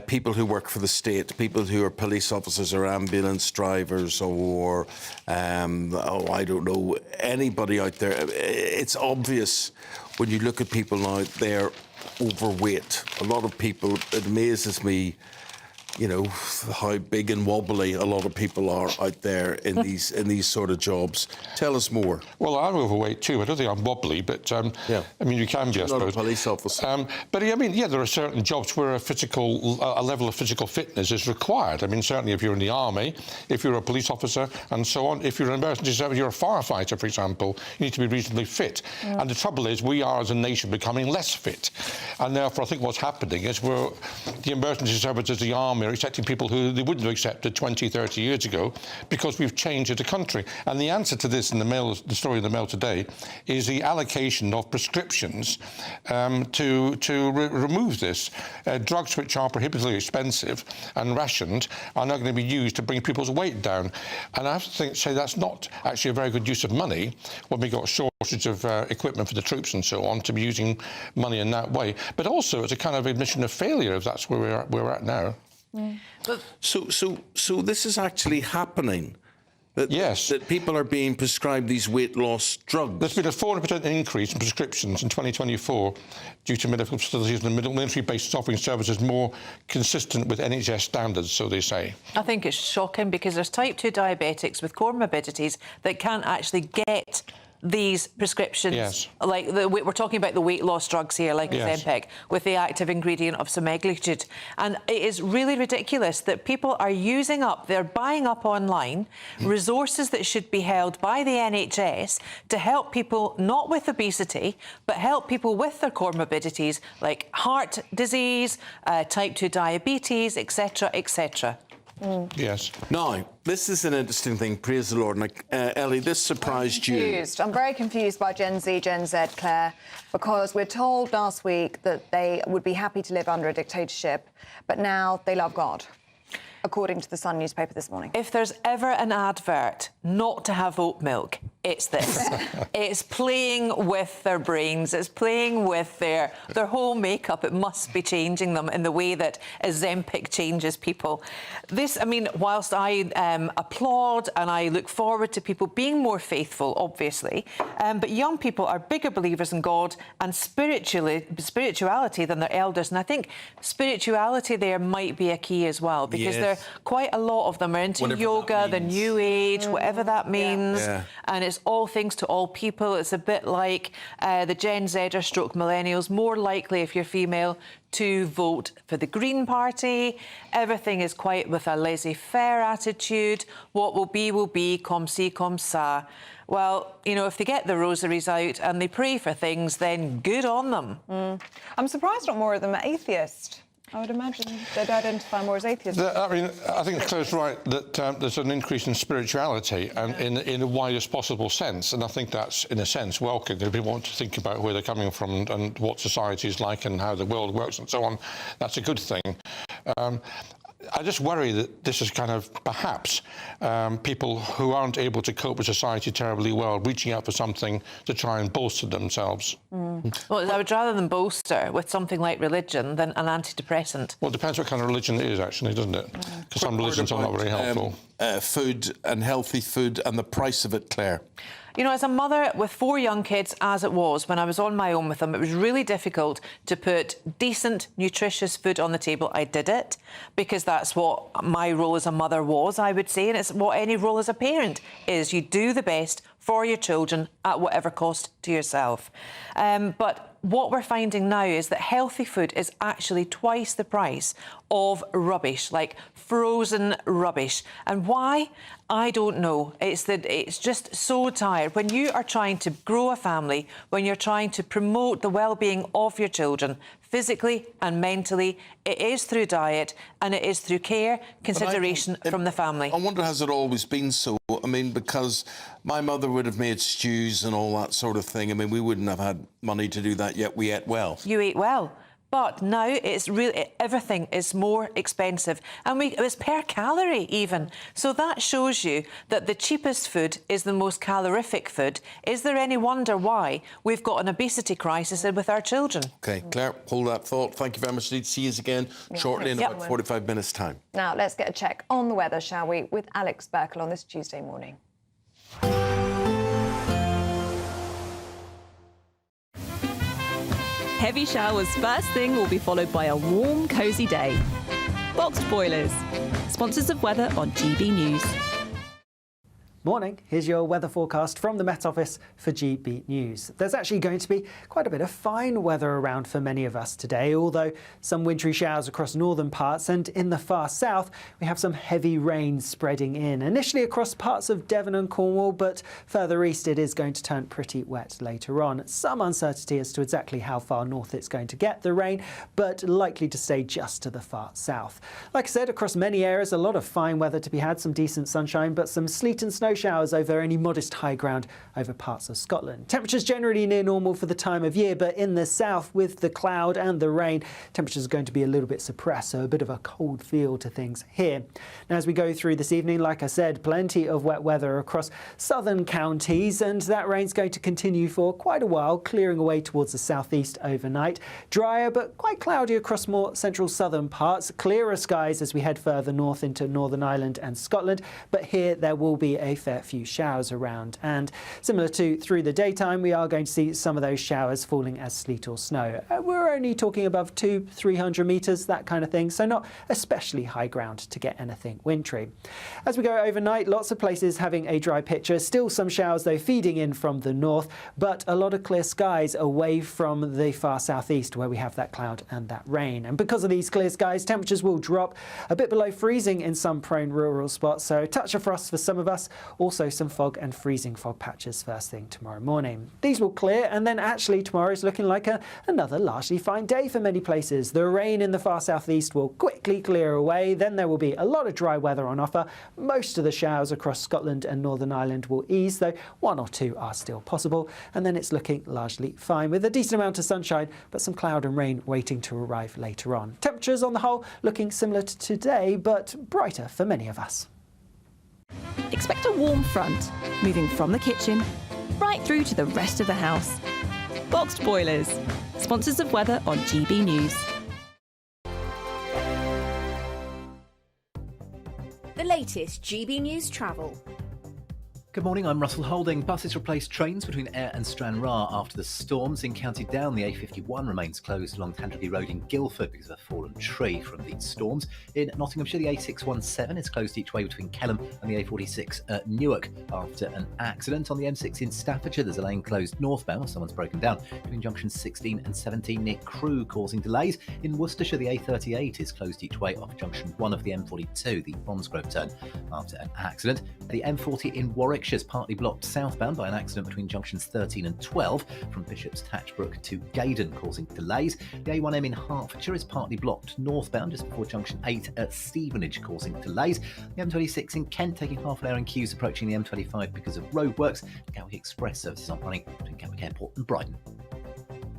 people who work for the state, people who are police officers or ambulance drivers or, I don't know, anybody out there, it's obvious when you look at people now, they're overweight. A lot of people, it amazes me, how big and wobbly a lot of people are out there in these sort of jobs. Tell us more. Well, I'm overweight too. I don't think I'm wobbly, but I mean, you can be, I suppose. Not a police officer. But I mean, there are certain jobs where a level of physical fitness is required. I mean, certainly if you're in the army, if you're a police officer, and so on. If you're an emergency service, you're a firefighter, for example, you need to be reasonably fit. And the trouble is, we are as a nation becoming less fit, and therefore I think what's happening is the emergency services, the army, are accepting people who they wouldn't have accepted 20, 30 years ago because we've changed as a country. And the answer to this in the story in the Mail today is the allocation of prescriptions to remove this. Drugs which are prohibitively expensive and rationed are now going to be used to bring people's weight down. And I have to say that's not actually a very good use of money when we got shortage of equipment for the troops and so on, to be using money in that way. But also it's a kind of admission of failure if that's where we're at now. So this is actually happening? Yes. That people are being prescribed these weight loss drugs? There's been a 400% increase in prescriptions in 2024 due to medical facilities and the military bases offering services more consistent with NHS standards, so they say. I think it's shocking because there's type 2 diabetics with comorbidities that can't actually get these prescriptions. Yes. Like we're talking about the weight loss drugs here, like Ozempic, with the active ingredient of semaglutide. And it is really ridiculous that people are they're buying up online resources that should be held by the NHS to help people not with obesity, but help people with their comorbidities like heart disease, type 2 diabetes, etc., etc. Yes. Now, this is an interesting thing, praise the Lord. Like, Ellie, this surprised you. I'm very confused by Gen Z, Gen Z, Claire, because we're told last week that they would be happy to live under a dictatorship, but now they love God, according to the Sun newspaper this morning. If there's ever an advert not to have oat milk, It's this. It's playing with their brains. It's playing with their whole makeup. It must be changing them in the way that Ozempic changes people. This, I mean, whilst I applaud and I look forward to people being more faithful, obviously, but young people are bigger believers in God and spirituality than their elders. And I think spirituality there might be a key as well, because there quite a lot of them are into yoga, the New Age, whatever that means. Yeah. And it's all things to all people. It's a bit like the Gen Zers stroke millennials, more likely if you're female to vote for the Green Party. Everything is quite with a laissez-faire attitude. What will be, comme ci, comme ça. Well, you know, if they get the rosaries out and they pray for things, then good on them. I'm surprised not more of them are atheist. I would imagine they'd identify more as atheists. I mean, I think Claire's right that there's an increase in spirituality and in the widest possible sense, and I think that's, in a sense, welcome. If people want to think about where they're coming from and what society is like and how the world works and so on, that's a good thing. I just worry that this is kind of, perhaps, people who aren't able to cope with society terribly well, reaching out for something to try and bolster themselves. Well, I would rather than bolster with something like religion than an antidepressant. Well, it depends what kind of religion it is, actually, doesn't it? Because some religions are not very helpful. Food and healthy food and the price of it, Claire. You know, as a mother with 4 young kids, as it was when I was on my own with them, it was really difficult to put decent, nutritious food on the table. I did it because that's what my role as a mother was, I would say, and it's what any role as a parent is. You do the best for your children at whatever cost to yourself. But what we're finding now is that healthy food is actually twice the price of rubbish, like frozen rubbish. And why? I don't know. It's just so tired. When you are trying to grow a family, when you're trying to promote the well-being of your children, physically and mentally, it is through diet and it is through care, consideration from the family. I wonder, has it always been so? I mean, because my mother would have made stews and all that sort of thing. I mean, we wouldn't have had money to do that, yet we ate well. You ate well. But now it's really, everything is more expensive. And it's per calorie even. So that shows you that the cheapest food is the most calorific food. Is there any wonder why we've got an obesity crisis with our children? OK, Claire, hold that thought. Thank you very much indeed. See you again shortly in about 45 minutes' time. Now, let's get a check on the weather, shall we, with Alex Berkel on this Tuesday morning. Heavy showers first thing will be followed by a warm, cosy day. Boxed Boilers, sponsors of weather on GB News. Morning, here's your weather forecast from the Met Office for GB News. There's actually going to be quite a bit of fine weather around for many of us today, although some wintry showers across northern parts, and in the far south we have some heavy rain spreading in. Initially across parts of Devon and Cornwall, but further east it is going to turn pretty wet later on. Some uncertainty as to exactly how far north it's going to get, the rain, but likely to stay just to the far south. Like I said, across many areas a lot of fine weather to be had, some decent sunshine, but some sleet and snow showers over any modest high ground over parts of Scotland. Temperatures generally near normal for the time of year, but in the south with the cloud and the rain, temperatures are going to be a little bit suppressed, so a bit of a cold feel to things here. Now, as we go through this evening, like I said, plenty of wet weather across southern counties, and that rain's going to continue for quite a while, clearing away towards the southeast overnight. Drier but quite cloudy across more central southern parts. Clearer skies as we head further north into Northern Ireland and Scotland, but here there will be a fair few showers around, and similar to through the daytime we are going to see some of those showers falling as sleet or snow. We're only talking above 200-300 metres, that kind of thing, so not especially high ground to get anything wintry. As we go overnight, lots of places having a dry picture, still some showers though feeding in from the north, but a lot of clear skies away from the far southeast where we have that cloud and that rain. And because of these clear skies, temperatures will drop a bit below freezing in some prone rural spots, so a touch of frost for some of us. Also some fog and freezing fog patches first thing tomorrow morning. These will clear, and then actually tomorrow is looking like another largely fine day for many places. The rain in the far southeast will quickly clear away, then there will be a lot of dry weather on offer. Most of the showers across Scotland and Northern Ireland will ease, though 1 or 2 are still possible, and then it's looking largely fine with a decent amount of sunshine, but some cloud and rain waiting to arrive later on. Temperatures on the whole looking similar to today, but brighter for many of us. Expect a warm front, moving from the kitchen right through to the rest of the house. Boxed Boilers, sponsors of weather on GB News. The latest GB News travel. Good morning, I'm Russell Holding. Buses replaced trains between Ayr and Stranraer after the storms. In County Down, the A51 remains closed along Tandragee Road in Guildford because of a fallen tree from these storms. In Nottinghamshire, the A617 is closed each way between Kelham and the A46 at Newark after an accident. On the M6 in Staffordshire, there's a lane closed northbound. Someone's broken down between junctions 16 and 17 near Crewe, causing delays. In Worcestershire, the A38 is closed each way off junction 1 of the M42, the Bromsgrove turn, after an accident. The M40 in Warwick is partly blocked southbound by an accident between junctions 13 and 12 from Bishop's Tatchbrook to Gaydon, causing delays. The A1M in Hertfordshire is partly blocked northbound just before junction 8 at Stevenage, causing delays. The M26 in Kent taking half an hour in queues approaching the M25 because of roadworks. Gatwick Express services aren't running between Gatwick Airport and Brighton.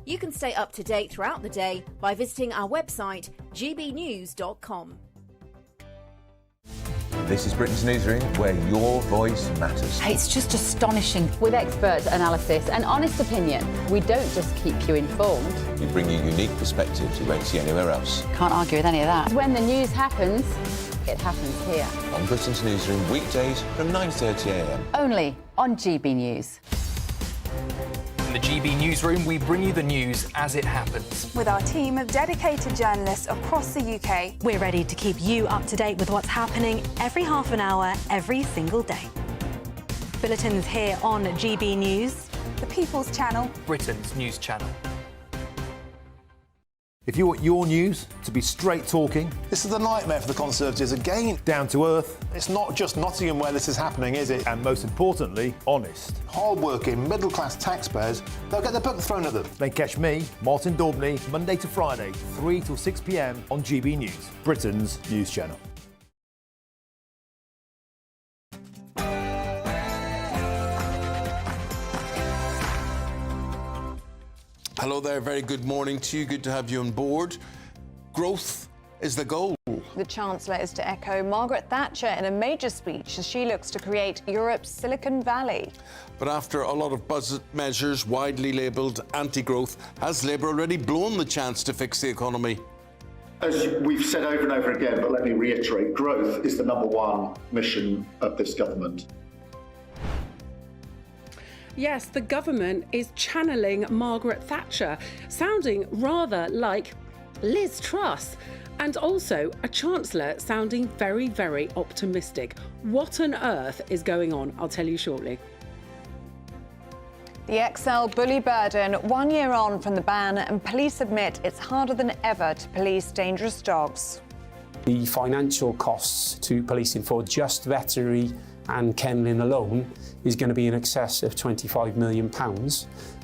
You can stay up to date throughout the day by visiting our website gbnews.com. This is Britain's Newsroom, where your voice matters. It's just astonishing. With expert analysis and honest opinion, we don't just keep you informed. We bring you unique perspectives you won't see anywhere else. Can't argue with any of that. When the news happens, it happens here. On Britain's Newsroom, weekdays from 9:30am. Only on GB News. In the GB Newsroom, we bring you the news as it happens. With our team of dedicated journalists across the UK, we're ready to keep you up to date with what's happening every half an hour, every single day. Bulletins here on GB News, the People's Channel, Britain's news channel. If you want your news to be straight talking... This is the nightmare for the Conservatives again. Down to earth. It's not just Nottingham where this is happening, is it? And most importantly, honest. Hard-working, middle-class taxpayers, they'll get their book thrown at them. Then catch me, Martin Daubney, Monday to Friday, 3 till 6 p.m. on GB News, Britain's news channel. Hello there, very good morning to you. Good to have you on board. Growth is the goal. The Chancellor is to echo Margaret Thatcher in a major speech as she looks to create Europe's Silicon Valley. But after a lot of budget measures widely labelled anti-growth, has Labour already blown the chance to fix the economy? As we've said over and over again, but let me reiterate, growth is the #1 mission of this government. Yes, the government is channeling Margaret Thatcher, sounding rather like Liz Truss, and also a Chancellor sounding very, very optimistic. What on earth is going on? I'll tell you shortly. The XL bully burden 1 year on from the ban, and police admit it's harder than ever to police dangerous dogs. The financial costs to policing for just veterinary and kenneling alone is going to be in excess of £25 million,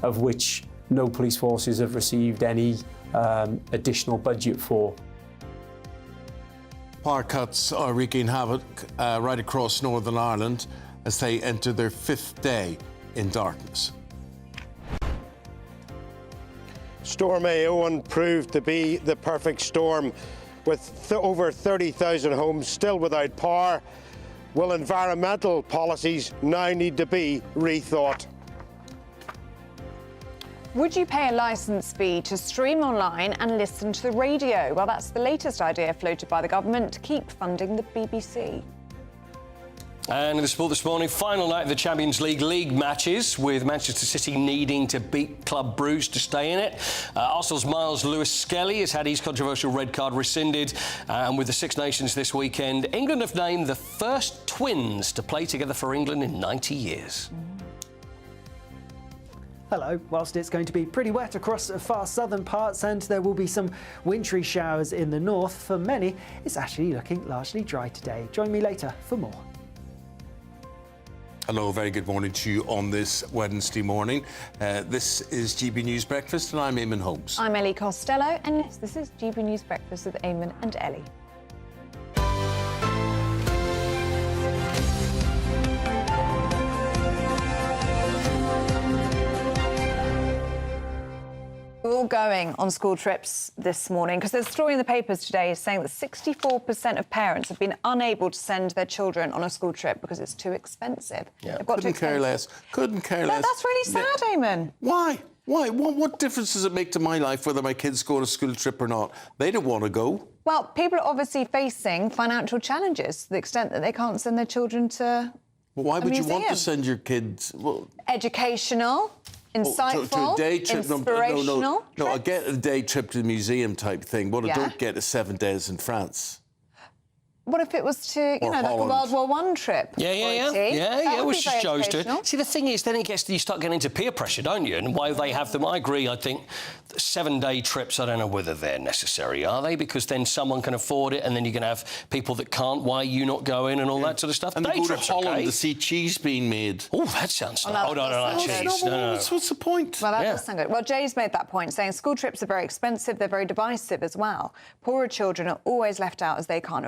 of which no police forces have received any additional budget for. Power cuts are wreaking havoc right across Northern Ireland as they enter their 5th day in darkness. Storm Eamonn proved to be the perfect storm, with over 30,000 homes still without power. Will environmental policies now need to be rethought? Would you pay a licence fee to stream online and listen to the radio? Well, that's the latest idea floated by the government to keep funding the BBC. And in the sport this morning, final night of the Champions League matches, with Manchester City needing to beat Club Brugge to stay in it. Arsenal's Miles Lewis-Skelly has had his controversial red card rescinded. And with the Six Nations this weekend, England have named the first twins to play together for England in 90 years. Hello. Whilst it's going to be pretty wet across far southern parts and there will be some wintry showers in the north, for many, it's actually looking largely dry today. Join me later for more. Hello, very good morning to you on this Wednesday morning. This is GB News Breakfast and I'm Eamonn Holmes. I'm Ellie Costello and yes, this is GB News Breakfast with Eamonn and Ellie. We'll going on school trips this morning? Because there's a story in the papers today saying that 64% of parents have been unable to send their children on a school trip because it's too expensive. Yeah. They've got Couldn't care less. Couldn't care less. That's really sad, Eamonn. Why? Why? What difference does it make to my life whether my kids go on a school trip or not? They don't want to go. Well, people are obviously facing financial challenges to the extent that they can't send their children to Well, why a would you want to museum. send your kids? Well, Educational, insightful, to a day trip? inspirational. No, I get a day trip to the museum type thing. What I Yeah. don't get is 7 days in France. What if it was to, Or like a Holland. World War One trip? Which just shows to. See, the thing is, then you start getting into peer pressure, don't you? And why they have them. I agree. I think 7-day trips. I don't know whether they're necessary, are they? Because then someone can afford it, and then you can have people that can't. Why are you not going, and all that sort of stuff. And Day they go to trips, Holland okay. to see cheese being made. Oh, that sounds. Oh, no, no, cheese. No. What's the point? Well, that does sound good. Well, Jay's made that point, saying school trips are very expensive, they're very divisive as well. Poorer children are always left out as they can't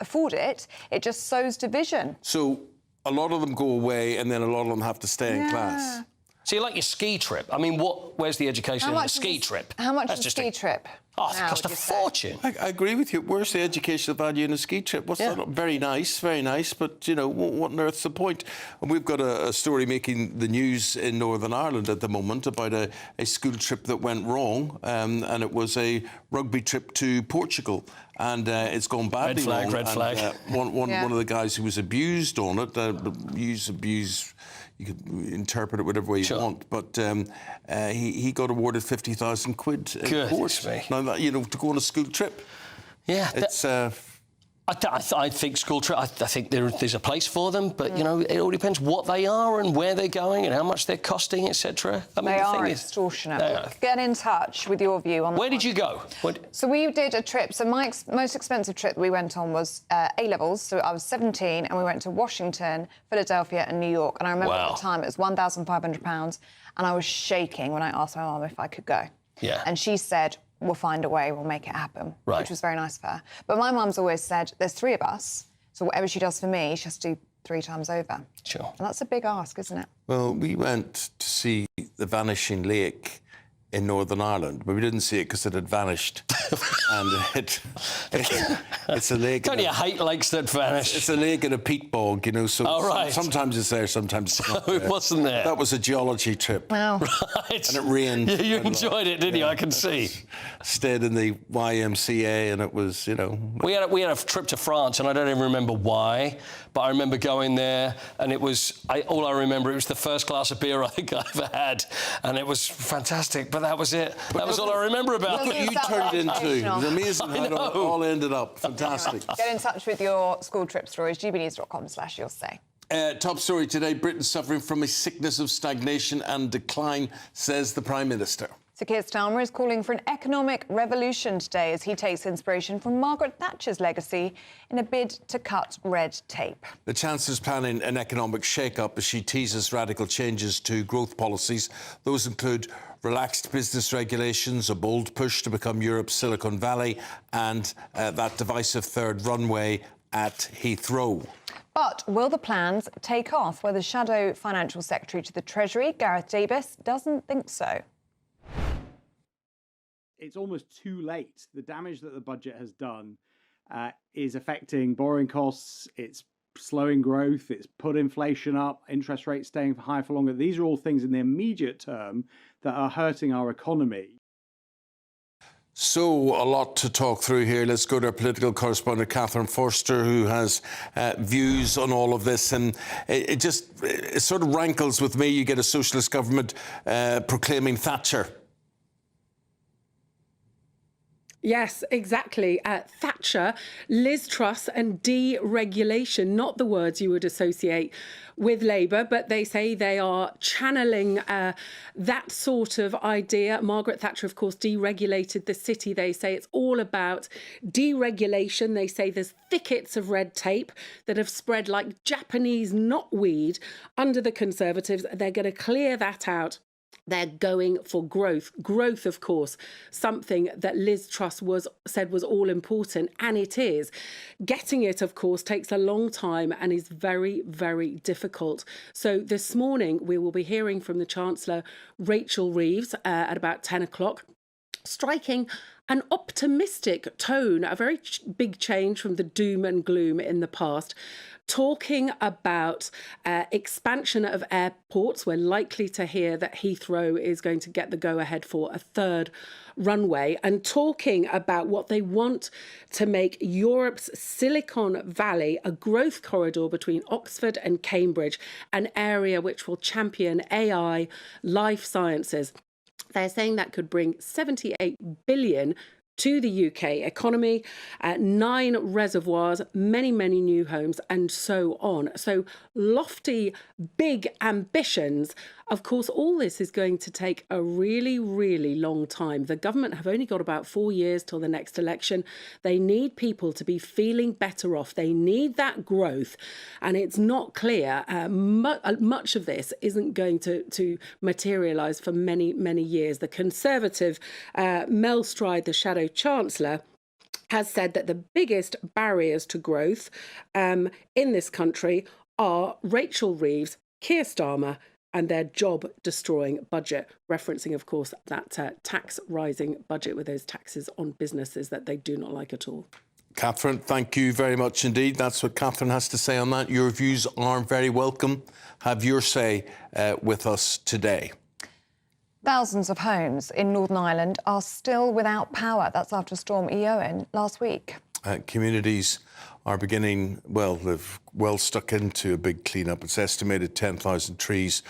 afford it. It just sows division. So a lot of them go away, and then a lot of them have to stay in class. So you like your ski trip? I mean, where's the education in a ski trip? How much That's is a just ski trip? Oh, it now, costs a would you say? fortune. I agree with you. Where's the educational value in a ski trip? What's that? Very nice, but, you know, what on earth's the point? And we've got a story making the news in Northern Ireland at the moment about a school trip that went wrong, and it was a rugby trip to Portugal, and it's gone badly wrong. Red flag. One of the guys who was abused on it, abuse, you could interpret it whatever way you want, but he got awarded 50,000 quid in court. Now, that, you know, to go on a school trip. Yeah. It's... I think school trip. I think there's a place for them, but you know, it all depends what they are and where they're going and how much they're costing, etc. I mean, They the are thing is, extortionate. Get in touch with your view on that. Where did you go? So we did a trip. So my most expensive trip we went on was A-levels. So I was 17 and we went to Washington, Philadelphia and New York. And I remember at the time it was £1,500 and I was shaking when I asked my mum if I could go. Yeah. And she said, we'll find a way, we'll make it happen, Right. which was very nice of her. But my mum's always said, there's 3 of us, so whatever she does for me, she has to do 3 times over. Sure. And that's a big ask, isn't it? Well, we went to see the Vanishing Lake in Northern Ireland, but we didn't see it because it had vanished. And it's a lake... Don't you hate lakes that vanish? It's a lake in a peat bog, you know, so sometimes it's there, sometimes it's not there. It wasn't there. That was a geology trip. Well, right. And it rained. You enjoyed it, didn't you? I can see. Stayed in the YMCA and it was, you know... We had a trip to France, and I don't even remember why, but I remember going there, and it was... all I remember, it was the first glass of beer I think I ever had, and it was fantastic, but that was it. That was all I remember about Look it. what you turned into. It was amazing how it all ended up. Fantastic. Get in touch with your school trip stories, gbnews.com/you'll say. Top story today, Britain suffering from a sickness of stagnation and decline, says the Prime Minister. So Keir Starmer is calling for an economic revolution today as he takes inspiration from Margaret Thatcher's legacy in a bid to cut red tape. The Chancellor's planning an economic shake-up as she teases radical changes to growth policies. Those include relaxed business regulations, a bold push to become Europe's Silicon Valley, and that divisive third runway at Heathrow. But will the plans take off? Well, the Shadow Financial Secretary to the Treasury, Gareth Davis, doesn't think so. It's almost too late. The damage that the budget has done is affecting borrowing costs, it's slowing growth, it's put inflation up, interest rates staying high for longer. These are all things in the immediate term that are hurting our economy. So, a lot to talk through here. Let's go to our political correspondent, Catherine Forster, who has views on all of this. And it sort of rankles with me. You get a socialist government proclaiming Thatcher. Yes, exactly. Thatcher, Liz Truss and deregulation, not the words you would associate with Labour, but they say they are channeling that sort of idea. Margaret Thatcher, of course, deregulated the city. They say it's all about deregulation. They say there's thickets of red tape that have spread like Japanese knotweed under the Conservatives. They're going to clear that out. They're going for growth. Growth, of course, something that Liz Truss said was all important, and it is. Getting it, of course, takes a long time and is very, very difficult. So this morning, we will be hearing from the Chancellor, Rachel Reeves, at about 10 o'clock. striking an optimistic tone, a very big change from the doom and gloom in the past, talking about expansion of airports. We're likely to hear that Heathrow is going to get the go-ahead for a third runway, and talking about what they want to make Europe's Silicon Valley a growth corridor between Oxford and Cambridge, an area which will champion AI, life sciences. They're saying that could bring 78 billion to the UK economy, 9 reservoirs, many, many new homes, and so on. So lofty, big ambitions. Of course, all this is going to take a really, really long time. The government have only got about 4 years till the next election. They need people to be feeling better off. They need that growth. And it's not clear. Much of this isn't going to materialise for many, many years. The Conservative Mel Stride, the Shadow Chancellor, has said that the biggest barriers to growth in this country are Rachel Reeves, Keir Starmer, and their job-destroying budget, referencing, of course, that tax-rising budget with those taxes on businesses that they do not like at all. Catherine, thank you very much indeed. That's what Catherine has to say on that. Your views are very welcome. Have your say with us today. Thousands of homes in Northern Ireland are still without power. That's after Storm Eoin last week. Communities are beginning, well, they've well stuck into a big clean-up. It's estimated 10,000 trees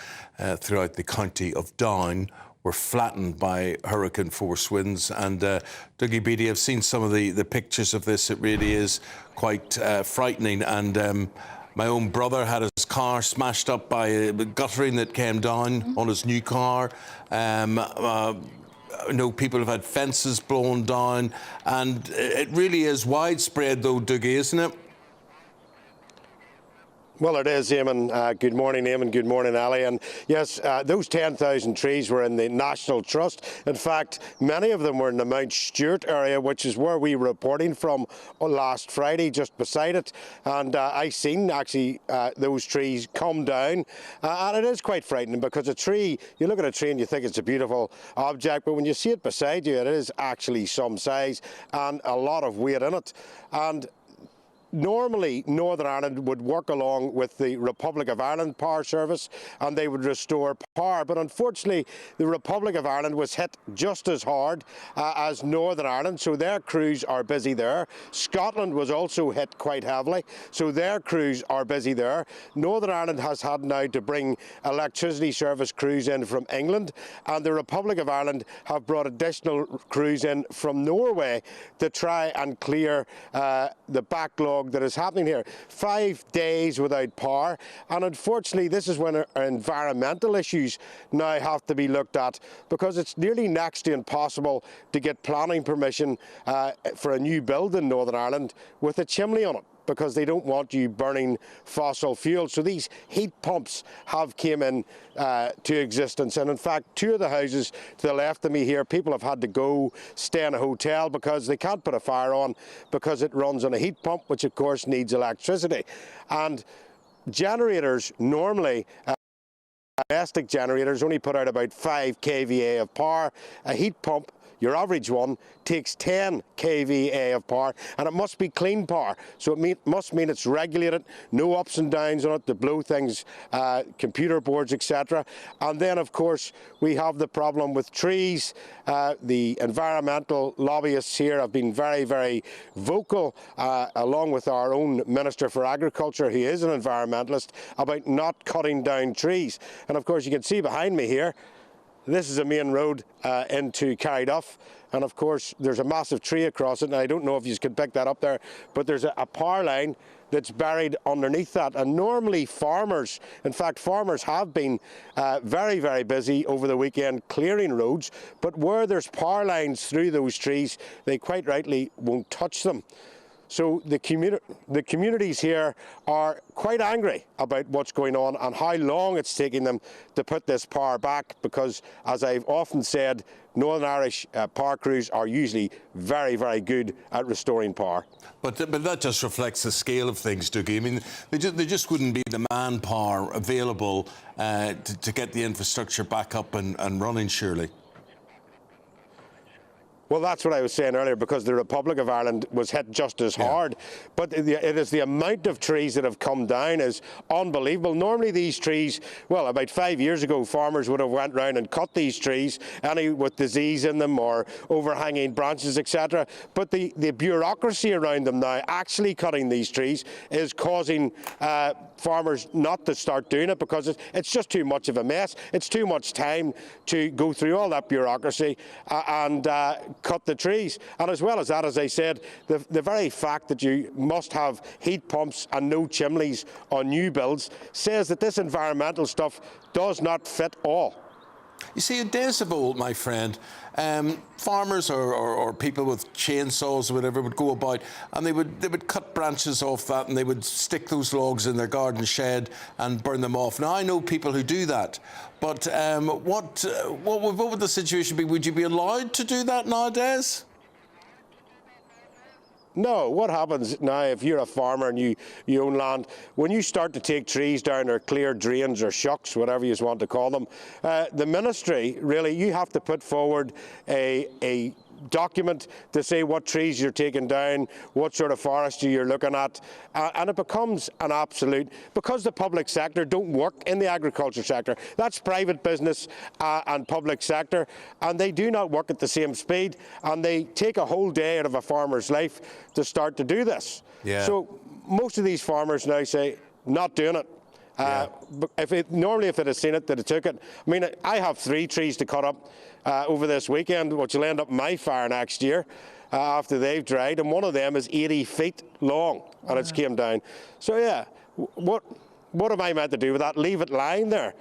throughout the county of Down were flattened by hurricane-force winds. And Dougie Beattie, I've seen some of the pictures of this. It really is quite frightening. And my own brother had his car smashed up by a guttering that came down on his new car. I know people have had fences blown down, and it really is widespread, though, Dougie, isn't it? Well, it is, Eamonn. Good morning, Eamonn. Good morning, Ellie. And yes, those 10,000 trees were in the National Trust. In fact, many of them were in the Mount Stewart area, which is where we were reporting from last Friday, just beside it. And I seen, actually, those trees come down. And it is quite frightening because a tree, you look at a tree and you think it's a beautiful object, but when you see it beside you, it is actually some size and a lot of weight in it. And normally, Northern Ireland would work along with the Republic of Ireland Power Service and they would restore power. But unfortunately, the Republic of Ireland was hit just as hard as Northern Ireland, so their crews are busy there. Scotland was also hit quite heavily, so their crews are busy there. Northern Ireland has had now to bring electricity service crews in from England, and the Republic of Ireland have brought additional crews in from Norway to try and clear the backlog that is happening here. 5 days without power, and unfortunately this is when our environmental issues now have to be looked at, because it's nearly next to impossible to get planning permission for a new build in Northern Ireland with a chimney on it, because they don't want you burning fossil fuels. So these heat pumps have came in to existence. And in fact, 2 of the houses to the left of me here, people have had to go stay in a hotel because they can't put a fire on because it runs on a heat pump, which of course needs electricity. And generators normally, domestic generators only put out about 5 kVA of power. A heat pump, your average one, takes 10 kVA of power, and it must be clean power. So it must mean it's regulated, no ups and downs on it to blow things, computer boards, etc. And then, of course, we have the problem with trees. The environmental lobbyists here have been very, very vocal, along with our own Minister for Agriculture, who is an environmentalist, about not cutting down trees. And of course, you can see behind me here, this is a main road into Carryduff, and of course there's a massive tree across it, and I don't know if you can pick that up there, but there's a power line that's buried underneath that. And normally farmers, in fact farmers have been very, very busy over the weekend clearing roads, but where there's power lines through those trees, they quite rightly won't touch them. So the communities here are quite angry about what's going on and how long it's taking them to put this power back, because, as I've often said, Northern Irish power crews are usually very, very good at restoring power. But that just reflects the scale of things, Dougie. I mean, there just wouldn't be the manpower available to get the infrastructure back up and running, surely. Well, that's what I was saying earlier, because the Republic of Ireland was hit just as hard. But it is the amount of trees that have come down is unbelievable. Normally these trees, well, about 5 years ago, farmers would have went round and cut these trees, any with disease in them or overhanging branches, etc. But the bureaucracy around them now, actually cutting these trees, is causing farmers not to start doing it, because it's just too much of a mess. It's too much time to go through all that bureaucracy and cut the trees. And as well as that, as I said, the very fact that you must have heat pumps and no chimneys on new builds says that this environmental stuff does not fit all. You see, in days of old, my friend, farmers or people with chainsaws or whatever would go about and they would cut branches off that and they would stick those logs in their garden shed and burn them off. Now, I know people who do that, but what would the situation be? Would you be allowed to do that nowadays? No, what happens now if you're a farmer and you own land, when you start to take trees down or clear drains or shucks, whatever you want to call them, the ministry, really, you have to put forward a document to say what trees you're taking down, what sort of forestry you're looking at, and it becomes an absolute, because the public sector don't work in the agriculture sector. That's private business and public sector, and they do not work at the same speed, and they take a whole day out of a farmer's life to start to do this. Yeah. So most of these farmers now say, not doing it. Normally if it had seen it, they'd have took it. I mean, I have 3 trees to cut up over this weekend, which will end up in my fire next year after they've dried, and one of them is 80 feet long, and it's came down. So yeah, what am I meant to do with that? Leave it lying there?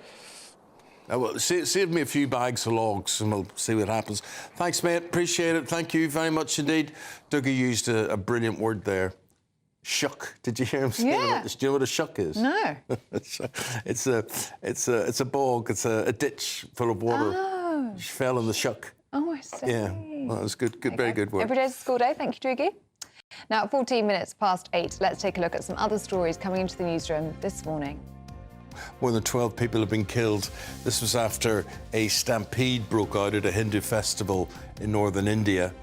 Well, save me a few bags of logs and we'll see what happens. Thanks, mate. Appreciate it. Thank you very much indeed. Dougie used a brilliant word there. Shuck. Did you hear him say that? Do you know what a shuck is? No. It's a bog. It's a ditch full of water. Oh. She fell in the shuck. Oh, I see. Yeah. Well, it was good. Very good word. Every day's a school day. Thank you, Dougie. Now, at 14 minutes past 8, let's take a look at some other stories coming into the newsroom this morning. More than 12 people have been killed. This was after a stampede broke out at a Hindu festival in northern India.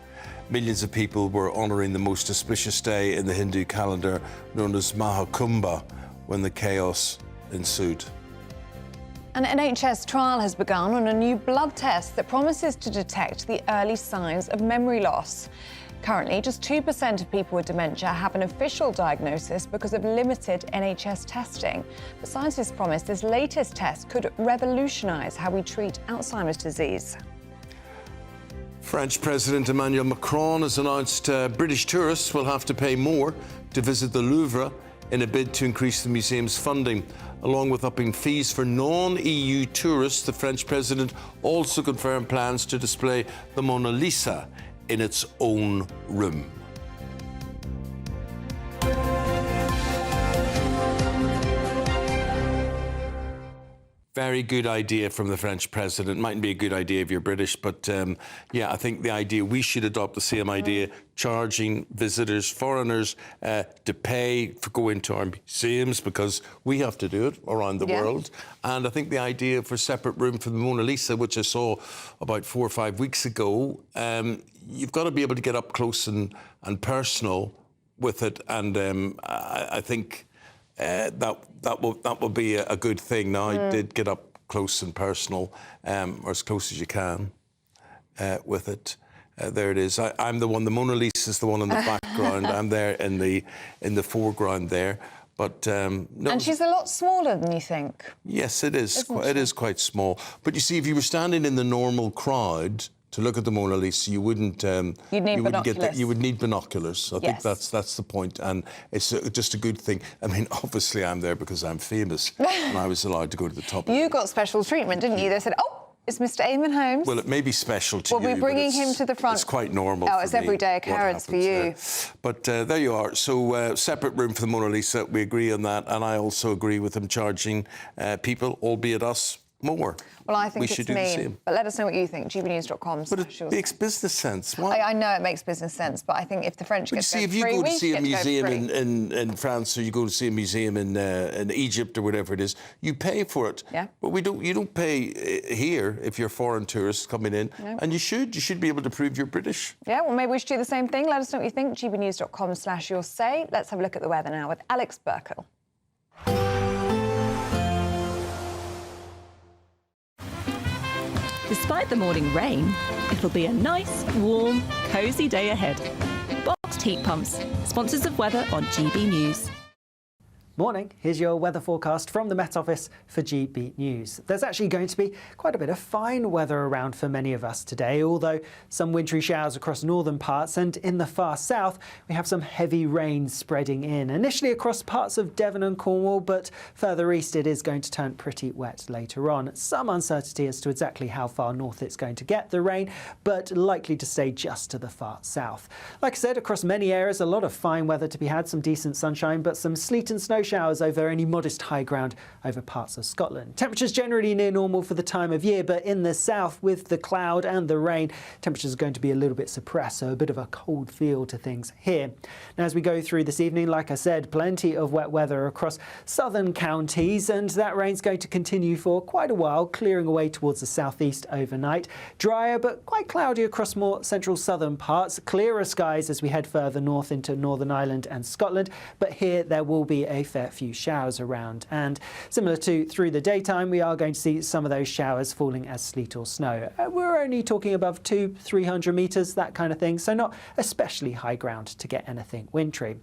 Millions of people were honouring the most auspicious day in the Hindu calendar, known as Mahakumbha, when the chaos ensued. An NHS trial has begun on a new blood test that promises to detect the early signs of memory loss. Currently, just 2% of people with dementia have an official diagnosis because of limited NHS testing. But scientists promise this latest test could revolutionise how we treat Alzheimer's disease. French President Emmanuel Macron has announced British tourists will have to pay more to visit the Louvre in a bid to increase the museum's funding. Along with upping fees for non-EU tourists, the French president also confirmed plans to display the Mona Lisa in its own room. Very good idea from the French president. Mightn't be a good idea if you're British, but yeah, I think the idea, we should adopt the same idea, charging visitors, foreigners, to pay for going to our museums, because we have to do it around the world. And I think the idea for a separate room for the Mona Lisa, which I saw about 4 or 5 weeks ago, you've got to be able to get up close and personal with it. And I think that will be a good thing. Now, I did get up close and personal, or as close as you can with it. There it is. I'm the one. The Mona Lisa is the one in the background. I'm there in the foreground there. But no. And she's a lot smaller than you think. Yes, it is. It is quite small. But you see, if you were standing in the normal crowd to look at the Mona Lisa, you wouldn't. You'd need binoculars. You would need binoculars. I think that's the point, and it's just a good thing. I mean, obviously, I'm there because I'm famous, and I was allowed to go to the top. You got special treatment, didn't you? They said, "Oh, it's Mr. Eamonn Holmes." Well, it may be special to you. We'll be bringing him to the front. It's quite normal. Oh, it's everyday occurrence for you. But there you are. So separate room for the Mona Lisa. We agree on that, and I also agree with them charging people, albeit us, more. Well, I think we it's should do mean, the same. but let us know what you think. gbnews.com. But it makes business sense. I know it makes business sense, but I think if the French get to go free, if you go to see a we should get to museum go free. in France, or you go to see a museum in Egypt or whatever it is, you pay for it. Yeah. But you don't pay here if you're foreign tourists coming in, No. and you should be able to prove you're British. Yeah, well, maybe we should do the same thing. Let us know what you think. gbnews.com/your say. Let's have a look at the weather now with Alex Burkle. Despite the morning rain, it'll be a nice, warm, cosy day ahead. Boxed heat pumps, sponsors of weather on GB News. Morning, here's your weather forecast from the Met Office for GB News. There's actually going to be quite a bit of fine weather around for many of us today, although some wintry showers across northern parts, and in the far south we have some heavy rain spreading in, initially across parts of Devon and Cornwall, but further east it is going to turn pretty wet later on. Some uncertainty as to exactly how far north it's going to get the rain, but likely to stay just to the far south. Like I said, across many areas a lot of fine weather to be had, some decent sunshine, but some sleet and snow showers over any modest high ground over parts of Scotland. Temperatures generally near normal for the time of year, but in the south with the cloud and the rain, temperatures are going to be a little bit suppressed, so a bit of a cold feel to things here. Now as we go through this evening, like I said, plenty of wet weather across southern counties, and that rain's going to continue for quite a while, clearing away towards the southeast overnight. Drier but quite cloudy across more central southern parts, clearer skies as we head further north into Northern Ireland and Scotland, but here there will be a fair few showers around, and similar to through the daytime we are going to see some of those showers falling as sleet or snow. We're only talking above 200-300 metres, that kind of thing, so not especially high ground to get anything wintry.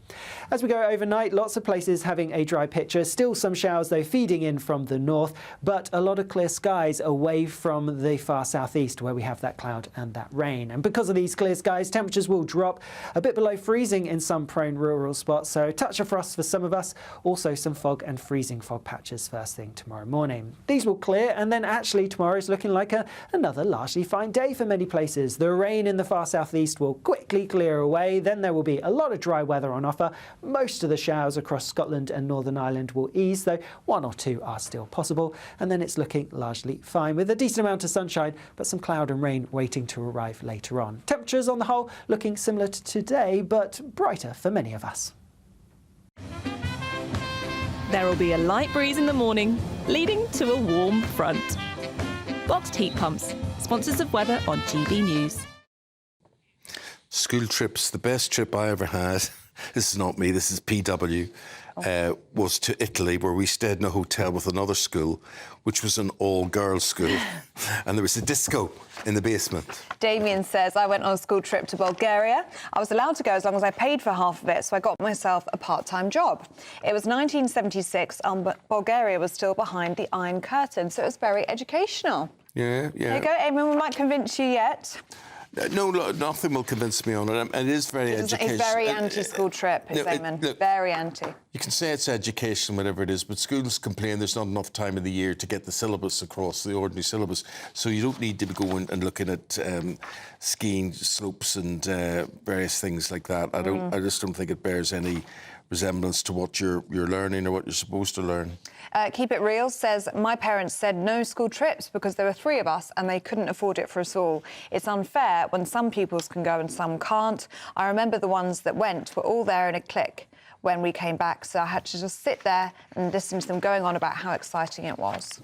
As we go overnight, lots of places having a dry picture, still some showers though feeding in from the north, but a lot of clear skies away from the far southeast where we have that cloud and that rain. And because of these clear skies, temperatures will drop a bit below freezing in some prone rural spots, so a touch of frost for some of us, also some fog and freezing fog patches first thing tomorrow morning. These will clear, and then actually tomorrow is looking like another largely fine day for many places. The rain in the far southeast will quickly clear away, then there will be a lot of dry weather on offer. Most of the showers across Scotland and Northern Ireland will ease, though one or two are still possible, and then it's looking largely fine with a decent amount of sunshine, but some cloud and rain waiting to arrive later on. Temperatures on the whole looking similar to today, but brighter for many of us. There will be a light breeze in the morning, leading to a warm front. Boxed heat pumps, sponsors of weather on GB News. School trips, the best trip I ever had, this is not me, this is PW, was to Italy, where we stayed in a hotel with another school, which was an all-girls school, and there was a disco in the basement. Damien says, I went on a school trip to Bulgaria. I was allowed to go as long as I paid for half of it, so I got myself a part-time job. It was 1976, but Bulgaria was still behind the Iron Curtain, so it was very educational. Yeah. There you go, Eamonn, we might convince you yet. No, nothing will convince me on it. It is very educational. It's very anti-school trip, Eamonn. Very anti. You can say it's education, whatever it is, but schools complain there's not enough time of the year to get the syllabus across, the ordinary syllabus. So you don't need to be going and looking at skiing slopes and various things like that. I just don't think it bears any resemblance to what you're learning or what you're supposed to learn. Keep It Real says, my parents said no school trips because there were 3 of us and they couldn't afford it for us all. It's unfair when some pupils can go and some can't. I remember the ones that went were all there in a clique when we came back, so I had to just sit there and listen to them going on about how exciting it was.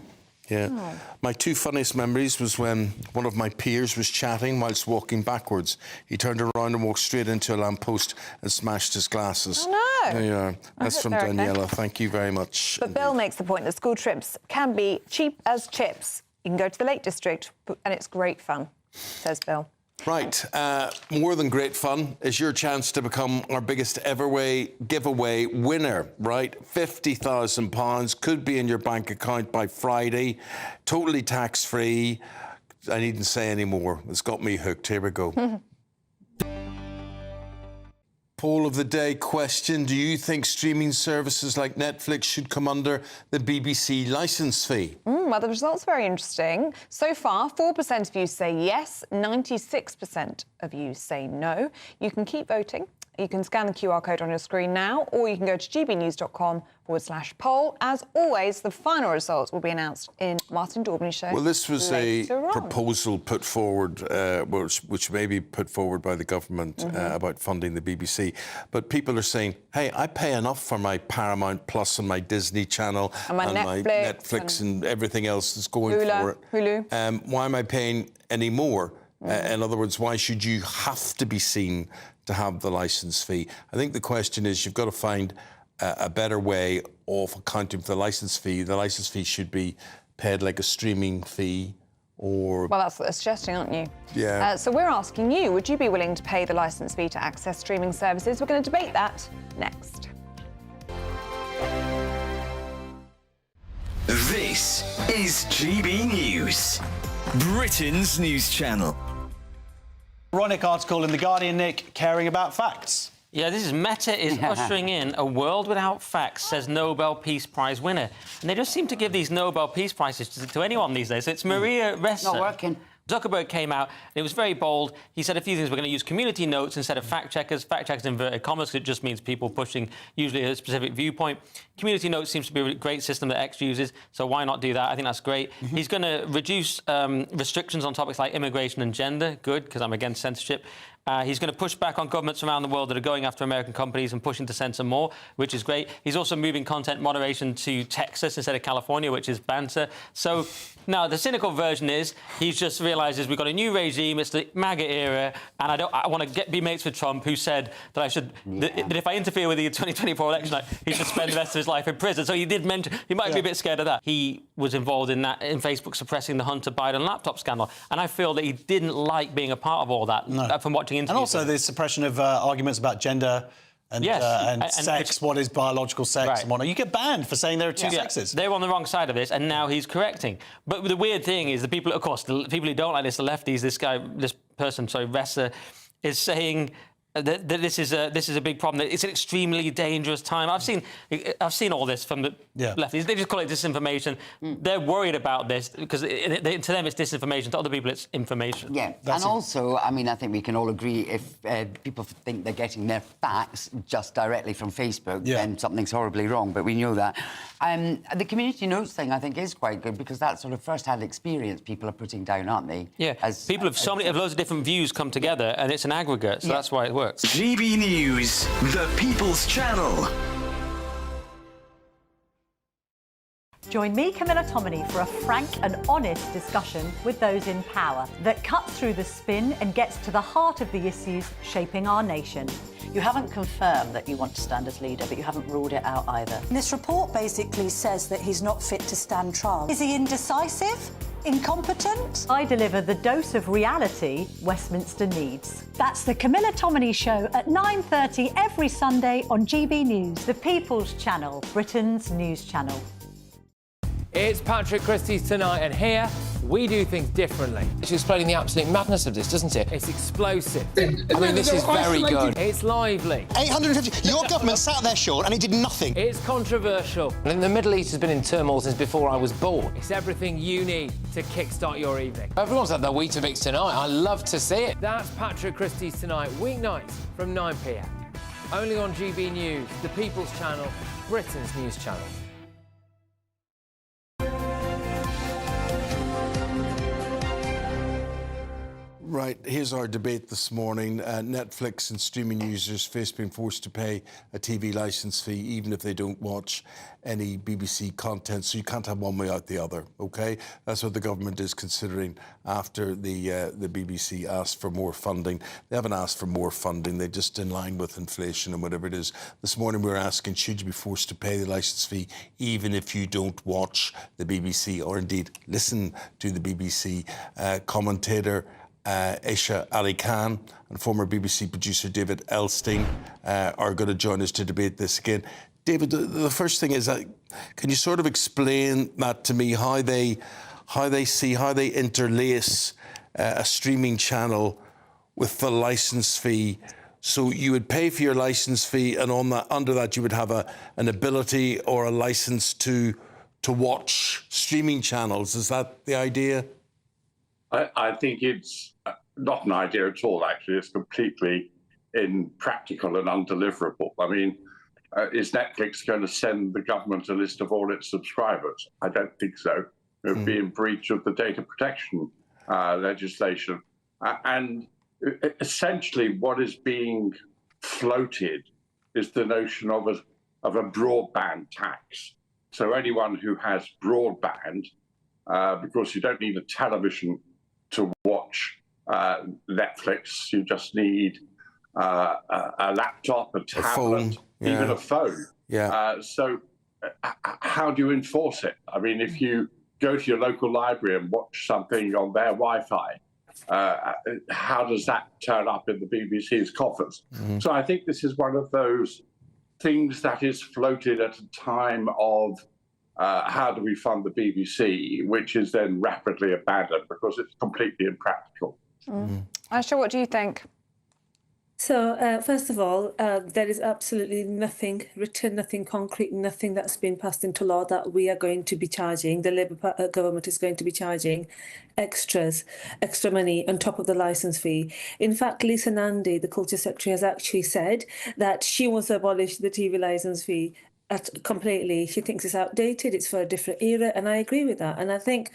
Yeah. Oh. My 2 funniest memories was when one of my peers was chatting whilst walking backwards. He turned around and walked straight into a lamppost and smashed his glasses. Oh, no. There you are. That's from Daniela. Okay. Thank you very much. But Bill makes the point that school trips can be cheap as chips. You can go to the Lake District and it's great fun, says Bill. Right, more than great fun is your chance to become our biggest ever giveaway winner, right? £50,000 could be in your bank account by Friday, totally tax-free. I needn't say any more. It's got me hooked. Here we go. Poll of the day question: do you think streaming services like Netflix should come under the BBC licence fee? Well, the results are very interesting. So far, 4% of you say yes, 96% of you say no. You can keep voting You can scan the QR code on your screen now, or you can go to gbnews.com/poll. As always, the final results will be announced in Martin Daubney's show. Well, this was a later on. proposal put forward, which may be put forward by the government about funding the BBC. But people are saying, hey, I pay enough for my Paramount Plus and my Disney Channel And my Netflix and everything else that's going for it. Hulu. Why am I paying any more? In other words, why should you have to be seen to have the licence fee? I think the question is you've got to find a better way of accounting for the licence fee. The licence fee should be paid like a streaming fee or... Well, that's what they're suggesting, aren't you? Yeah. So we're asking you, would you be willing to pay the licence fee to access streaming services? We're going to debate that next. This is GB News, Britain's news channel. Ironic article in The Guardian, Nick, caring about facts. Yeah, this is Meta is ushering in a world without facts, says Nobel Peace Prize winner. And they just seem to give these Nobel Peace Prizes to anyone these days. It's Maria Ressa. Not working. Zuckerberg came out, and it was very bold. He said a few things. We're going to use community notes instead of fact-checkers. Fact-checkers inverted commas, it just means people pushing usually a specific viewpoint. Community notes seems to be a great system that X uses, so why not do that? I think that's great. He's going to reduce restrictions on topics like immigration and gender. Good, because I'm against censorship. He's going to push back on governments around the world that are going after American companies and pushing to censor more, which is great. He's also moving content moderation to Texas instead of California, which is banter. So now the cynical version is he's just realises we've got a new regime, it's the MAGA era, and I want to be mates with Trump, who said that I should that if I interfere with the 2024 election, he should spend the rest of his life in prison. So he did mention he might be a bit scared of that. He was involved in that in Facebook suppressing the Hunter Biden laptop scandal, and I feel that he didn't like being a part of all that from watching interviews. And also the suppression of arguments about gender and sex, what is biological sex and whatnot. You get banned for saying there are two sexes. They're on the wrong side of this, and now he's correcting. But the weird thing is the people, of course, the people who don't like this, the lefties, this person, Ressa, is saying that this is a big problem. That it's an extremely dangerous time. I've seen all this from the lefties. They just call it disinformation. They're worried about this because to them it's disinformation. To other people it's information. Yeah, and also, I mean, I think we can all agree if people think they're getting their facts just directly from Facebook, then something's horribly wrong. But we know that. The community notes thing, I think, is quite good because that sort of first-hand experience people are putting down, aren't they? Yeah. People have loads of different views come together, and it's an aggregate, so that's why it works. GB News, the People's Channel. Join me, Camilla Tominey, for a frank and honest discussion with those in power that cuts through the spin and gets to the heart of the issues shaping our nation. You haven't confirmed that you want to stand as leader, but you haven't ruled it out either. This report basically says that he's not fit to stand trial. Is he indecisive? Incompetent? I deliver the dose of reality Westminster needs. That's the Camilla Tominey Show at 9:30 every Sunday on GB News, the People's Channel, Britain's news channel. It's Patrick Christie's Tonight, and here we do things differently. It's explaining the absolute madness of this, doesn't it? It's explosive. I mean, this is very good. It's lively. 850. Your government sat there, Sean, and it did nothing. It's controversial. And the Middle East has been in turmoil since before I was born. It's everything you need to kickstart your evening. Everyone's had their Weetabix tonight. I love to see it. That's Patrick Christie's Tonight, weeknights from 9 p.m. Only on GB News, the People's Channel, Britain's news channel. Right, here's our debate this morning. Netflix and streaming users face being forced to pay a TV licence fee even if they don't watch any BBC content, so you can't have one way out the other, OK? That's what the government is considering after the BBC asked for more funding. They haven't asked for more funding, they're just in line with inflation and whatever it is. This morning we were asking, should you be forced to pay the licence fee even if you don't watch the BBC or indeed listen to the BBC? Commentator Aisha Ali Khan and former BBC producer David Elstein are going to join us to debate this again. David, the first thing is, can you sort of explain that to me, how they interlace a streaming channel with the licence fee? So you would pay for your licence fee, and under that you would have an ability or a licence to watch streaming channels. Is that the idea? I think it's not an idea at all, actually. It's completely impractical and undeliverable. I mean, is Netflix going to send the government a list of all its subscribers? I don't think so. It would be in breach of the data protection legislation. And essentially what is being floated is the notion of a broadband tax. So anyone who has broadband, because you don't need a television to watch Netflix, you just need a laptop, a tablet, phone, even a phone. Yeah. So how do you enforce it? I mean, if you go to your local library and watch something on their Wi-Fi, how does that turn up in the BBC's coffers? So I think this is one of those things that is floated at a time of how do we fund the BBC, which is then rapidly abandoned because it's completely impractical. Aisha, what do you think? So, first of all, there is absolutely nothing written, nothing concrete, nothing that's been passed into law that we are going to be charging. The Labour government is going to be charging extra money on top of the licence fee. In fact, Lisa Nandy, the Culture Secretary, has actually said that she wants to abolish the TV licence fee completely. She thinks it's outdated, it's for a different era, and I agree with that. And I think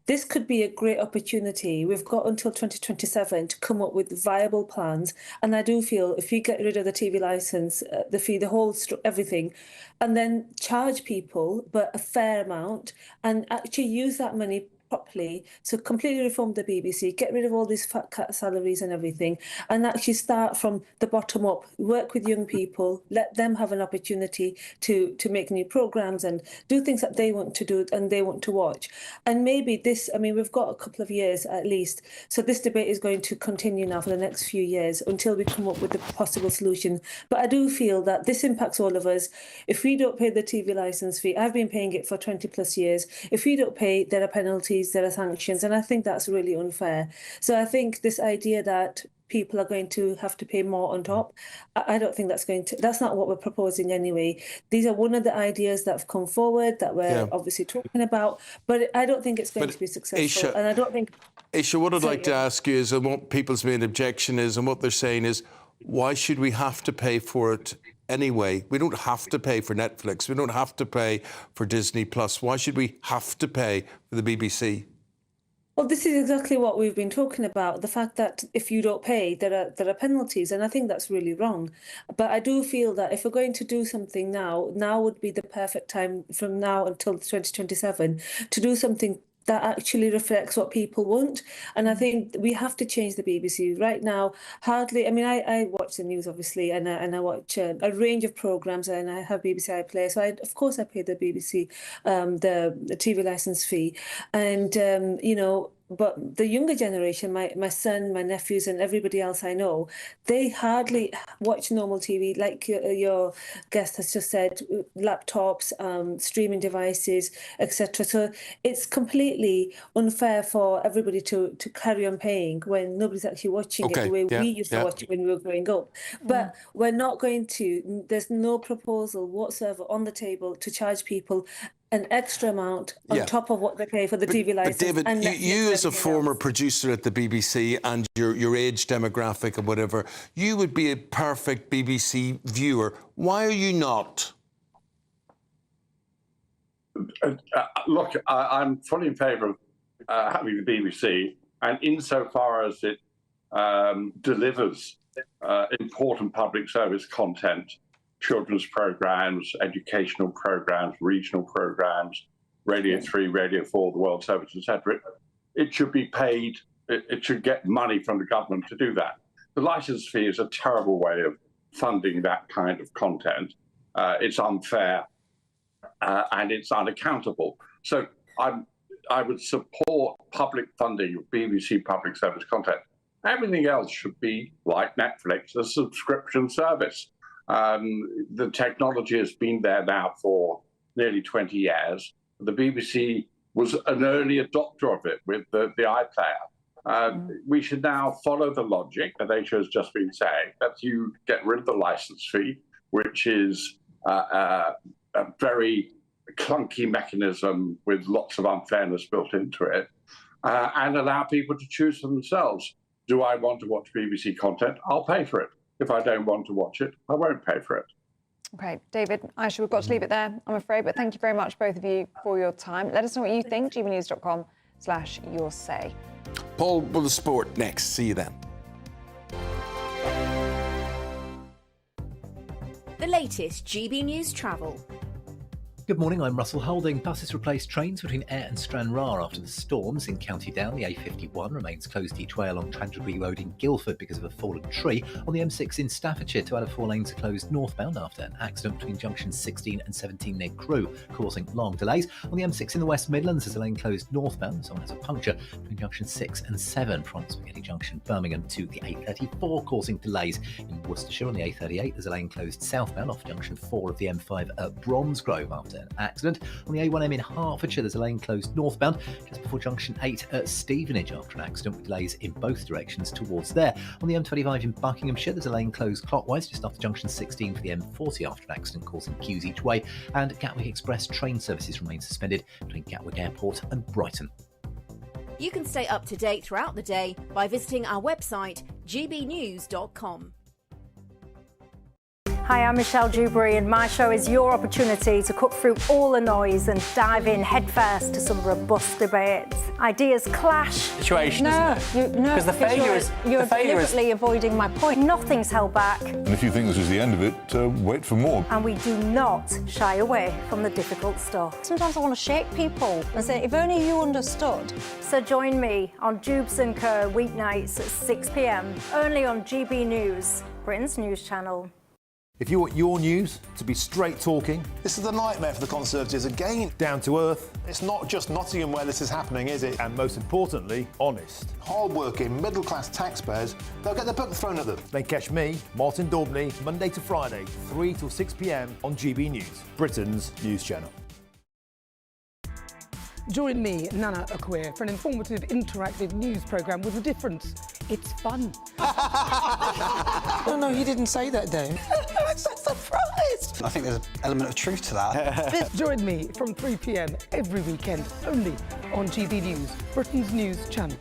this could be a great opportunity. We've got until 2027 to come up with viable plans, and I do feel if we get rid of the TV licence, the fee, the whole everything, and then charge people, but a fair amount, and actually use that money properly, so completely reform the BBC, get rid of all these fat cat salaries and everything, and actually start from the bottom up, work with young people, let them have an opportunity to make new programmes and do things that they want to do and they want to watch. And maybe this, I mean, we've got a couple of years at least, so this debate is going to continue now for the next few years until we come up with a possible solution. But I do feel that this impacts all of us. If we don't pay the TV licence fee, I've been paying it for 20 plus years, if we don't pay, there are penalties, there are sanctions, and I think that's really unfair. So I think this idea that people are going to have to pay more on top, I don't think that's not what we're proposing anyway. These are one of the ideas that have come forward that we're obviously talking about, but I don't think it's going to be successful. And I don't think... Aisha, what I'd like to ask you is, and what people's main objection is, and what they're saying is, why should we have to pay for it anyway? We don't have to pay for Netflix. We don't have to pay for Disney Plus. Why should we have to pay for the BBC? Well, this is exactly what we've been talking about, the fact that if you don't pay, there are penalties, and I think that's really wrong. But I do feel that if we're going to do something now would be the perfect time from now until 2027 to do something that actually reflects what people want. And I think we have to change the BBC. Right now, hardly, I mean, I watch the news, obviously, and I watch a range of programmes, and I have BBC iPlayer. So, of course, I pay the BBC, the TV licence fee. And, you know, but the younger generation, my son, my nephews, and everybody else I know, they hardly watch normal TV. Like your guest has just said, laptops, streaming devices, etc. So it's completely unfair for everybody to carry on paying when nobody's actually watching it the way we used to watch it when we were growing up. But we're not going to, there's no proposal whatsoever on the table to charge people an extra amount on top of what they pay for the TV licence. But David, you as a former producer at the BBC and your age demographic and whatever, you would be a perfect BBC viewer. Why are you not? Look, I'm fully in favour of having the BBC, and insofar as it delivers important public service content, children's programmes, educational programmes, regional programmes, Radio 3, Radio 4, the World Service, etc. It should be paid, it should get money from the government to do that. The licence fee is a terrible way of funding that kind of content. It's unfair and it's unaccountable. So I would support public funding of BBC public service content. Everything else should be like Netflix, a subscription service. The technology has been there now for nearly 20 years. The BBC was an early adopter of it with the iPlayer. We should now follow the logic that Aisha has just been saying, that you get rid of the license fee, which is a very clunky mechanism with lots of unfairness built into it, and allow people to choose for themselves. Do I want to watch BBC content? I'll pay for it. if I don't want to watch it, I won't pay for it. OK, David, Aisha, we've got to leave it there, I'm afraid, but thank you very much, both of you, for your time. Let us know what you think, gbnews.com/yoursay. Paul with the sport next. See you then. The latest GB News travel. Good morning, I'm Russell Holding. Buses replaced trains between Ayr and Stranraer after the storms in County Down. The A51 remains closed each way along Trandragee Road in Guildford because of a fallen tree. On the M6 in Staffordshire, 2 out of 4 lanes are closed northbound after an accident between junctions 16 and 17 near Crewe, causing long delays. On the M6 in the West Midlands, there's a lane closed northbound. Someone has a puncture between junctions 6 and 7 from Spaghetti Junction, Birmingham to the A34, causing delays in Worcestershire. On the A38, there's a lane closed southbound off junction 4 of the M5 at Bromsgrove after an accident. On the A1M in Hertfordshire, there's a lane closed northbound just before junction 8 at Stevenage after an accident with delays in both directions towards there. On the M25 in Buckinghamshire, there's a lane closed clockwise just after junction 16 for the M40 after an accident causing queues each way. And Gatwick Express train services remain suspended between Gatwick Airport and Brighton. You can stay up to date throughout the day by visiting our website, gbnews.com. Hi, I'm Michelle Dewberry, and my show is your opportunity to cut through all the noise and dive in headfirst to some robust debates. Ideas clash. Situation, isn't it? Because the failure is you're deliberately avoiding my point. Nothing's held back. And if you think this is the end of it, wait for more. And we do not shy away from the difficult stuff. Sometimes I want to shake people and say, if only you understood. So join me on Dubes & Co. weeknights at 6 p.m, only on GB News, Britain's news channel. If you want your news to be straight talking, this is a nightmare for the Conservatives again. Down to earth. It's not just Nottingham where this is happening, is it? And most importantly, honest. Hard-working, middle-class taxpayers, they'll get their book thrown at them. Then catch me, Martin Daubney, Monday to Friday, 3 till 6 p.m. on GB News, Britain's news channel. Join me, Nana Akwe, for an informative, interactive news programme with a difference. It's fun. No, he didn't say that, Dave. I'm so surprised. I think there's an element of truth to that. Join me from 3 p.m. every weekend, only on GB News, Britain's news channel.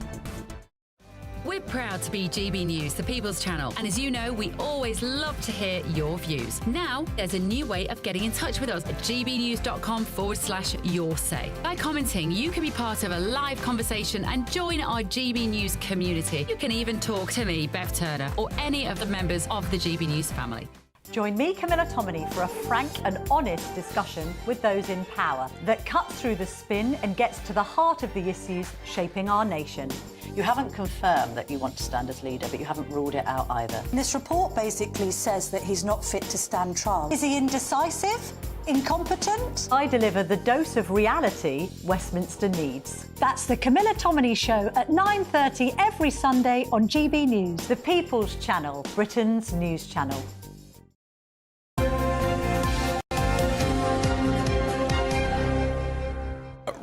We're proud to be GB News, the People's Channel. And as you know, we always love to hear your views. Now, there's a new way of getting in touch with us at gbnews.com/yoursay. By commenting, you can be part of a live conversation and join our GB News community. You can even talk to me, Bev Turner, or any of the members of the GB News family. Join me, Camilla Tominey, for a frank and honest discussion with those in power that cuts through the spin and gets to the heart of the issues shaping our nation. You haven't confirmed that you want to stand as leader, but you haven't ruled it out either. This report basically says that he's not fit to stand trial. Is he indecisive? Incompetent? I deliver the dose of reality Westminster needs. That's the Camilla Tominey Show at 9:30 every Sunday on GB News. The People's Channel, Britain's news channel.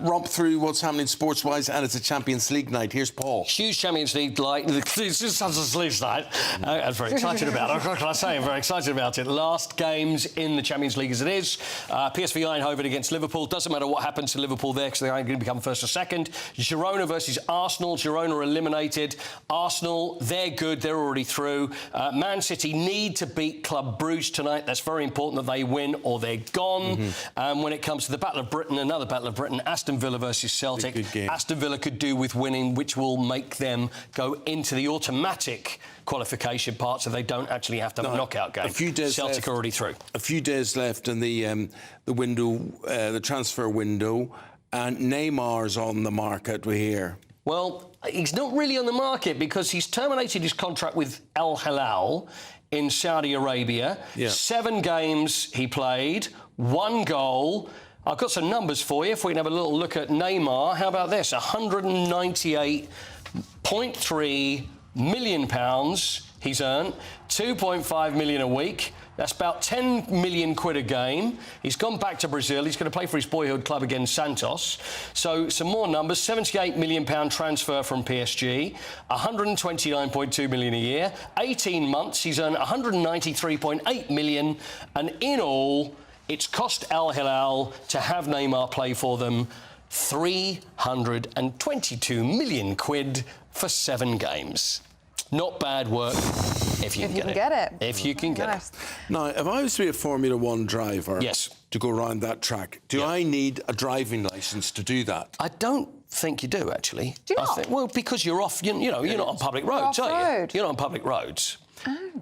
Romp through what's happening sports-wise, and it's a Champions League night. Here's Paul. Huge Champions League night. It's just Champions League night. I'm very excited about it. What can I say? I'm very excited about it. Last games in the Champions League as it is. PSV Eindhoven against Liverpool. Doesn't matter what happens to Liverpool there because they're going to become first or second. Girona versus Arsenal. Girona are eliminated. Arsenal, they're good. They're already through. Man City need to beat Club Brugge tonight. That's very important that they win or they're gone. When it comes to the Battle of Britain, another Battle of Britain, Aston Villa versus Celtic. Aston Villa could do with winning, which will make them go into the automatic qualification part, so they don't actually have to have a knockout game. A few days Celtic left, are already through. A few days left in the window, the transfer window, and Neymar's on the market. We hear. Well, he's not really on the market because he's terminated his contract with Al Hilal in Saudi Arabia. 7 games he played, 1 goal. I've got some numbers for you if we can have a little look at Neymar. How about this? £198.3 million he's earned, 2.5 million a week. That's about 10 million quid a game. He's gone back to Brazil. He's going to play for his boyhood club again, Santos. So some more numbers. £78 million transfer from PSG, 129.2 million a year. 18 months, he's earned 193.8 million. And in all, it's cost Al Hilal to have Neymar play for them 322 million quid for 7 games. Not bad work if you can get it. If you can get it. Now, if I was to be a Formula One driver to go around that track, do I need a driving licence to do that? I don't think you do, actually. Do you not? Well, because you're off, you know, you're not on public roads, are you? You're not on public roads.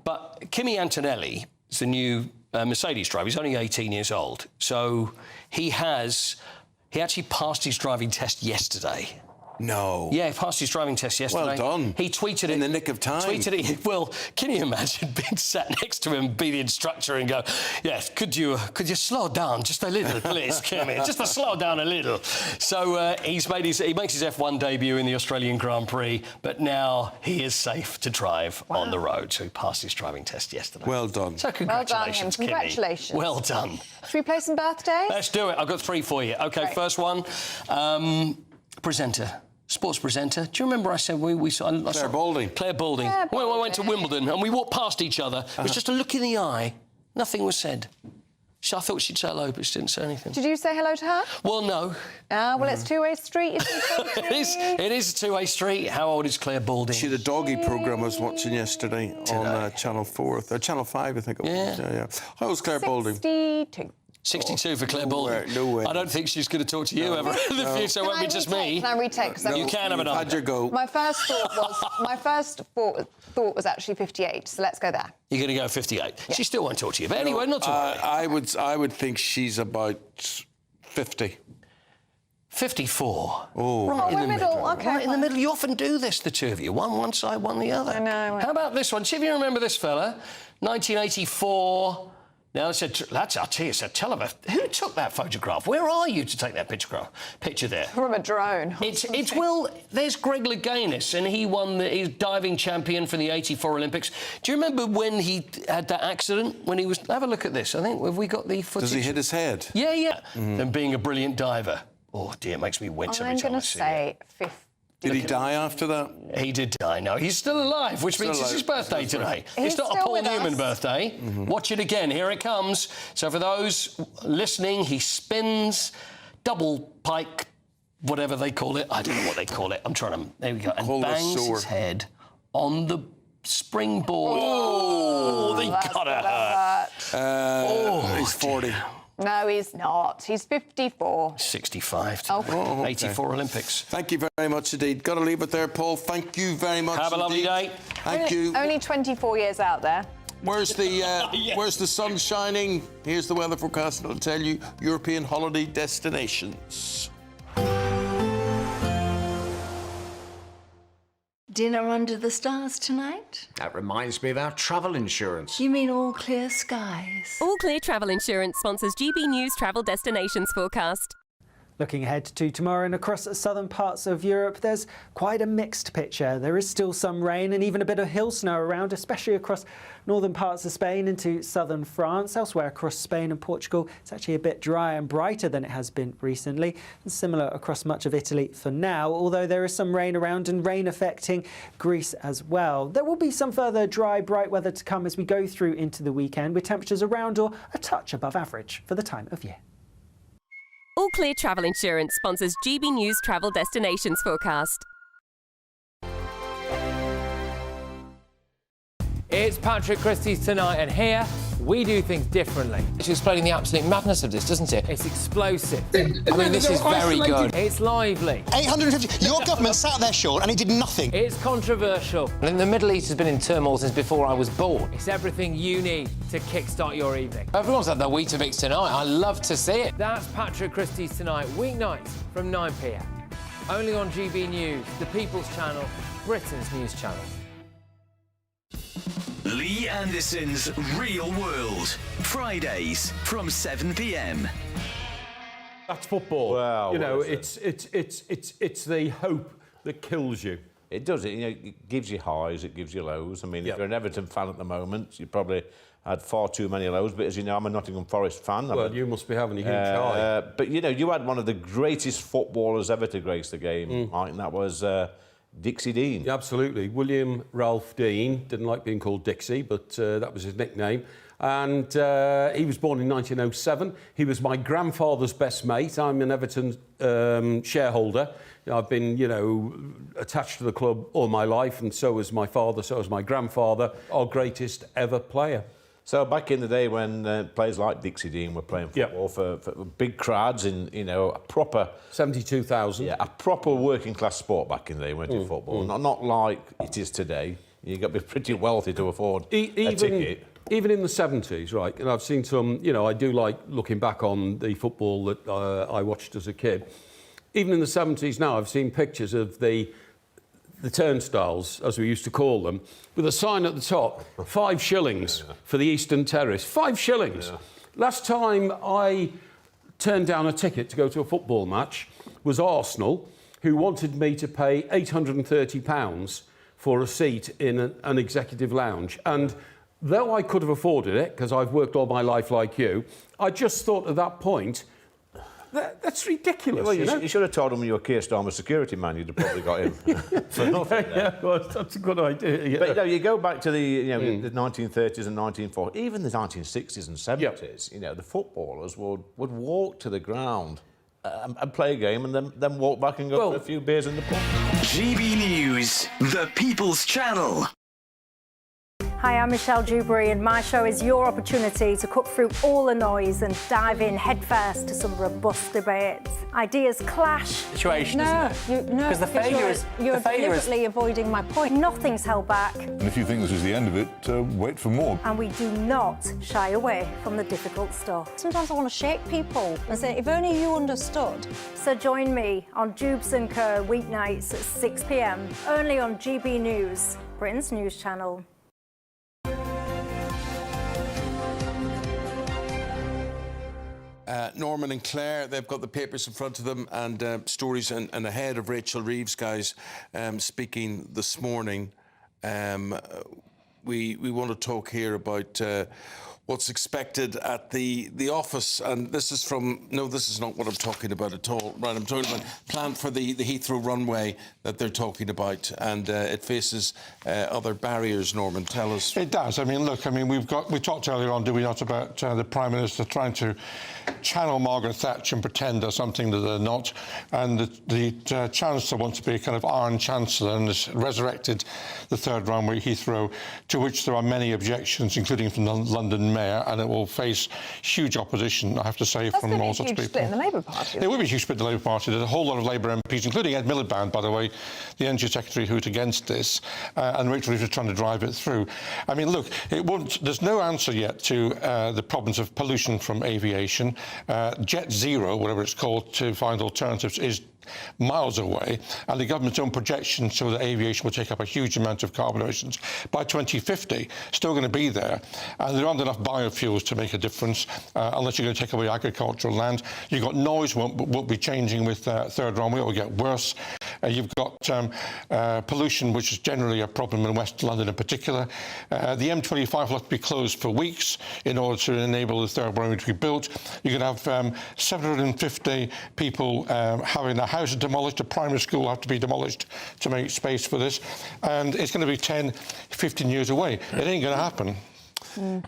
But Kimi Antonelli is the new Mercedes driver. He's only 18 years old. So he actually passed his driving test yesterday. No. Yeah, he passed his driving test yesterday. Well done. He tweeted it. In the nick of time. Tweeted it. Well, can you imagine being sat next to him, be the instructor and go, yes, could you slow down just a little, please, Kimi? Just to slow down a little. So he makes his F1 debut in the Australian Grand Prix, but now he is safe to drive on the road. So he passed his driving test yesterday. Well done. So congratulations, Kimi. Congratulations. Well done. Should we play some birthdays? Let's do it. I've got 3 for you. OK, Great. First one, presenter. Sports presenter. Do you remember I said we saw... Claire Balding. Claire Balding. Well, I went to Wimbledon and we walked past each other. It was just a look in the eye. Nothing was said. So I thought she'd say hello, but she didn't say anything. Did you say hello to her? Well, no. Well, it's two-way street. It is a two-way street. How old is Claire Balding? She had a doggy programme I was watching yesterday on Channel 4, Channel 5, I think it was. Yeah. How old was Claire Balding? 62. 62 for Claire Balding. No way. I don't think she's going to talk to you ever in the future, so it won't be just me. Can I retake? You can have another. Had your go. My first thought was actually 58, so let's go there. You're going to go 58. Yeah. She still won't talk to you, but anyway, not to worry. I would think she's about 50. 54. Oh. Right in the middle. Okay, right in the middle. You often do this, the two of you. One side, one the other. I know. How about this one? See if you remember this fella. 1984. Now, I'll tell you, it's a television. Who took that photograph? Where are you to take that picture there? From a drone. Well, there's Greg Louganis, and he won he's diving champion for the 84 Olympics. Do you remember when he had that accident? When he was... Have a look at this. I think, have we got the footage? Does he hit his head? Yeah. And being a brilliant diver. Oh, dear, it makes me wince every time I see it. I'm going to say 50. Did he die after that? He did die, no. He's still alive, which means it's his birthday today. It's not a Paul Newman birthday. Watch it again. Here it comes. So for those listening, he spins, double pike, whatever they call it. I don't know what they call it. I'm trying to... There we go. And bangs his head on the springboard. Oh, they gotta hurt. He's 40. No, he's not. He's 54. 65. Oh, 84 Olympics. Thank you very much indeed. Got to leave it there, Paul. Thank you very much. Have a lovely day. Thank you. Only 24 years out there. Where's the sun shining? Here's the weather forecast. It'll tell you European holiday destinations. Dinner under the stars tonight? That reminds me of our travel insurance. You mean all clear skies? All Clear Travel Insurance sponsors GB News Travel Destinations forecast. Looking ahead to tomorrow and across southern parts of Europe, there's quite a mixed picture. There is still some rain and even a bit of hill snow around, especially across northern parts of Spain into southern France. Elsewhere across Spain and Portugal, it's actually a bit drier and brighter than it has been recently, and similar across much of Italy for now, although there is some rain around and rain affecting Greece as well. There will be some further dry, bright weather to come as we go through into the weekend, with temperatures around or a touch above average for the time of year. All Clear Travel Insurance sponsors GB News Travel Destinations forecast. It's Patrick Christie's Tonight, and here we do things differently. It's explaining the absolute madness of this, doesn't it? It's explosive. I mean, this is very good. It's lively. 850. Your government sat there, Sean, and it did nothing. It's controversial. And the Middle East has been in turmoil since before I was born. It's everything you need to kickstart your evening. Everyone's had their Weetabix tonight. I love to see it. That's Patrick Christie's Tonight, weeknights from 9 p.m. Only on GB News, the People's Channel, Britain's news channel. Lee Anderson's Real World, Fridays from 7 p.m. That's football. Well, you know, it's the hope that kills you. It does. It gives you highs, it gives you lows. I mean, if you're an Everton fan at the moment, you probably had far too many lows. But as you know, I'm a Nottingham Forest fan. Well, you must be having a huge high. But you know, you had one of the greatest footballers ever to grace the game, right? And that was Dixie Dean. Yeah, absolutely. William Ralph Dean. Didn't like being called Dixie, but that was his nickname. And he was born in 1907. He was my grandfather's best mate. I'm an Everton shareholder. I've been, you know, attached to the club all my life, and so was my father, so was my grandfather, our greatest ever player. So back in the day when players like Dixie Dean were playing football for big crowds in, you know, a proper... 72,000. Yeah, a proper working class sport back in the day, weren't it, football? Not like it is today. You've got to be pretty wealthy to afford a ticket. Even in the 70s, right, and I've seen some, you know, I do like looking back on the football that I watched as a kid. Even in the 70s now, I've seen pictures of the turnstiles, as we used to call them, with a sign at the top, 5 shillings for the Eastern Terrace. 5 shillings. Yeah. Last time I turned down a ticket to go to a football match was Arsenal, who wanted me to pay £830 for a seat in an executive lounge. And though I could have afforded it, because I've worked all my life like you, I just thought at that point, that's ridiculous. Well, you know? you should have told him you were Keir Starmer's security man. You'd have probably got him for nothing. Yeah, well, that's a good idea. Yeah. But you know, you go back to the the 1930s and 1940s, even the 1960s and 70s. You know, the footballers would walk to the ground and play a game, and then walk back and go for a few beers in the pub. GB News, the People's Channel. Hi, I'm Michelle Dewberry, and my show is your opportunity to cut through all the noise and dive in headfirst to some robust debates. Ideas clash. Situation, isn't it? Because the failure is... You're deliberately avoiding my point. Nothing's held back. And if you think this is the end of it, wait for more. And we do not shy away from the difficult stuff. Sometimes I want to shake people and say, if only you understood. So join me on Jubes & Kerr weeknights at 6 p.m, only on GB News, Britain's news channel. Norman and Claire, they've got the papers in front of them and stories and ahead of Rachel Reeves, guys, speaking this morning. We want to talk here about what's expected at the office, and this is from... No, this is not what I'm talking about at all. Right, I'm talking about plan for the Heathrow runway that they're talking about, and it faces other barriers. Norman, tell us. It does. I mean, look, I mean, we talked earlier on, did we not, about the Prime Minister trying to channel Margaret Thatcher and pretend they're something that they're not, and the Chancellor wants to be a kind of Iron Chancellor and has resurrected the third runway, Heathrow, to which there are many objections, including from the London Mayor, and it will face huge opposition, I have to say, from all sorts of people. That's going to be a huge split in the Labour Party. There will be a huge split in the Labour Party. There's a whole lot of Labour MPs, including Ed Miliband, by the way, the Energy Secretary, who's against this, and Rachel Reeves is trying to drive it through. I mean, look, there's no answer yet to the problems of pollution from aviation. Jet Zero, whatever it's called, to find alternatives, is miles away, and the government's own projections show that aviation will take up a huge amount of carbon emissions. By 2050, still going to be there, and there aren't enough biofuels to make a difference unless you're going to take away agricultural land. You've got noise won't be changing with third runway, it will get worse. You've got pollution, which is generally a problem in West London in particular. The M25 will have to be closed for weeks in order to enable the third runway to be built. You're going to have 750 people having their houses demolished. A primary school will have to be demolished to make space for this. And it's going to be 10, 15 years away. It ain't going to happen.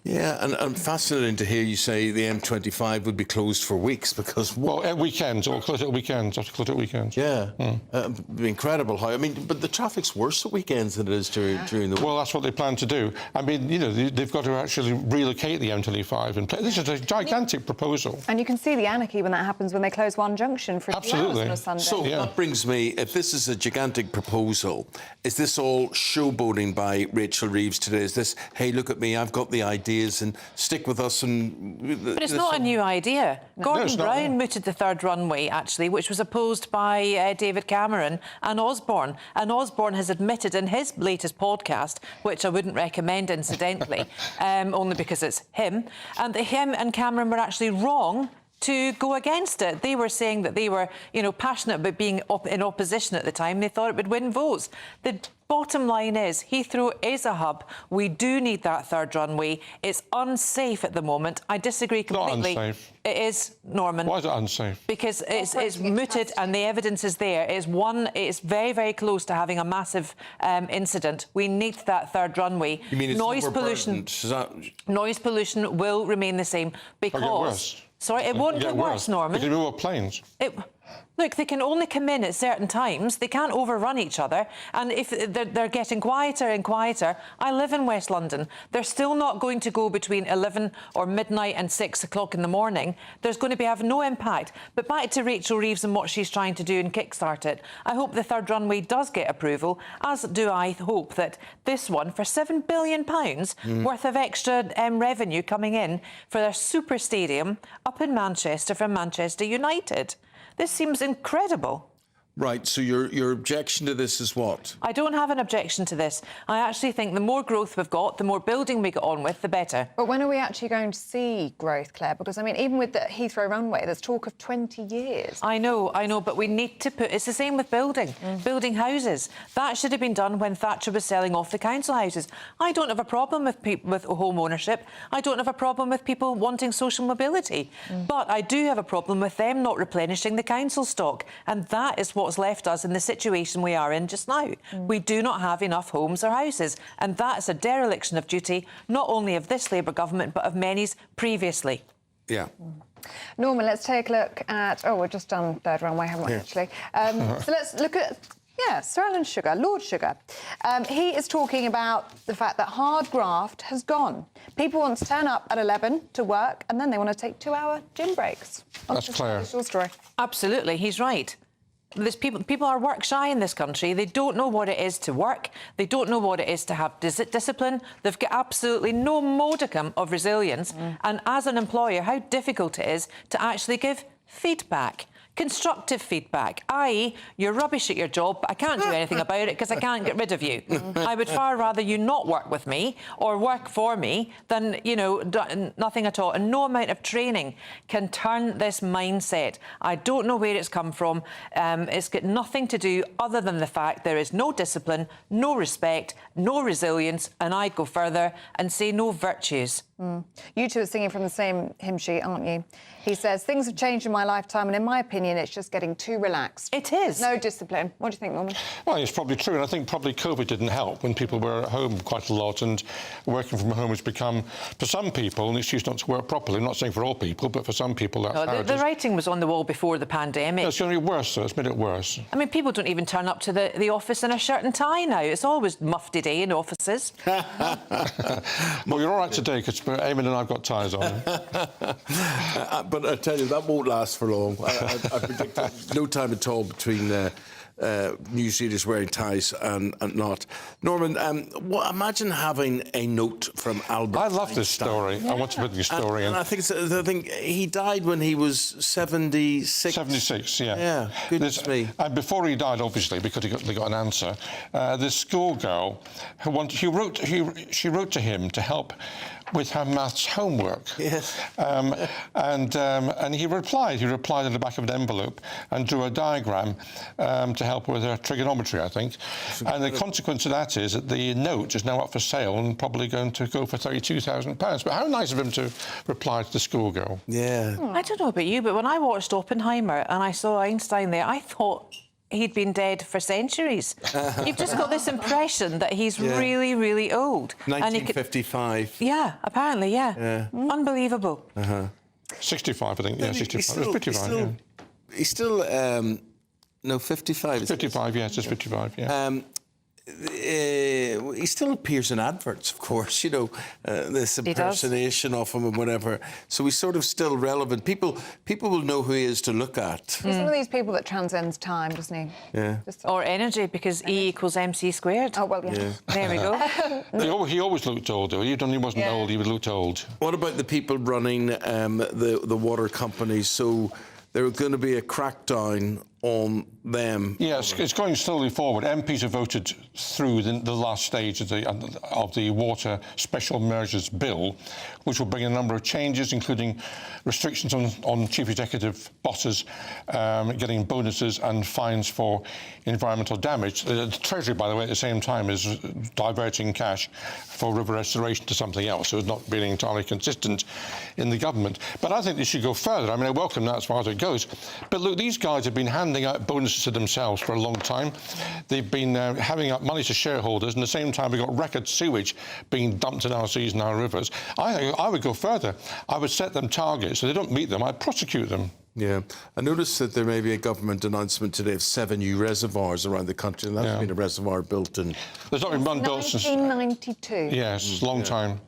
Yeah, and fascinating to hear you say the M25 would be closed for weeks because... Well, at weekends, or close at weekends, have to close at weekends. Yeah, it'd be incredible how... I mean, but the traffic's worse at weekends than it is during the week. Well, that's what they plan to do. I mean, you know, they've got to actually relocate the M25 and this is a gigantic proposal. And you can see the anarchy when that happens when they close one junction for a few hours on a Sunday. So that brings me, if this is a gigantic proposal, is this all showboating by Rachel Reeves today? Is this, hey, look at me, I've got the ideas and stick with us and... But it's not a new idea. Gordon Brown mooted the third runway, actually, which was opposed by David Cameron and Osborne. And Osborne has admitted in his latest podcast, which I wouldn't recommend, incidentally, only because it's him, and that him and Cameron were actually wrong to go against it. They were saying that they were, you know, passionate about being in opposition at the time. They thought it would win votes. The bottom line is Heathrow is a hub. We do need that third runway. It's unsafe at the moment. I disagree completely. Not unsafe. It is, Norman. Why is it unsafe? Because it's mooted and the evidence is there. It's very, very close to having a massive incident. We need that third runway. You mean it's noise pollution? Noise pollution will remain the same because... Or get worse. Sorry, it won't get worse, Norman. Because there will be more planes. Look, they can only come in at certain times. They can't overrun each other. And if they're getting quieter and quieter, I live in West London. They're still not going to go between 11 or midnight and 6 o'clock in the morning. There's going to have no impact. But back to Rachel Reeves and what she's trying to do and kickstart it. I hope the third runway does get approval, as do I hope that this one, for £7 billion worth of extra revenue coming in for their super stadium up in Manchester for Manchester United. This seems incredible. Right, so your objection to this is what? I don't have an objection to this. I actually think the more growth we've got, the more building we get on with, the better. But when are we actually going to see growth, Claire? Because, I mean, even with the Heathrow runway, there's talk of 20 years. I know, but we need to put... It's the same with building houses. That should have been done when Thatcher was selling off the council houses. I don't have a problem with home ownership. I don't have a problem with people wanting social mobility. But I do have a problem with them not replenishing the council stock. And that is what's left us in the situation we are in just now. We do not have enough homes or houses, and that's a dereliction of duty, not only of this Labour government, but of many's previously. Yeah. Norman, let's take a look at... Oh, we've just done third runway, haven't we, actually? So let's look at... Yeah, Sir Alan Sugar, Lord Sugar. He is talking about the fact that hard graft has gone. People want to turn up at 11 to work, and then they want to take 2-hour gym breaks. That's Claire. What's your story? Absolutely, he's right. There's people are work shy in this country. They don't know what it is to work. They don't know what it is to have discipline. They've got absolutely no modicum of resilience. And as an employer, how difficult it is to actually give feedback. Constructive feedback, i.e. you're rubbish at your job, but I can't do anything about it because I can't get rid of you. I would far rather you not work with me or work for me than, you know, nothing at all. And no amount of training can turn this mindset. I don't know where it's come from. It's got nothing to do other than the fact there is no discipline, no respect, no resilience, and I'd go further and say no virtues. You two are singing from the same hymn sheet, aren't you? He says, things have changed in my lifetime, and in my opinion, it's just getting too relaxed. It is. No discipline. What do you think, Norman? Well, it's probably true, and I think probably COVID didn't help when people were at home quite a lot, and working from home has become, for some people, an excuse not to work properly. I'm not saying for all people, but for some people, that's how it the is. writing was on the wall before the pandemic. It's going to be worse, though. It's made it worse. I mean, people don't even turn up to the office in a shirt and tie now. It's always mufti day in offices. Well, you're all right today, because Eamonn and I've got ties on. But I tell you, that won't last for long. I predict no time at all between newsreaders wearing ties and not. Norman, imagine having a note from Albert I love this story. Yeah. I want to put the story in. And I think he died when he was 76. 76, yeah. Yeah, goodness me. And before he died, obviously, because they got an answer, this schoolgirl she wrote to him to help with her maths homework. Yes. And he replied. He replied in the back of an envelope and drew a diagram to help with her trigonometry, I think. And the consequence of that is that the note is now up for sale and probably going to go for £32,000. But how nice of him to reply to the schoolgirl. Yeah. I don't know about you, but when I watched Oppenheimer and I saw Einstein there, I thought he'd been dead for centuries. You've just got this impression that he's really, really old. 1955. Yeah, apparently, yeah. Unbelievable. 65, I think. Yeah, 65. It was pretty fine. He's still... No, 55. 55, yes, it's 55, yeah. He still appears in adverts, of course, you know, this impersonation of him and whatever. So he's sort of still relevant. People will know who he is to look at. He's one of these people that transcends time, doesn't he? Yeah. Or energy, because E equals MC squared. Oh, well, yeah. There we go. He always looked old, though. Even when he wasn't old, he looked old. What about the people running the water companies? So there are going to be a crackdown on them. Yes, it's going slowly forward. MPs have voted through the last stage of the Water Special Measures Bill, which will bring a number of changes, including restrictions on chief executive bosses getting bonuses and fines for environmental damage. The Treasury, by the way, at the same time is diverting cash for river restoration to something else, so it's not being entirely consistent in the government. But I think they should go further. I mean, I welcome that as far as it goes. But look, these guys have been handing out bonuses to themselves for a long time. They've been having up money to shareholders, and at the same time we've got record sewage being dumped in our seas and our rivers. I would go further. I would set them targets. If they don't meet them, I'd prosecute them. Yeah. I noticed that there may be a government announcement today of 7 new reservoirs around the country, and that's been a reservoir built in... There's not been one built since... 1992. Yes, long time.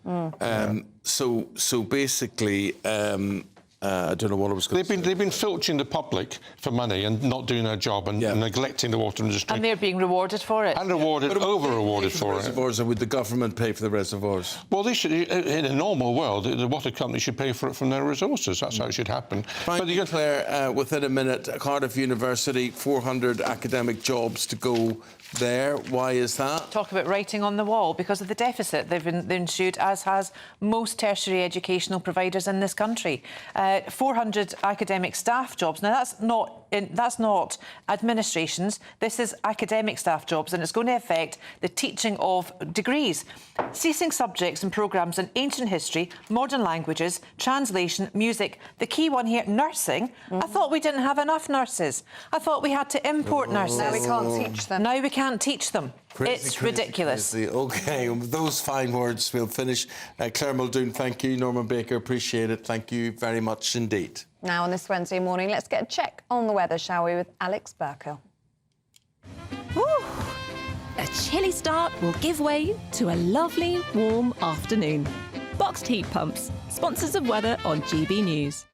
So basically... I don't know what I was going to say. They've been filching the public for money and not doing their job and neglecting the water industry. And they're being rewarded for it. And over-rewarded for it. Reservoirs, or would the government pay for the reservoirs? Well, they should, in a normal world, the water company should pay for it from their resources. That's how it should happen. But you Claire, within a minute, Cardiff University, 400 academic jobs to go there. Why is that? Talk about writing on the wall because of the deficit they've ensued, as has most tertiary educational providers in this country. 400 academic staff jobs. Now, that's not administrations. This is academic staff jobs, and it's going to affect the teaching of degrees. Ceasing subjects and programmes in ancient history, modern languages, translation, music. The key one here, nursing. I thought we didn't have enough nurses. I thought we had to import nurses. Now we can't teach them. Now we can't teach them. It's ridiculous. Crazy. OK, with those fine words, we'll finish. Claire Muldoon, thank you. Norman Baker, appreciate it. Thank you very much indeed. Now, on this Wednesday morning, let's get a check on the weather, shall we, with Alex Burkhill. A chilly start will give way to a lovely, warm afternoon. Boxed heat pumps, sponsors of weather on GB News.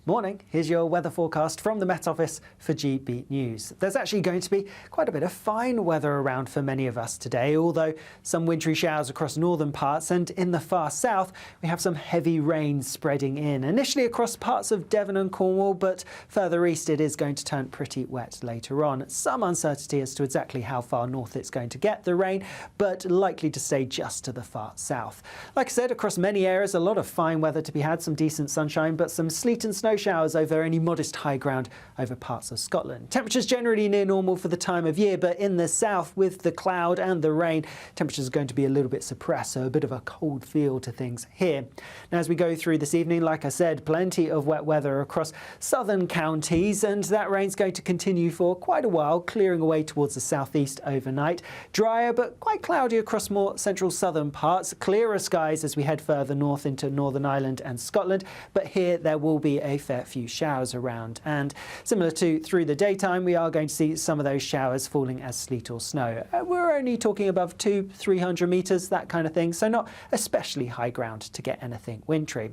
Morning, here's your weather forecast from the Met Office for GB News. There's actually going to be quite a bit of fine weather around for many of us today, although some wintry showers across northern parts, and in the far south we have some heavy rain spreading in. Initially across parts of Devon and Cornwall, but further east it is going to turn pretty wet later on. Some uncertainty as to exactly how far north it's going to get, the rain, but likely to stay just to the far south. Like I said, across many areas a lot of fine weather to be had, some decent sunshine, but some sleet and snow showers over any modest high ground over parts of Scotland. Temperatures generally near normal for the time of year, but in the south with the cloud and the rain, temperatures are going to be a little bit suppressed, so a bit of a cold feel to things here. Now, as we go through this evening, like I said, plenty of wet weather across southern counties, and that rain's going to continue for quite a while, clearing away towards the southeast overnight. Drier but quite cloudy across more central southern parts. Clearer skies as we head further north into Northern Ireland and Scotland, but here there will be a fair few showers around, and similar to through the daytime we are going to see some of those showers falling as sleet or snow. We're only talking above 200-300 metres, that kind of thing, so not especially high ground to get anything wintry.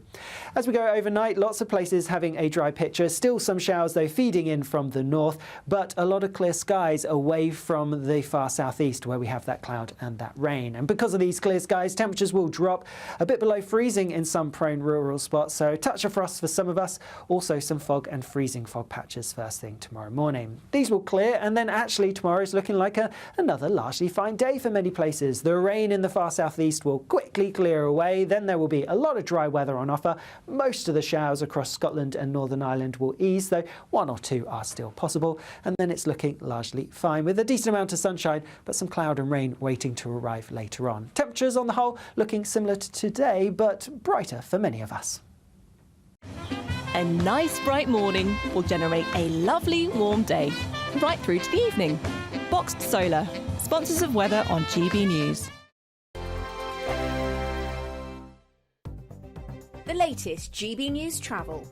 As we go overnight, lots of places having a dry picture, still some showers though feeding in from the north, but a lot of clear skies away from the far southeast where we have that cloud and that rain. And because of these clear skies, temperatures will drop a bit below freezing in some prone rural spots, so a touch of frost for some of us. Also some fog and freezing fog patches first thing tomorrow morning. These will clear, and then actually tomorrow is looking like another largely fine day for many places. The rain in the far southeast will quickly clear away, then there will be a lot of dry weather on offer. Most of the showers across Scotland and Northern Ireland will ease, though one or two are still possible, and then it's looking largely fine with a decent amount of sunshine, but some cloud and rain waiting to arrive later on. Temperatures on the whole looking similar to today, but brighter for many of us. A nice bright morning will generate a lovely warm day, right through to the evening. Boxed Solar, sponsors of weather on GB News. The latest GB News travel.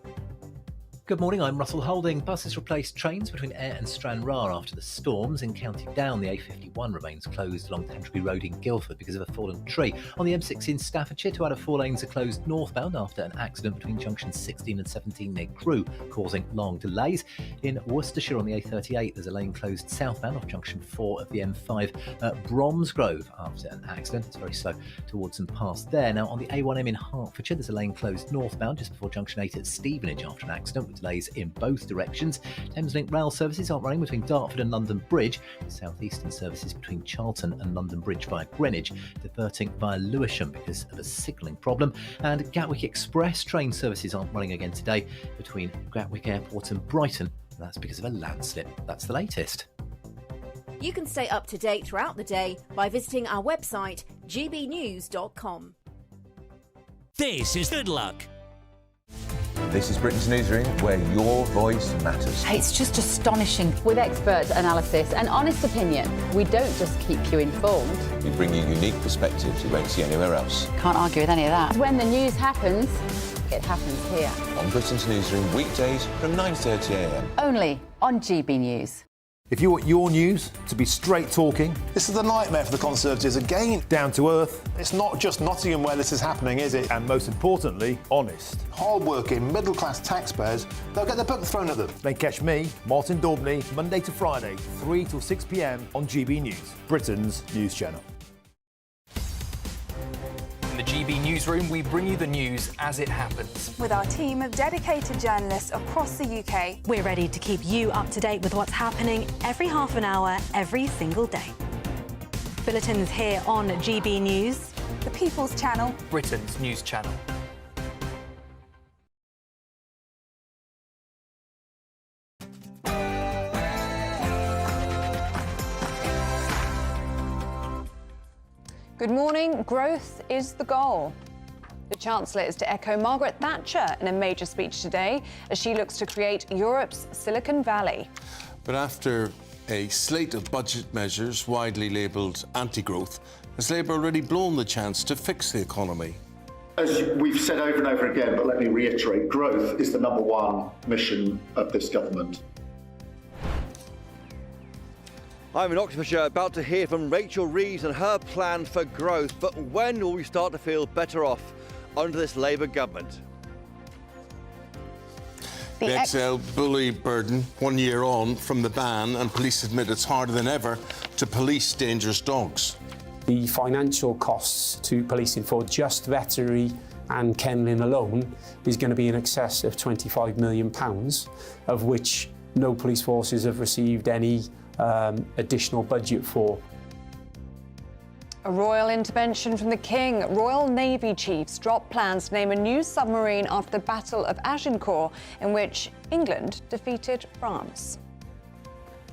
Good morning, I'm Russell Holding. Buses replaced trains between Ayr and Stranraer after the storms. In County Down, the A51 remains closed along Tenterbury Road in Guildford because of a fallen tree. On the M6 in Staffordshire, 2 out of 4 lanes are closed northbound after an accident between junctions 16 and 17 near Crewe, causing long delays. In Worcestershire on the A38, there's a lane closed southbound off junction 4 of the M5 at Bromsgrove after an accident. It's very slow towards and past there. Now, on the A1M in Hertfordshire, there's a lane closed northbound just before junction 8 at Stevenage after an accident with delays in both directions. Thameslink rail services aren't running between Dartford and London Bridge. Southeastern services between Charlton and London Bridge via Greenwich, diverting via Lewisham because of a signalling problem. And Gatwick Express train services aren't running again today between Gatwick Airport and Brighton. And that's because of a landslip. That's the latest. You can stay up to date throughout the day by visiting our website, gbnews.com. This is Good Luck. This is Britain's Newsroom, where your voice matters. It's just astonishing. With expert analysis and honest opinion, we don't just keep you informed. We bring you unique perspectives you won't see anywhere else. Can't argue with any of that. When the news happens, It happens here. On Britain's Newsroom, weekdays from 9:30 a.m. Only on GB News. If you want your news to be straight talking... This is a nightmare for the Conservatives again. Down to earth. It's not just Nottingham where this is happening, is it? And most importantly, honest. Hard-working, middle-class taxpayers, they'll get their book thrown at them. Then catch me, Martin Daubney, Monday to Friday, 3 till 6 p.m. on GB News, Britain's news channel. In the GB Newsroom, we bring you the news as it happens. With our team of dedicated journalists across the UK, we're ready to keep you up to date with what's happening every half an hour, every single day. Bulletins here on GB News, the People's Channel, Britain's news channel. Good morning. Growth is the goal. The Chancellor is to echo Margaret Thatcher in a major speech today as she looks to create Europe's Silicon Valley. But after a slate of budget measures widely labelled anti-growth, has Labour already blown the chance to fix the economy? As we've said over and over again, but let me reiterate, growth is the #1 mission of this government. I'm in Oxfordshire, about to hear from Rachel Reeves and her plan for growth. But when will we start to feel better off under this Labour government? The XL bully burden 1 year on from the ban, and police admit it's harder than ever to police dangerous dogs. The financial costs to policing for just veterinary and kennelling alone is going to be in excess of £25 million, of which no police forces have received any additional budget for. A royal intervention from the King. Royal Navy chiefs drop plans to name a new submarine after the Battle of Agincourt, in which England defeated France.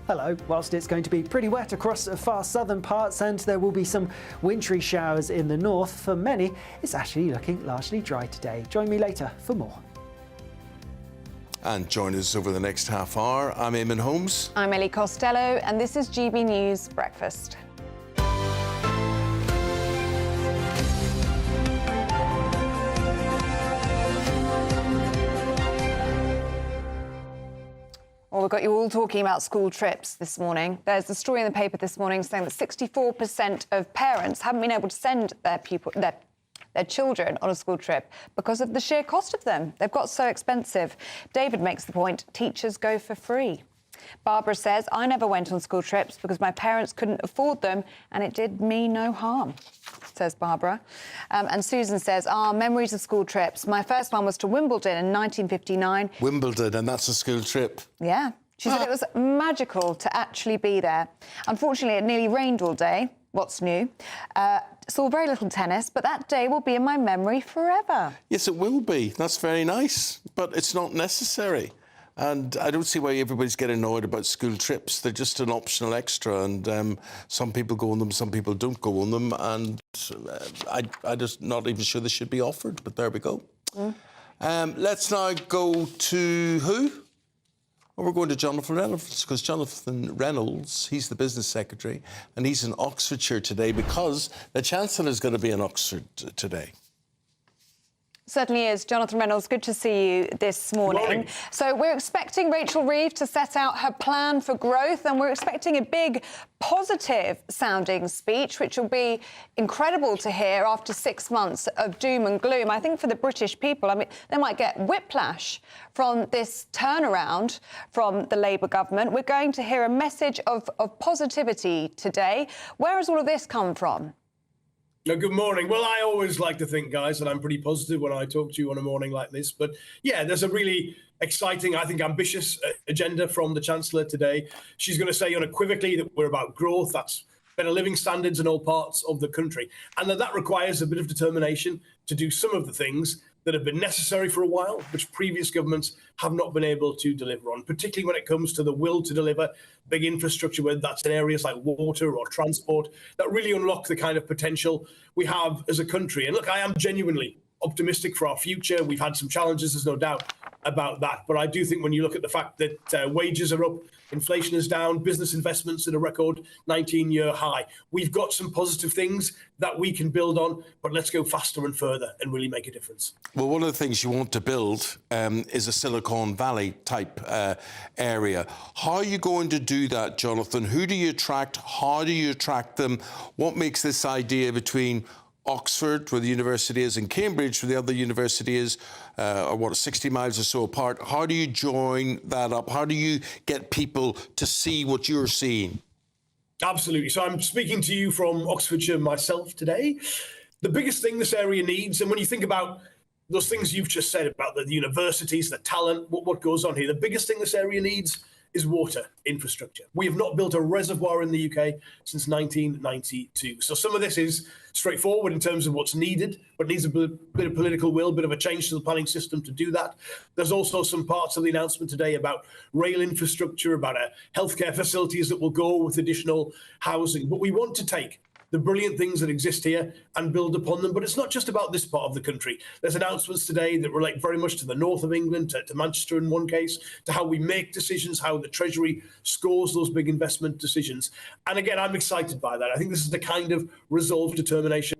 Hello. Whilst it's going to be pretty wet across far southern parts and there will be some wintry showers in the north, for many it's actually looking largely dry today. Join me later for more. And join us over the next half hour. I'm Eamonn Holmes. I'm Ellie Costello, and this is GB News Breakfast. Well, we've got you all talking about school trips this morning. There's a story in the paper this morning saying that 64% of parents haven't been able to send their children on a school trip because of the sheer cost of them. They've got so expensive. David makes the point, teachers go for free. Barbara says, I never went on school trips because my parents couldn't afford them and it did me no harm, says Barbara. And Susan says, memories of school trips. My first one was to Wimbledon in 1959. Wimbledon, and that's a school trip. Yeah. She said it was magical to actually be there. Unfortunately, it nearly rained all day. What's new? Saw very little tennis, but that day will be in my memory forever. Yes, it will be. That's very nice, but it's not necessary. And I don't see why everybody's getting annoyed about school trips. They're just an optional extra, and some people go on them, some people don't go on them, and I'm just not even sure they should be offered, but there we go. Let's now go to who? Well, we're going to Jonathan Reynolds, because Jonathan Reynolds, he's the business secretary, and he's in Oxfordshire today because the Chancellor is going to be in Oxford today. Certainly is. Jonathan Reynolds, good to see you this morning. So we're expecting Rachel Reeves to set out her plan for growth, and we're expecting a big positive-sounding speech, which will be incredible to hear after 6 months of doom and gloom. I think for the British people, I mean, they might get whiplash from this turnaround from the Labour government. We're going to hear a message of positivity today. Where has all of this come from? Good morning. Well, I always like to think, guys, that I'm pretty positive when I talk to you on a morning like this. But yeah, there's a really exciting, I think, ambitious agenda from the Chancellor today. She's going to say unequivocally that we're about growth. That's better living standards in all parts of the country. And that requires a bit of determination to do some of the things that have been necessary for a while, which previous governments have not been able to deliver on, particularly when it comes to the will to deliver big infrastructure, whether that's in areas like water or transport, that really unlock the kind of potential we have as a country. And look, I am genuinely optimistic for our future. We've had some challenges, there's no doubt about that. But I do think when you look at the fact that wages are up Inflation is down, business investments at a record 19-year high. We've got some positive things that we can build on, but let's go faster and further and really make a difference. Well, one of the things you want to build is a Silicon Valley type area. How are you going to do that, Jonathan? Who do you attract? How do you attract them? What makes this idea between Oxford, where the university is, and Cambridge, where the other university is, 60 miles or so apart? How do you join that up? How do you get people to see what you're seeing? Absolutely. So I'm speaking to you from Oxfordshire myself today. The biggest thing this area needs, and when you think about those things you've just said about the universities, the talent, what goes on here, the biggest thing this area needs is water infrastructure. We have not built a reservoir in the UK since 1992. So some of this is straightforward in terms of what's needed, but needs a bit of political will, a bit of a change to the planning system to do that. There's also some parts of the announcement today about rail infrastructure, about healthcare facilities that will go with additional housing. But we want to take the brilliant things that exist here and build upon them. But it's not just about this part of the country. There's announcements today that relate very much to the north of England, to Manchester in one case, to how we make decisions, how the Treasury scores those big investment decisions. And again, I'm excited by that. I think this is the kind of resolve, determination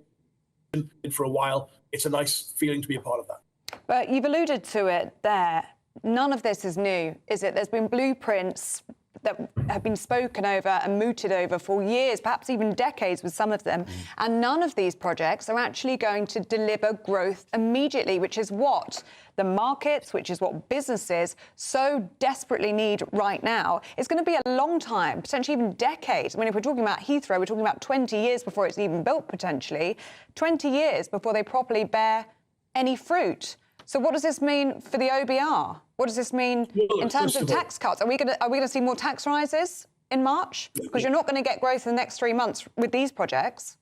for a while. It's a nice feeling to be a part of that. But you've alluded to it there. None of this is new, is it? There's been blueprints that have been spoken over and mooted over for years, perhaps even decades with some of them. And none of these projects are actually going to deliver growth immediately, which is what the markets, which is what businesses so desperately need right now. It's going to be a long time, potentially even decades. I mean, if we're talking about Heathrow, we're talking about 20 years before it's even built, potentially. 20 years before they properly bear any fruit. So what does this mean for the OBR? What does this mean in terms of tax cuts? Are we going to see more tax rises in March? Because you're not going to get growth in the next 3 months with these projects.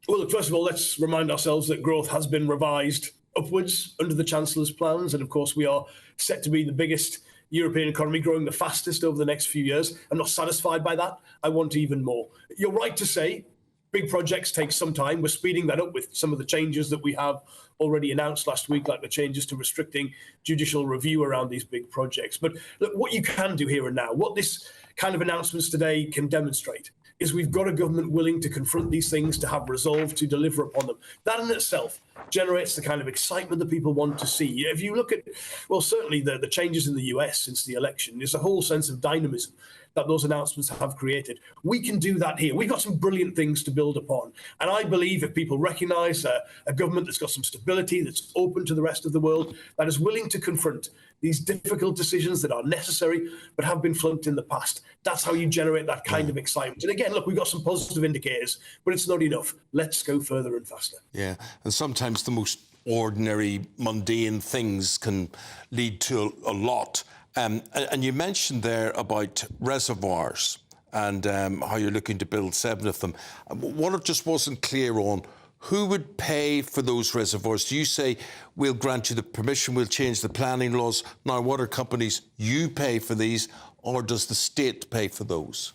Well, look, first of all, let's remind ourselves that growth has been revised upwards under the Chancellor's plans. And of course, we are set to be the biggest European economy, growing the fastest over the next few years. I'm not satisfied by that. I want even more. You're right to say big projects take some time. We're speeding that up with some of the changes that we have already announced last week, like the changes to restricting judicial review around these big projects. But look, what you can do here and now, what this kind of announcements today can demonstrate, is we've got a government willing to confront these things, to have resolve, to deliver upon them. That in itself generates the kind of excitement that people want to see. If you look at, well, certainly the changes in the US since the election, there's a whole sense of dynamism that those announcements have created. We can do that here. We've got some brilliant things to build upon. And I believe if people recognise a government that's got some stability, that's open to the rest of the world, that is willing to confront these difficult decisions that are necessary but have been flunked in the past, that's how you generate that kind of excitement. And again, look, we've got some positive indicators, but it's not enough. Let's go further and faster. Yeah, and sometimes the most ordinary, mundane things can lead to a lot. And you mentioned there about reservoirs and how you're looking to build 7 of them. What it just wasn't clear on, who would pay for those reservoirs? Do you say, we'll grant you the permission, we'll change the planning laws? Now, water companies, you pay for these, or does the state pay for those?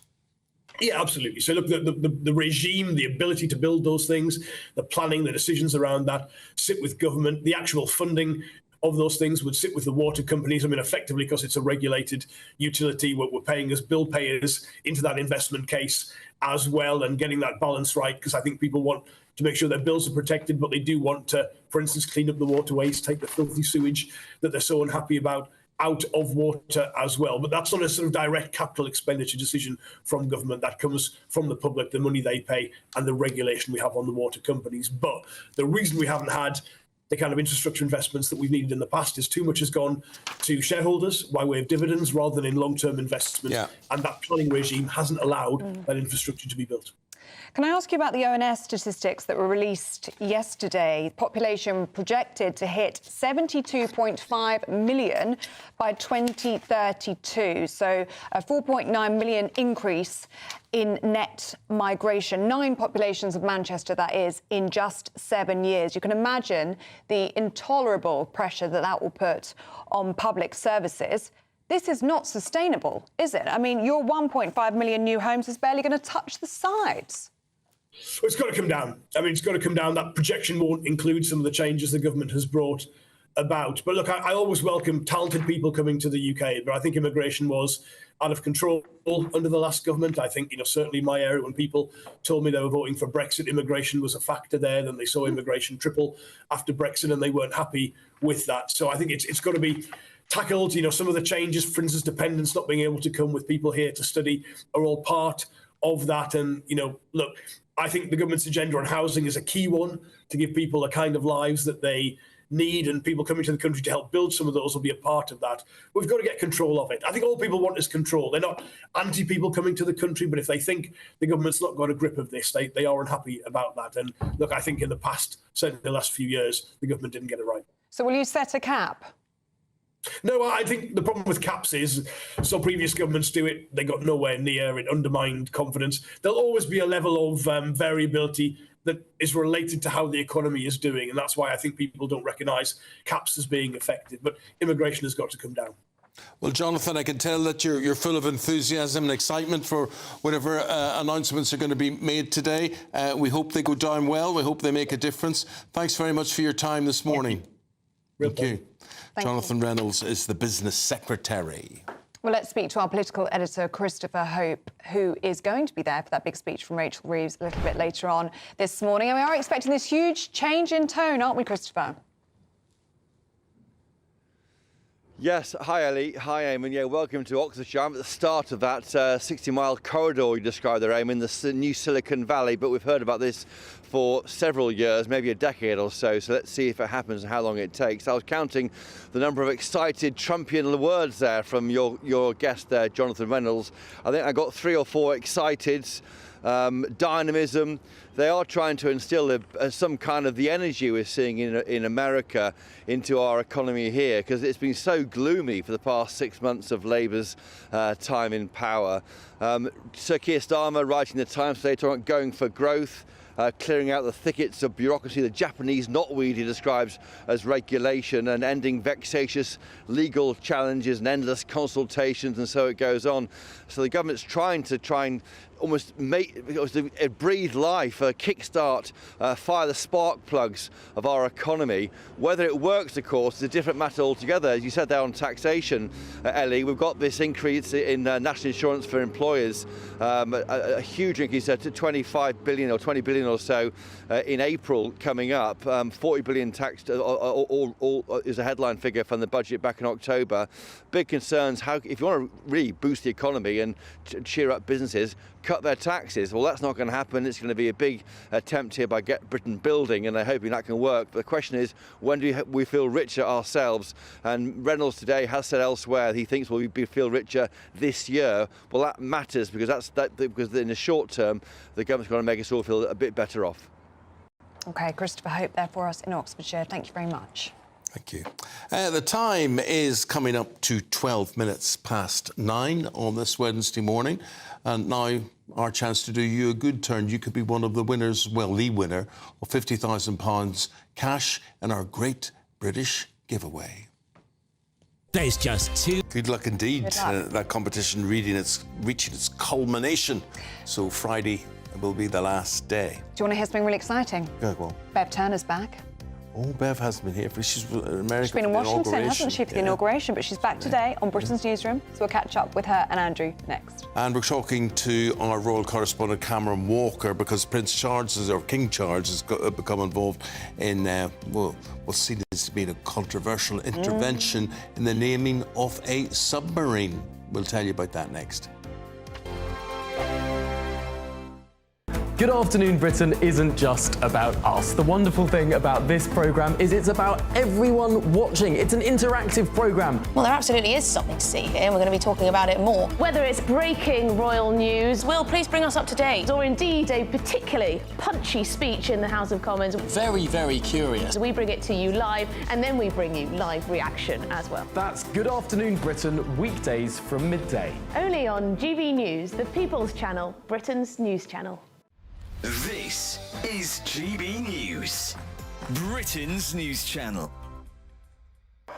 Yeah, absolutely. So look, the regime, the ability to build those things, the planning, the decisions around that sit with government. The actual funding of those things would sit with the water companies. I mean, effectively, because it's a regulated utility, we're paying as bill payers into that investment case as well, and getting that balance right, because I think people want to make sure their bills are protected, but they do want to, for instance, clean up the waterways, take the filthy sewage that they're so unhappy about out of water as well. But that's not a sort of direct capital expenditure decision from government. That comes from the public, the money they pay and the regulation we have on the water companies. But the reason we haven't had the kind of infrastructure investments that we've needed in the past is too much has gone to shareholders by way of dividends rather than in long-term investment. Yeah. And that planning regime hasn't allowed that infrastructure to be built. Can I ask you about the ONS statistics that were released yesterday? Population projected to hit 72.5 million by 2032. So a 4.9 million increase in net migration. 9 populations of Manchester, that is, in just 7 years. You can imagine the intolerable pressure that will put on public services. This is not sustainable, is it? I mean, your 1.5 million new homes is barely going to touch the sides. Well, it's got to come down. I mean, it's got to come down. That projection won't include some of the changes the government has brought about. But look, I always welcome talented people coming to the UK, but I think immigration was out of control under the last government. I think, certainly in my area, when people told me they were voting for Brexit, immigration was a factor there. Then they saw immigration triple after Brexit, and they weren't happy with that. So I think it's got to be tackled. Some of the changes, for instance, dependents not being able to come with people here to study, are all part of that. And, look, I think the government's agenda on housing is a key one to give people the kind of lives that they need, and people coming to the country to help build some of those will be a part of that. We've got to get control of it. I think all people want is control. They're not anti-people coming to the country, but if they think the government's not got a grip of this, they are unhappy about that. And look, I think in the past, certainly the last few years, the government didn't get it right. So will you set a cap? No, I think the problem with caps is, so previous governments do it, they got nowhere near, it undermined confidence. There'll always be a level of variability that is related to how the economy is doing, and that's why I think people don't recognise caps as being effective. But immigration has got to come down. Well, Jonathan, I can tell that you're full of enthusiasm and excitement for whatever announcements are going to be made today. We hope they go down well. We hope they make a difference. Thanks very much for your time this morning. Thank you. Jonathan Reynolds is the business secretary. Well, let's speak to our political editor, Christopher Hope, who is going to be there for that big speech from Rachel Reeves a little bit later on this morning. And we are expecting this huge change in tone, aren't we, Christopher? Yes, hi Ellie, hi Eamonn. Yeah, welcome to Oxfordshire. I'm at the start of that 60-mile corridor you described there, Eamonn, the new Silicon Valley, but we've heard about this for several years, maybe a decade or so, so let's see if it happens and how long it takes. I was counting the number of excited Trumpian words there from your guest there, Jonathan Reynolds. I think I got 3 or 4 excited, dynamism. They are trying to instill some kind of the energy we're seeing in America into our economy here, because it's been so gloomy for the past 6 months of Labour's time in power. Sir Keir Starmer writing the Times today talking about going for growth, clearing out the thickets of bureaucracy, the Japanese knotweed he describes as regulation, and ending vexatious legal challenges and endless consultations, and so it goes on. So the government's trying and almost breathe life, kickstart, fire the spark plugs of our economy. Whether it works, of course, is a different matter altogether. As you said there on taxation, Ellie, we've got this increase in national insurance for employers, a huge increase to 25 billion or 20 billion or so in April coming up. 40 billion taxed is a headline figure from the budget back in October. Big concerns. If you want to really boost the economy and cheer up businesses, cut their taxes. Well, that's not going to happen. It's going to be a big attempt here by Get Britain Building, and they're hoping that can work. But the question is, when do we feel richer ourselves? And Reynolds today has said elsewhere he thinks we'll feel richer this year. Well, that matters because because in the short term, the government's going to make us all feel a bit better off. OK, Christopher Hope there for us in Oxfordshire. Thank you very much. Thank you. The time is coming up to 12 minutes past 9 on this Wednesday morning. And now our chance to do you a good turn. You could be one of the winners, well, the winner of £50,000 cash in our Great British Giveaway. There's just 2. Good luck indeed. Good luck. That competition reaching its culmination. So Friday will be the last day. Do you want to hear something really exciting? Go on. Bev Turner's back. Oh, Bev hasn't been here. She's in America. She's been in Washington, hasn't she, for the inauguration? But she's back today on Britain's Newsroom, so we'll catch up with her and Andrew next. And we're talking to our royal correspondent Cameron Walker because King Charles has become involved in what's seen as being a controversial intervention in the naming of a submarine. We'll tell you about that next. Good Afternoon Britain isn't just about us. The wonderful thing about this programme is it's about everyone watching. It's an interactive programme. Well, there absolutely is something to see here, and we're going to be talking about it more. Whether it's breaking royal news, Will, please bring us up to date. Or indeed a particularly punchy speech in the House of Commons. Very, very curious. We bring it to you live, and then we bring you live reaction as well. That's Good Afternoon Britain, weekdays from midday. Only on GB News, the People's Channel, Britain's news channel. This is GB News, Britain's news channel.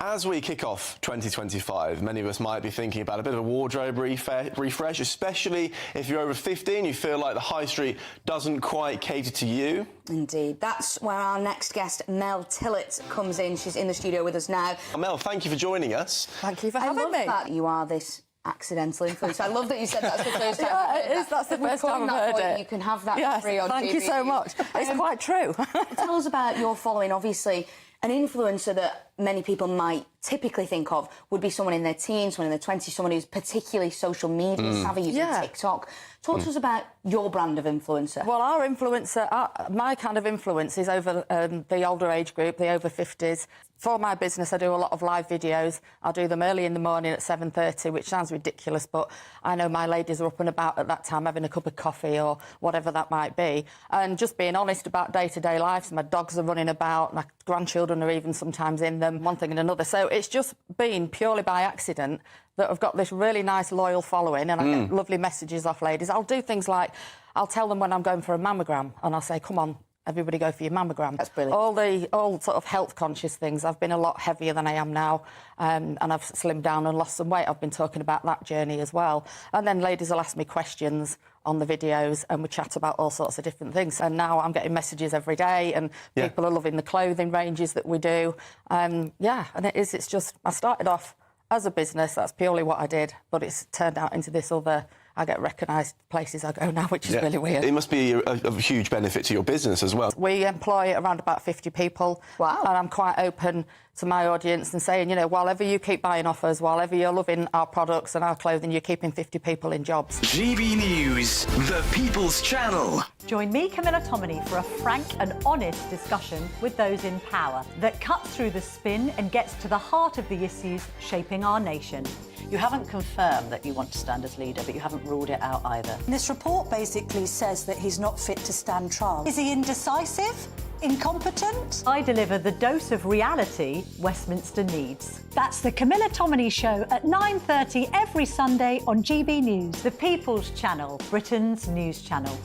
As we kick off 2025, many of us might be thinking about a bit of a wardrobe refresh, especially if you're over 50 and you feel like the high street doesn't quite cater to you. Indeed. That's where our next guest, Mel Tillett, comes in. She's in the studio with us now. Mel, thank you for joining us. Thank you for having me. That you are this accidental influencer. I love that you said that's the first time. Yeah, it is. That's the first time I've heard it. You can have that yes, for free on thank TV. you so much. It's quite true. Tell us about your following. Obviously, an influencer that many people might typically think of would be someone in their teens, someone in their 20s, someone who's particularly social media savvy, using TikTok. Talk to us about your brand of influencer. Well, our influencer, my kind of influence is over the older age group, the over 50s. For my business, I do a lot of live videos. I do them early in the morning at 7:30, which sounds ridiculous, but I know my ladies are up and about at that time having a cup of coffee or whatever that might be. And just being honest about day-to-day life. So my dogs are running about, my grandchildren are even sometimes in them, one thing and another. So it's just been purely by accident that I've got this really nice, loyal following, and I get lovely messages off ladies. I'll do things like, I'll tell them when I'm going for a mammogram, and I'll say, come on, everybody go for your mammogram. That's brilliant. All sort of health-conscious things. I've been a lot heavier than I am now, and I've slimmed down and lost some weight. I've been talking about that journey as well. And then ladies will ask me questions on the videos, and we chat about all sorts of different things. And now I'm getting messages every day, and people are loving the clothing ranges that we do. And it's just, I started off as a business, that's purely what I did, but it's turned out into this other, I get recognised places I go now, which is really weird. It must be a huge benefit to your business as well. We employ around about 50 people. Wow. And I'm quite open to my audience and saying, you know, whilever you keep buying offers, whilever you're loving our products and our clothing, you're keeping 50 people in jobs. GB News, the People's Channel. Join me, Camilla Tominey, for a frank and honest discussion with those in power that cuts through the spin and gets to the heart of the issues shaping our nation. You haven't confirmed that you want to stand as leader, but you haven't ruled it out either. This report basically says that he's not fit to stand trial. Is he indecisive? Incompetent? I deliver the dose of reality Westminster needs. That's the Camilla Tominey Show at 9:30 every Sunday on GB News. The People's Channel, Britain's news channel.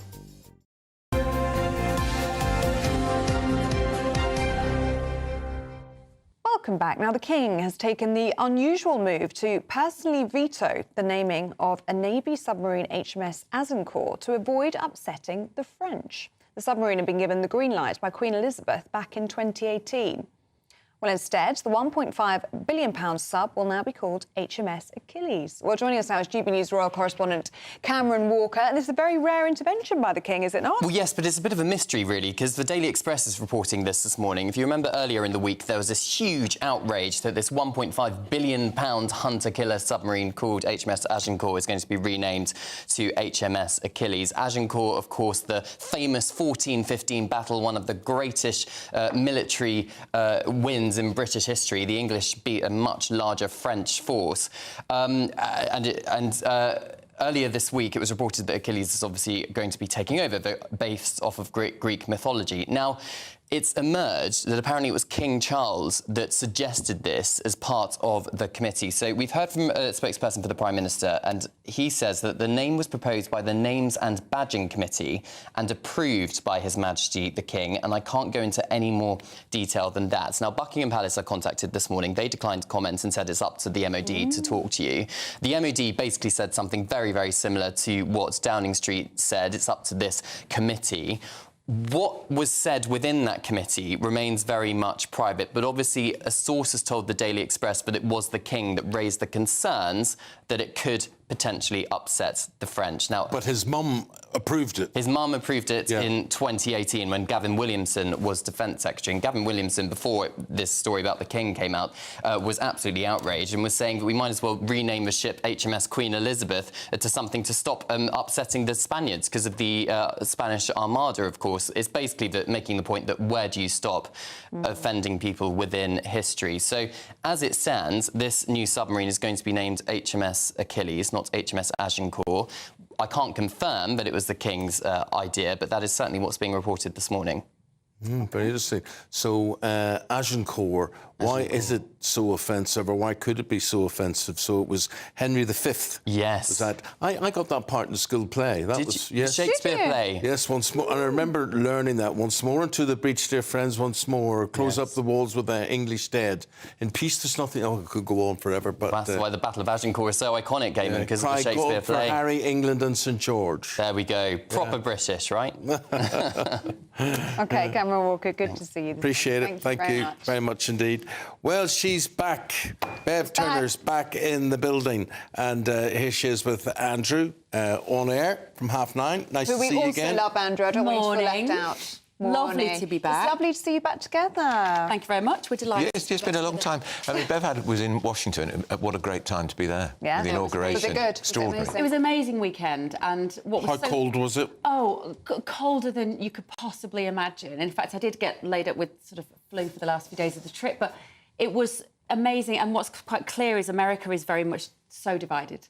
Welcome back. Now, the King has taken the unusual move to personally veto the naming of a Navy submarine HMS Agincourt to avoid upsetting the French. The submarine had been given the green light by Queen Elizabeth back in 2018. Well, instead, the £1.5 billion sub will now be called HMS Achilles. Well, joining us now is GB News royal correspondent Cameron Walker. And this is a very rare intervention by the King, is it not? Well, yes, but it's a bit of a mystery, really, because the Daily Express is reporting this morning. If you remember earlier in the week, there was this huge outrage that this £1.5 billion hunter-killer submarine called HMS Agincourt is going to be renamed to HMS Achilles. Agincourt, of course, the famous 1415 battle, one of the greatest military wins in British history. The English beat a much larger French force. Earlier this week, it was reported that Achilles is obviously going to be taking over, based off of Greek mythology. Now, it's emerged that apparently it was King Charles that suggested this as part of the committee. So we've heard from a spokesperson for the Prime Minister, and he says that the name was proposed by the Names and Badging Committee and approved by His Majesty the King, and I can't go into any more detail than that. Now, Buckingham Palace I contacted this morning. They declined to comment and said it's up to the MOD to talk to you. The MOD basically said something very, very similar to what Downing Street said. It's up to this committee. What was said within that committee remains very much private, but obviously a source has told the Daily Express that it was the King that raised the concerns that it could potentially upset the French. Now, but his mum approved it. His mum approved it in 2018 when Gavin Williamson was Defence Secretary. And Gavin Williamson, before this story about the King came out, was absolutely outraged and was saying that we might as well rename the ship HMS Queen Elizabeth to something to stop upsetting the Spaniards because of the Spanish Armada, of course. It's basically making the point that where do you stop offending people within history? So, as it stands, this new submarine is going to be named HMS Achilles, not HMS Agincourt. I can't confirm that it was the King's idea, but that is certainly what's being reported this morning. Very interesting. So Agincourt Why is it so offensive, or why could it be so offensive? So it was Henry V. Yes. Was that? I got that part in the school play. That was yes. Shakespeare play? Yes, once more. And I remember learning that once more. Into the breach, dear friends, once more. Close up the walls with the English dead. In peace, there's nothing. Oh, it could go on forever. But that's why the Battle of Agincourt is so iconic, Eamonn, because of the Shakespeare for play. Harry, England, and St George. There we go. Proper British, right? OK, Cameron Walker, good to see you. Appreciate it. Thank you very much indeed. Well, she's back. Bev Turner's back in the building. And here she is with Andrew on air from 9:30. Nice to see you again. We also love Andrew. I don't want you to feel left out. Lovely to be back. It's lovely to see you back together. Thank you very much. We're delighted. Yeah, it's just been a long time. I mean, Bev was in Washington. What a great time to be there. Yeah. The inauguration. Was it good? Extraordinary. It was an amazing weekend, and what was How cold was it? Oh, colder than you could possibly imagine. In fact, I did get laid up with sort of flu for the last few days of the trip, but it was amazing. And what's quite clear is America is very much so divided.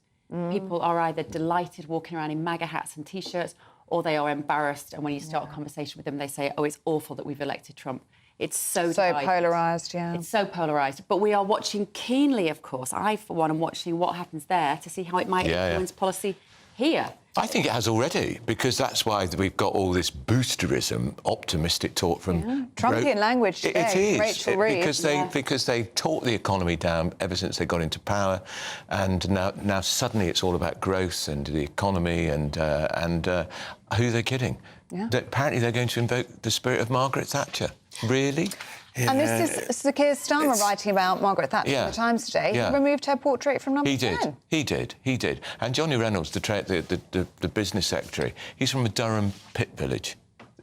People are either delighted walking around in MAGA hats and T-shirts, or they are embarrassed, and when you start a conversation with them, they say, oh, it's awful that we've elected Trump. It's so polarised, yeah. It's so polarised. But we are watching keenly, of course. I, for one, am watching what happens there to see how it might influence policy here. I think it has already, because that's why we've got all this boosterism, optimistic talk from... Trumpian language today. It is. Rachel Reeves. Because they taught the economy down ever since they got into power, and now suddenly it's all about growth and the economy and who they're kidding. Yeah. Apparently they're going to invoke the spirit of Margaret Thatcher. Really? Yeah. And this is Sir Keir Starmer writing about Margaret Thatcher in the Times today. Yeah. He removed her portrait from number 10. He did. And Johnny Reynolds, the business secretary, he's from a Durham pit village.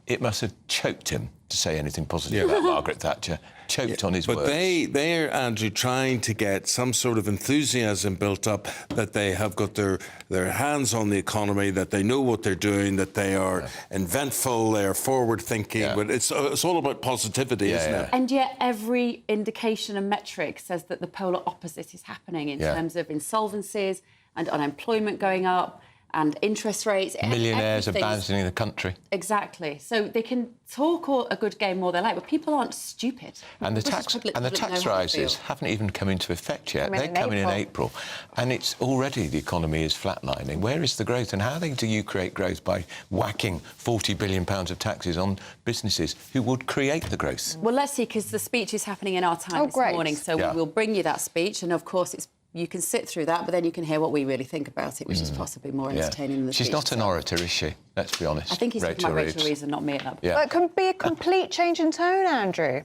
It must have choked him to say anything positive about Margaret Thatcher. Choked on his words. But they're, Andrew, trying to get some sort of enthusiasm built up that they have got their hands on the economy, that they know what they're doing, that they are inventful, they are forward-thinking. But it's all about positivity, isn't it? And yet every indication and metric says that the polar opposite is happening in terms of insolvencies and unemployment going up and interest rates. Millionaires abandoning the country. Exactly. So they can talk a good game all they like, but people aren't stupid. And the tax rises haven't even come into effect yet. They're coming in April. And it's already the economy is flatlining. Where is the growth? And how do you create growth? By whacking £40 billion of taxes on businesses who would create the growth? Well, let's see, because the speech is happening in our time this morning. So we will bring you that speech. And, of course, you can sit through that, but then you can hear what we really think about it, which is possibly more entertaining than the speech. She's not an orator, is she? Let's be honest. I think he's talking about Rachel Reeves and not me at that point. But it can be a complete change in tone, Andrew.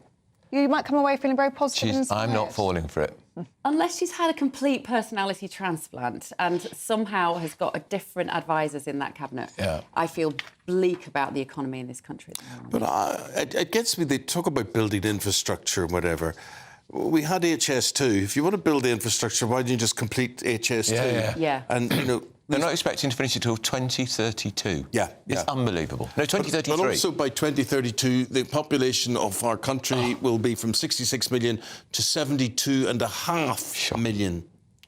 You might come away feeling very positive and inspired. I'm not falling for it. Unless she's had a complete personality transplant and somehow has got a different advisors in that cabinet, I feel bleak about the economy in this country at the moment. But it gets me, they talk about building infrastructure and whatever. We had HS2. If you want to build the infrastructure, why don't you just complete HS2? Yeah. And, they're not expecting to finish until 2032. Yeah. It's unbelievable. No, 2033. But also by 2032, the population of our country will be from 66 million to 72.5 million.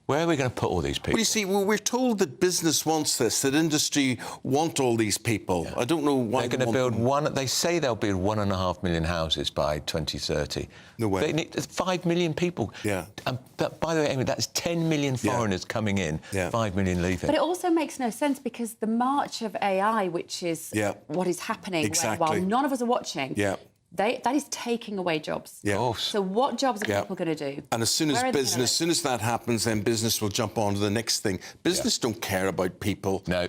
Where are we going to put all these people? Well, you see, we're told that business wants this, that industry want all these people. I don't know why they're going to build They say they'll build 1.5 million houses by 2030. No way. They need 5 million people. Yeah. But by the way, Eamonn, that's 10 million foreigners coming in, 5 million leaving. But it also makes no sense because the march of AI, which is what is happening while none of us are watching. That is taking away jobs. So what jobs are people going to do? And as soon as that happens, then business will jump on to the next thing. Business don't care about people. No.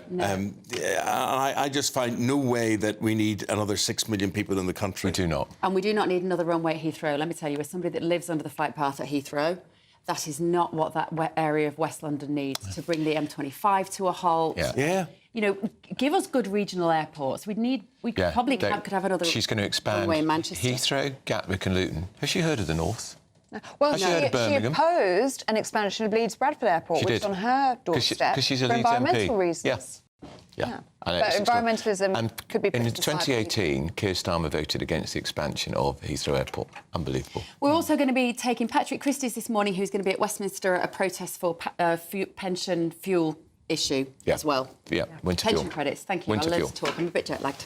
I just find no way that we need another 6 million people in the country. We do not. And we do not need another runway at Heathrow. Let me tell you, as somebody that lives under the flight path at Heathrow, that is not what that area of West London needs to bring the M25 to a halt. You know, give us good regional airports. We probably could have another. She's going to expand runway in Manchester. Heathrow, Gatwick and Luton. Has she heard of the North? Well, she opposed an expansion of Leeds Bradford Airport, which is on her doorstep because she's a for Leeds environmental MP. reasons. Yeah. But environmentalism could be... In 2018, Keir Starmer voted against the expansion of Heathrow Airport. Unbelievable. We're also going to be taking Patrick Christys this morning, who's going to be at Westminster at a protest for pension fuel issue as well. Yeah, winter Pension fuel. credits, thank you. Winter I fuel. love to talk. I'm a bit jet lagged.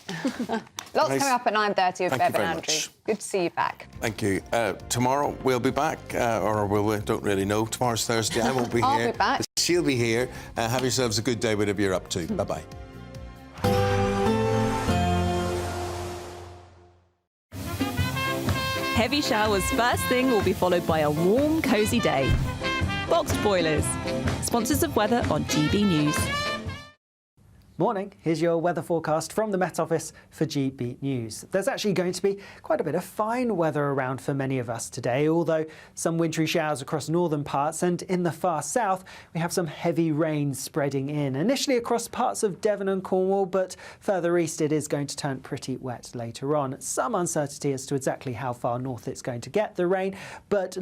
Lots Nice. coming up at 9:30 with Thank Bev you very and Andrew. much. Good to see you back. Thank you. Tomorrow we'll be back, or will we? Don't really know. Tomorrow's Thursday. I won't be I'll here. be back. She'll be here. Have yourselves a good day, whatever you're up to. Bye-bye. Heavy showers first thing will be followed by a warm, cosy day. Boxed Boilers, sponsors of weather on GB News. Morning, here's your weather forecast from the Met Office for GB News. There's actually going to be quite a bit of fine weather around for many of us today, although some wintry showers across northern parts, and in the far south we have some heavy rain spreading in. Initially across parts of Devon and Cornwall, but further east it is going to turn pretty wet later on. Some uncertainty as to exactly how far north it's going to get the rain, but like